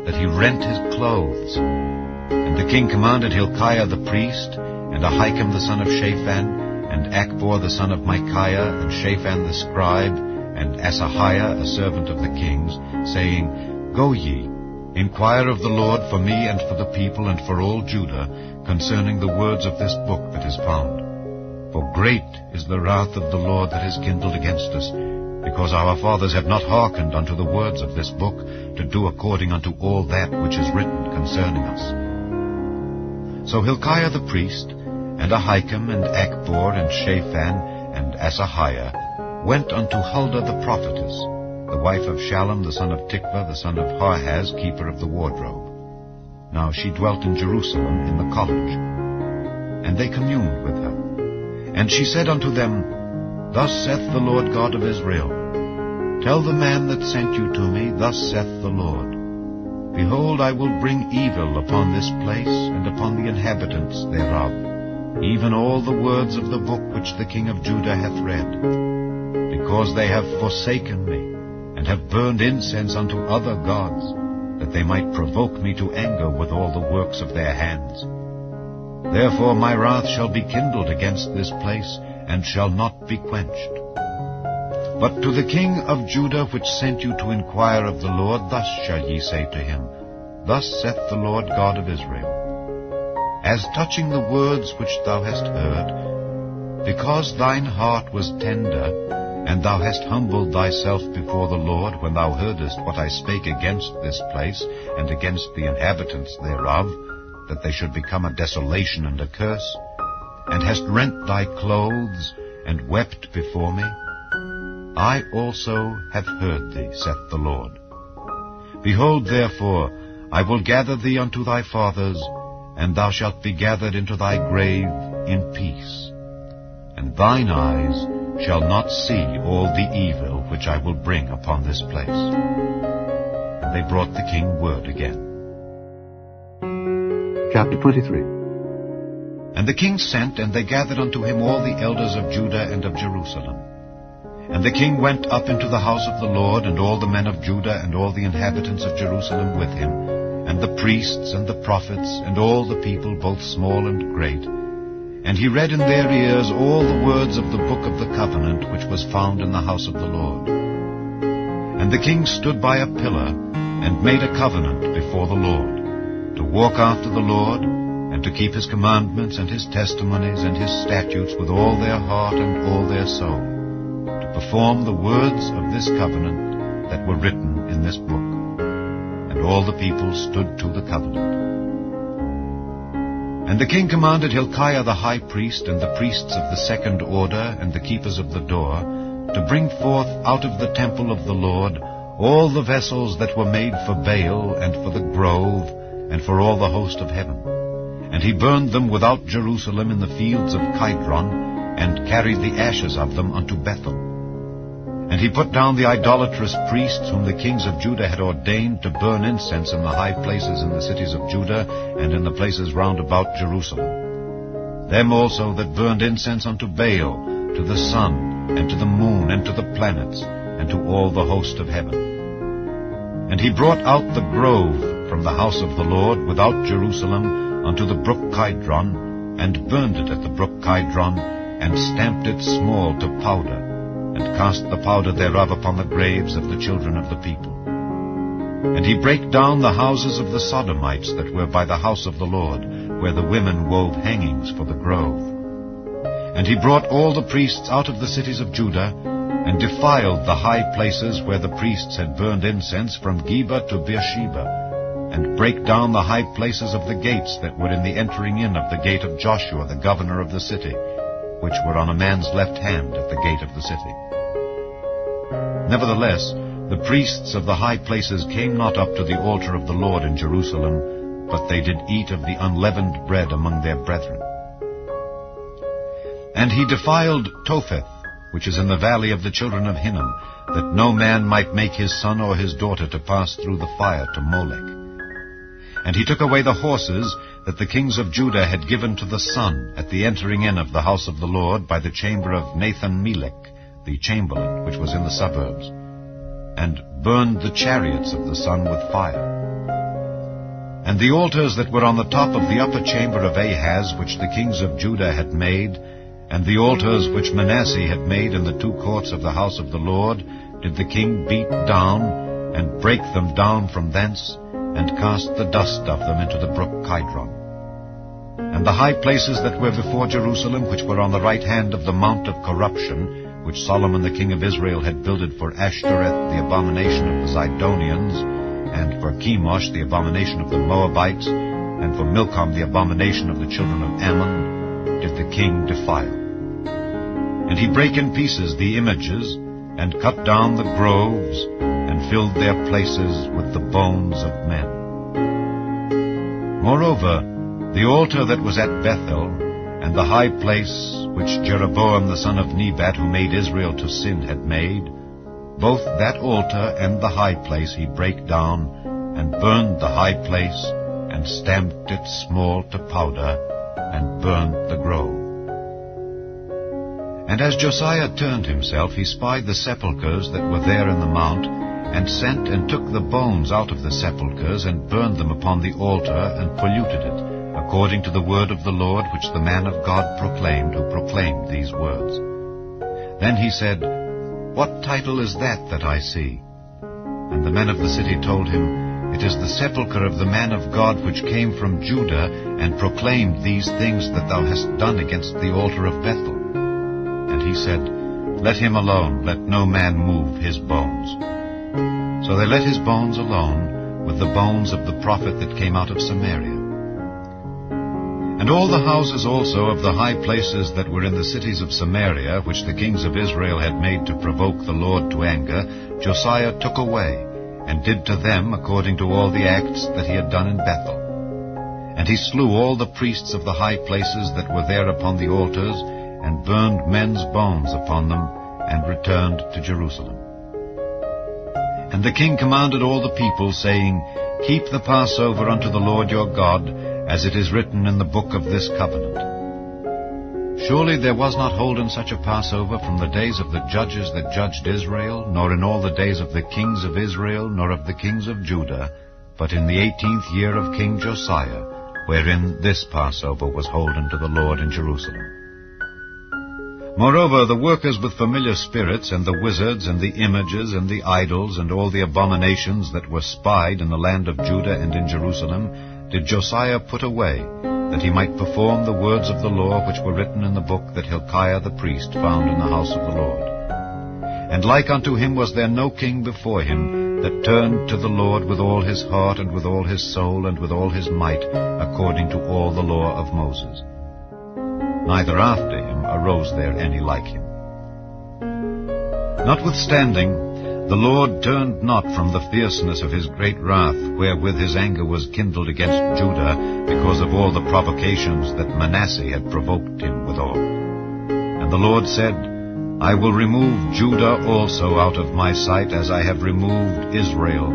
that he rent his clothes. And the king commanded Hilkiah the priest, and Ahikam the son of Shaphan, and Achbor the son of Micaiah, and Shaphan the scribe, and Asahiah a servant of the king's, saying, Go ye, inquire of the Lord for me and for the people and for all Judah, concerning the words of this book that is found. For great is the wrath of the Lord that is kindled against us, because our fathers have not hearkened unto the words of this book, to do according unto all that which is written concerning us. So Hilkiah the priest, and Ahikam, and Achbor, and Shaphan, and Asahiah, went unto Huldah the prophetess, the wife of Shallum the son of Tikvah, the son of Harhaz, keeper of the wardrobe. Now she dwelt in Jerusalem in the college. And they communed with her. And she said unto them, Thus saith the Lord God of Israel, Tell the man that sent you to me, Thus saith the Lord, Behold, I will bring evil upon this place, and upon the inhabitants thereof, even all the words of the book which the king of Judah hath read, because they have forsaken me, and have burned incense unto other gods, that they might provoke me to anger with all the works of their hands. Therefore my wrath shall be kindled against this place, and shall not be quenched. But to the king of Judah, which sent you to inquire of the Lord, thus shall ye say to him, Thus saith the Lord God of Israel, As touching the words which thou hast heard, because thine heart was tender, and thou hast humbled thyself before the Lord, when thou heardest what I spake against this place, and against the inhabitants thereof, that they should become a desolation and a curse, and hast rent thy clothes, and wept before me, I also have heard thee, saith the Lord. Behold, therefore, I will gather thee unto thy fathers, and thou shalt be gathered into thy grave in peace. And thine eyes shall not see all the evil which I will bring upon this place. And they brought the king word again. Chapter 23. And the king sent, and they gathered unto him all the elders of Judah and of Jerusalem. And the king went up into the house of the Lord, and all the men of Judah, and all the inhabitants of Jerusalem with him, and the priests, and the prophets, and all the people, both small and great. And he read in their ears all the words of the book of the covenant which was found in the house of the Lord. And the king stood by a pillar, and made a covenant before the Lord, to walk after the Lord, and to keep his commandments and his testimonies and his statutes with all their heart and all their soul, to perform the words of this covenant that were written in this book. And all the people stood to the covenant. And the king commanded Hilkiah the high priest, and the priests of the second order, and the keepers of the door, to bring forth out of the temple of the Lord all the vessels that were made for Baal, and for the grove, and for all the host of heaven. And he burned them without Jerusalem in the fields of Kidron, and carried the ashes of them unto Bethel. And he put down the idolatrous priests whom the kings of Judah had ordained to burn incense in the high places in the cities of Judah, and in the places round about Jerusalem. Them also that burned incense unto Baal, to the sun, and to the moon, and to the planets, and to all the host of heaven. And he brought out the grove from the house of the Lord without Jerusalem unto the brook Kidron, and burned it at the brook Kidron, and stamped it small to powder, and cast the powder thereof upon the graves of the children of the people. And he brake down the houses of the Sodomites that were by the house of the Lord, where the women wove hangings for the grove. And he brought all the priests out of the cities of Judah, and defiled the high places where the priests had burned incense from Geba to Beersheba, and brake down the high places of the gates that were in the entering in of the gate of Joshua the governor of the city, which were on a man's left hand at the gate of the city. Nevertheless, the priests of the high places came not up to the altar of the Lord in Jerusalem, but they did eat of the unleavened bread among their brethren. And he defiled Topheth, which is in the valley of the children of Hinnom, that no man might make his son or his daughter to pass through the fire to Molech. And he took away the horses that the kings of Judah had given to the sun at the entering in of the house of the Lord by the chamber of Nathan-Melech, the chamberlain, which was in the suburbs, and burned the chariots of the sun with fire. And the altars that were on the top of the upper chamber of Ahaz, which the kings of Judah had made, and the altars which Manasseh had made in the two courts of the house of the Lord, did the king beat down, and break them down from thence, and cast the dust of them into the brook Kidron. And the high places that were before Jerusalem, which were on the right hand of the mount of corruption, which Solomon the king of Israel had builded for Ashtoreth the abomination of the Zidonians, and for Chemosh the abomination of the Moabites, and for Milcom the abomination of the children of Ammon, did the king defile. And he brake in pieces the images, and cut down the groves, and filled their places with the bones of men. Moreover, the altar that was at Bethel, and the high place which Jeroboam the son of Nebat, who made Israel to sin, had made, both that altar and the high place he brake down, and burned the high place, and stamped it small to powder, and burned the grove. And as Josiah turned himself, he spied the sepulchres that were there in the mount, and sent and took the bones out of the sepulchres, and burned them upon the altar, and polluted it, according to the word of the Lord which the man of God proclaimed, who proclaimed these words. Then he said, What title is that I see? And the men of the city told him, It is the sepulchre of the man of God which came from Judah, and proclaimed these things that thou hast done against the altar of Bethel. And he said, Let him alone, let no man move his bones. So they let his bones alone, with the bones of the prophet that came out of Samaria. And all the houses also of the high places that were in the cities of Samaria, which the kings of Israel had made to provoke the Lord to anger, Josiah took away, and did to them according to all the acts that he had done in Bethel. And he slew all the priests of the high places that were there upon the altars, and burned men's bones upon them, and returned to Jerusalem. And the king commanded all the people, saying, Keep the Passover unto the Lord your God, as it is written in the book of this covenant. Surely there was not holden such a Passover from the days of the judges that judged Israel, nor in all the days of the kings of Israel, nor of the kings of Judah, but in the 18th year of King Josiah, wherein this Passover was holden to the Lord in Jerusalem. Moreover, the workers with familiar spirits, and the wizards, and the images, and the idols, and all the abominations that were spied in the land of Judah and in Jerusalem, did Josiah put away, that he might perform the words of the law which were written in the book that Hilkiah the priest found in the house of the Lord. And like unto him was there no king before him, that turned to the Lord with all his heart, and with all his soul, and with all his might, according to all the law of Moses. Neither after him arose there any like him. Notwithstanding, the Lord turned not from the fierceness of his great wrath, wherewith his anger was kindled against Judah, because of all the provocations that Manasseh had provoked him withal. And the Lord said, I will remove Judah also out of my sight, as I have removed Israel,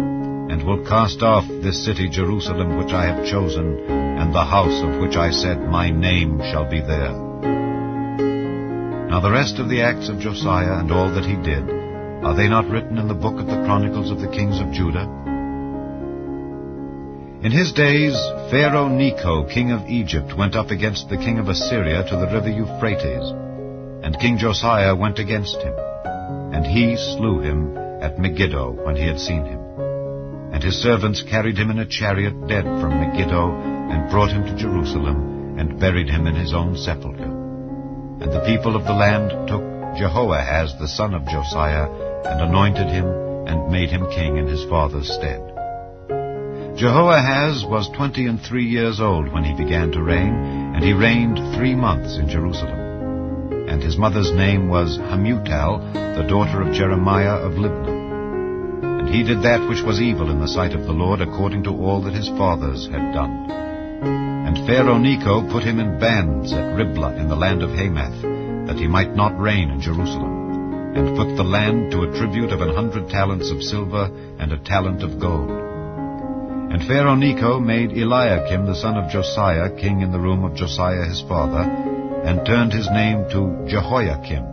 and will cast off this city Jerusalem which I have chosen, and the house of which I said, my name shall be there. Now the rest of the acts of Josiah, and all that he did, are they not written in the book of the chronicles of the kings of Judah? In his days Pharaoh Necho, king of Egypt, went up against the king of Assyria to the river Euphrates, and King Josiah went against him, and he slew him at Megiddo when he had seen him. And his servants carried him in a chariot dead from Megiddo, and brought him to Jerusalem, and buried him in his own sepulchre. And the people of the land took Jehoahaz the son of Josiah, and anointed him, and made him king in his father's stead. Jehoahaz was 23 years old when he began to reign, and he reigned 3 months in Jerusalem. And his mother's name was Hamutal, the daughter of Jeremiah of Libnah. And he did that which was evil in the sight of the Lord, according to all that his fathers had done. And Pharaoh Necho put him in bands at Riblah in the land of Hamath, that he might not reign in Jerusalem, and put the land to a tribute of 100 talents of silver and a talent of gold. And Pharaoh Necho made Eliakim the son of Josiah king in the room of Josiah his father, and turned his name to Jehoiakim,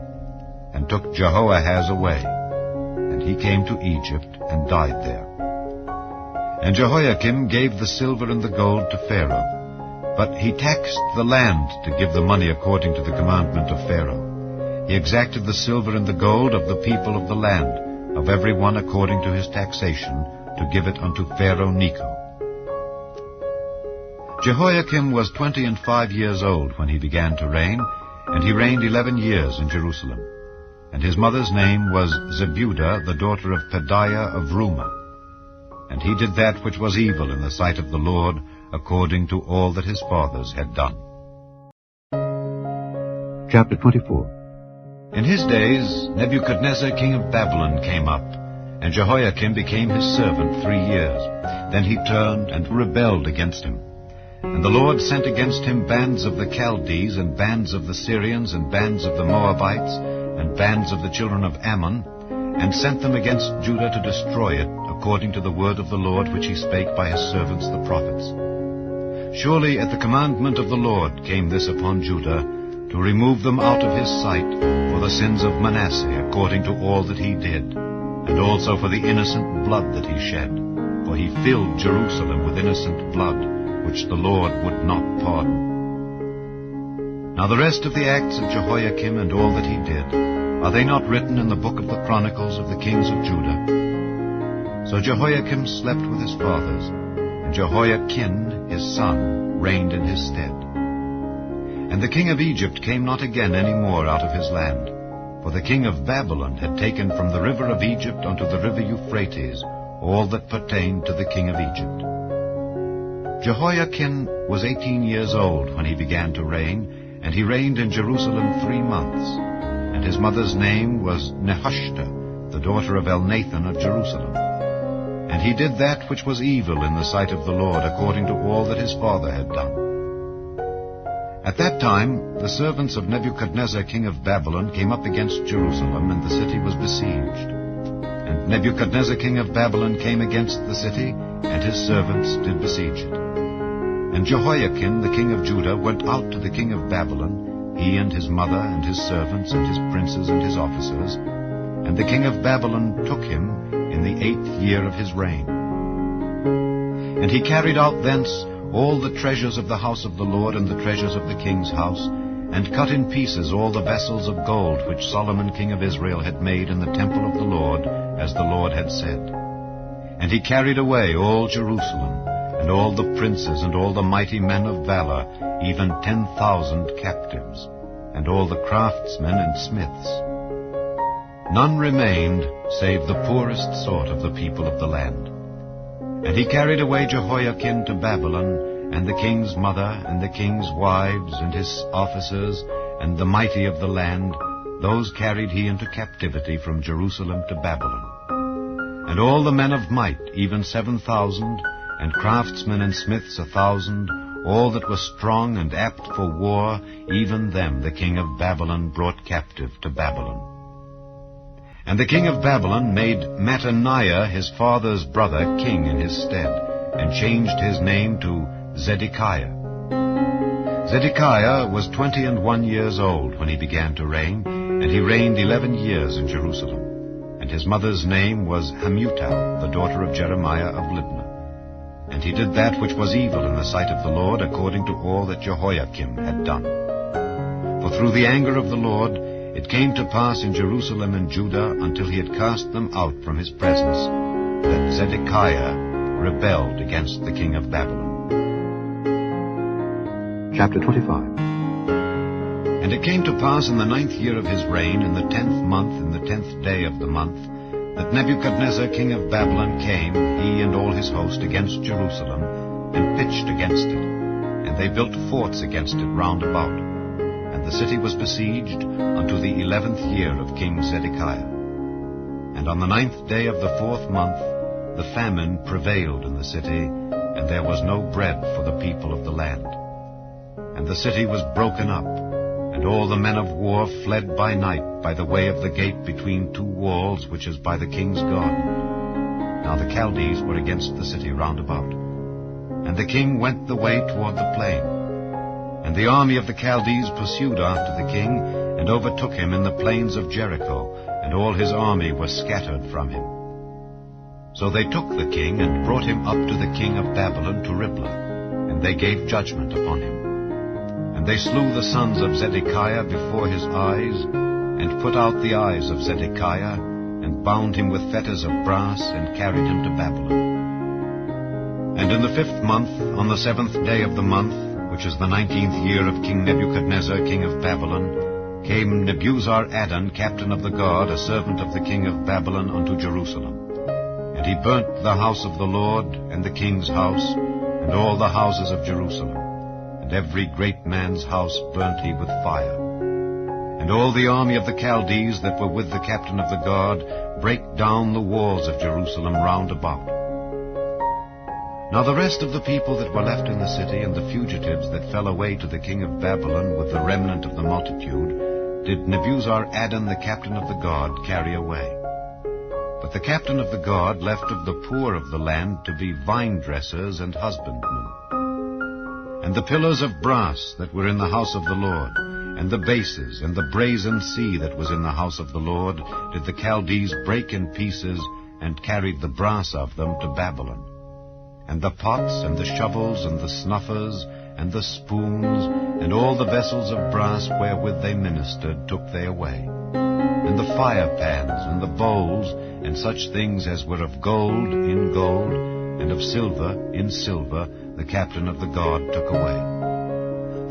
and took Jehoahaz away. And he came to Egypt, and died there. And Jehoiakim gave the silver and the gold to Pharaoh, but he taxed the land to give the money according to the commandment of Pharaoh. He exacted the silver and the gold of the people of the land, of every one according to his taxation, to give it unto Pharaoh Necho. Jehoiakim was 25 years old when he began to reign, and he reigned 11 years in Jerusalem. And his mother's name was Zebudah, the daughter of Pedaiah of Rumah. And he did that which was evil in the sight of the Lord, according to all that his fathers had done. Chapter 24. In his days Nebuchadnezzar king of Babylon came up, and Jehoiakim became his servant 3 years. Then he turned and rebelled against him. And the Lord sent against him bands of the Chaldees, and bands of the Syrians, and bands of the Moabites, and bands of the children of Ammon, and sent them against Judah to destroy it, according to the word of the Lord which he spake by his servants the prophets. Surely at the commandment of the Lord came this upon Judah, to remove them out of his sight for the sins of Manasseh, according to all that he did, and also for the innocent blood that he shed. For he filled Jerusalem with innocent blood, which the Lord would not pardon. Now the rest of the acts of Jehoiakim and all that he did, are they not written in the book of the chronicles of the kings of Judah? So Jehoiakim slept with his fathers, and Jehoiachin his son reigned in his stead. And the king of Egypt came not again any more out of his land, for the king of Babylon had taken from the river of Egypt unto the river Euphrates all that pertained to the king of Egypt. Jehoiachin was 18 years old when he began to reign, and he reigned in Jerusalem 3 months. And his mother's name was Nehushta, the daughter of Elnathan of Jerusalem. And he did that which was evil in the sight of the Lord, according to all that his father had done. At that time the servants of Nebuchadnezzar king of Babylon came up against Jerusalem, and the city was besieged. And Nebuchadnezzar king of Babylon came against the city, and his servants did besiege it. And Jehoiakim the king of Judah went out to the king of Babylon, he and his mother and his servants and his princes and his officers, and the king of Babylon took him in the 8th year of his reign. And he carried out thence all the treasures of the house of the Lord and the treasures of the king's house, and cut in pieces all the vessels of gold which Solomon king of Israel had made in the temple of the Lord, as the Lord had said. And he carried away all Jerusalem, and all the princes and all the mighty men of valor, even 10,000 captives, and all the craftsmen and smiths. None remained save the poorest sort of the people of the land. And he carried away Jehoiachin to Babylon, and the king's mother, and the king's wives, and his officers, and the mighty of the land, those carried he into captivity from Jerusalem to Babylon. And all the men of might, even 7,000, and craftsmen and smiths 1,000, all that were strong and apt for war, even them the king of Babylon brought captive to Babylon. And the king of Babylon made Mattaniah his father's brother king in his stead, and changed his name to Zedekiah. Zedekiah was 21 years old when he began to reign, and he reigned 11 years in Jerusalem. And his mother's name was Hamutal, the daughter of Jeremiah of Libnah. And he did that which was evil in the sight of the Lord, according to all that Jehoiakim had done. For through the anger of the Lord it came to pass in Jerusalem and Judah, until he had cast them out from his presence, that Zedekiah rebelled against the king of Babylon. Chapter 25. And it came to pass in the 9th year of his reign, in the 10th month, in the 10th day of the month, that Nebuchadnezzar king of Babylon came, he and all his host, against Jerusalem, and pitched against it. And they built forts against it round about. And the city was besieged unto the 11th year of King Zedekiah. And on the 9th day of the 4th month the famine prevailed in the city, and there was no bread for the people of the land. And the city was broken up, and all the men of war fled by night by the way of the gate between two walls, which is by the king's garden. Now the Chaldees were against the city round about. And the king went the way toward the plain. And the army of the Chaldees pursued after the king, and overtook him in the plains of Jericho, and all his army was scattered from him. So they took the king, and brought him up to the king of Babylon to Riblah, and they gave judgment upon him. And they slew the sons of Zedekiah before his eyes, and put out the eyes of Zedekiah, and bound him with fetters of brass, and carried him to Babylon. And in the 5th month, on the 7th day of the month, which is the 19th year of King Nebuchadnezzar, king of Babylon, came Nebuzaradan, captain of the guard, a servant of the king of Babylon, unto Jerusalem. And he burnt the house of the Lord, and the king's house, and all the houses of Jerusalem. And every great man's house burnt he with fire. And all the army of the Chaldees that were with the captain of the guard brake down the walls of Jerusalem round about. Now the rest of the people that were left in the city, and the fugitives that fell away to the king of Babylon with the remnant of the multitude, did Nebuzaradan the captain of the guard carry away. But the captain of the guard left of the poor of the land to be vine dressers and husbandmen. And the pillars of brass that were in the house of the Lord, and the bases, and the brazen sea that was in the house of the Lord, did the Chaldees break in pieces, and carried the brass of them to Babylon. And the pots, and the shovels, and the snuffers, and the spoons, and all the vessels of brass wherewith they ministered, took they away. And the fire pans, and the bowls, and such things as were of gold in gold, and of silver in silver, the captain of the guard took away.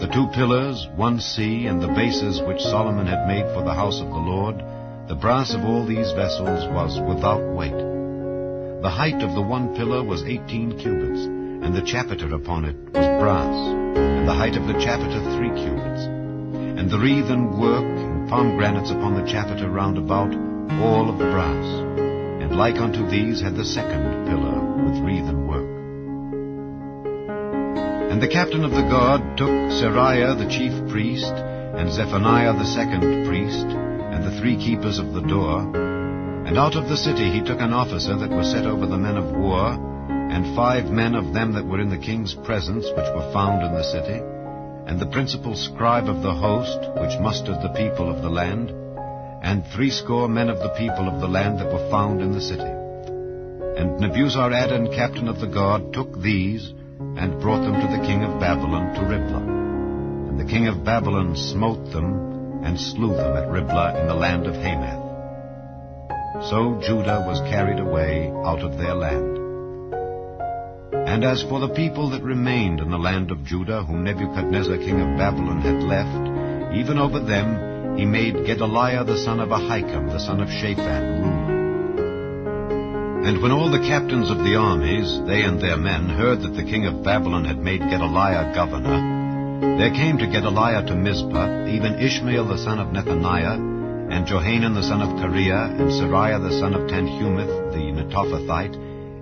The 2 pillars, 1 sea, and the bases which Solomon had made for the house of the Lord, the brass of all these vessels was without weight. The height of the 1 pillar was 18 cubits, and the chapiter upon it was brass, and the height of the chapiter 3 cubits. And the wreathen work and pomegranates upon the chapiter round about, all of brass. And like unto these had the 2nd pillar with wreathen work. And the captain of the guard took Seraiah the chief priest, and Zephaniah the 2nd priest, and the 3 keepers of the door. And out of the city he took an officer that was set over the men of war, and 5 men of them that were in the king's presence, which were found in the city, and the principal scribe of the host, which mustered the people of the land, and 80 men of the people of the land that were found in the city. And Nebuzaradan, captain of the guard, took these, and brought them to the king of Babylon to Riblah. And the king of Babylon smote them, and slew them at Riblah in the land of Hamath. So Judah was carried away out of their land. And as for the people that remained in the land of Judah, whom Nebuchadnezzar king of Babylon had left, even over them he made Gedaliah the son of Ahikam, the son of Shaphan, ruler. And when all the captains of the armies, they and their men, heard that the king of Babylon had made Gedaliah governor, there came to Gedaliah to Mizpah even Ishmael the son of Nethaniah, and Johanan the son of Kareah, and Seraiah the son of Tanhumeth the Netophathite,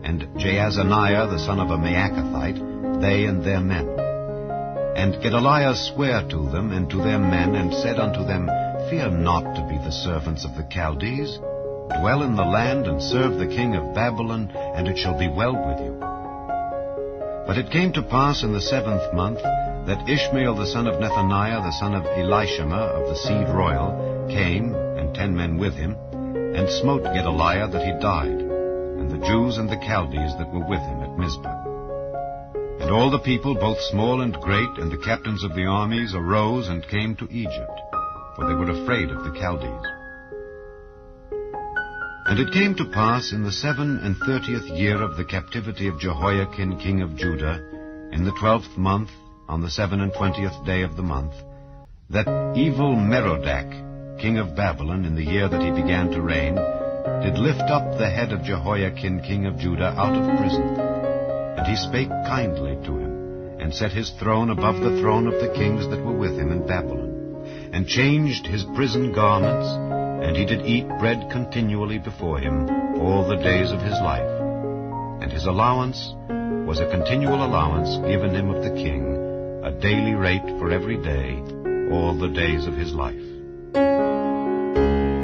and Jaazaniah the son of a Maacathite, they and their men. And Gedaliah sware to them and to their men, and said unto them, Fear not to be the servants of the Chaldees. Dwell in the land, and serve the king of Babylon, and it shall be well with you. But it came to pass in the 7th month, that Ishmael the son of Nethaniah, the son of Elishama of the seed royal, came, and 10 men with him, and smote Gedaliah that he died, and the Jews and the Chaldees that were with him at Mizpah. And all the people, both small and great, and the captains of the armies, arose and came to Egypt, for they were afraid of the Chaldees. And it came to pass in the 37th year of the captivity of Jehoiachin king of Judah, in the 12th month, on the 27th day of the month, that evil Merodach, king of Babylon, in the year that he began to reign, did lift up the head of Jehoiachin king of Judah out of prison. And he spake kindly to him, and set his throne above the throne of the kings that were with him in Babylon, and changed his prison garments, and he did eat bread continually before him all the days of his life. And his allowance was a continual allowance given him of the king, a daily rate for every day, all the days of his life.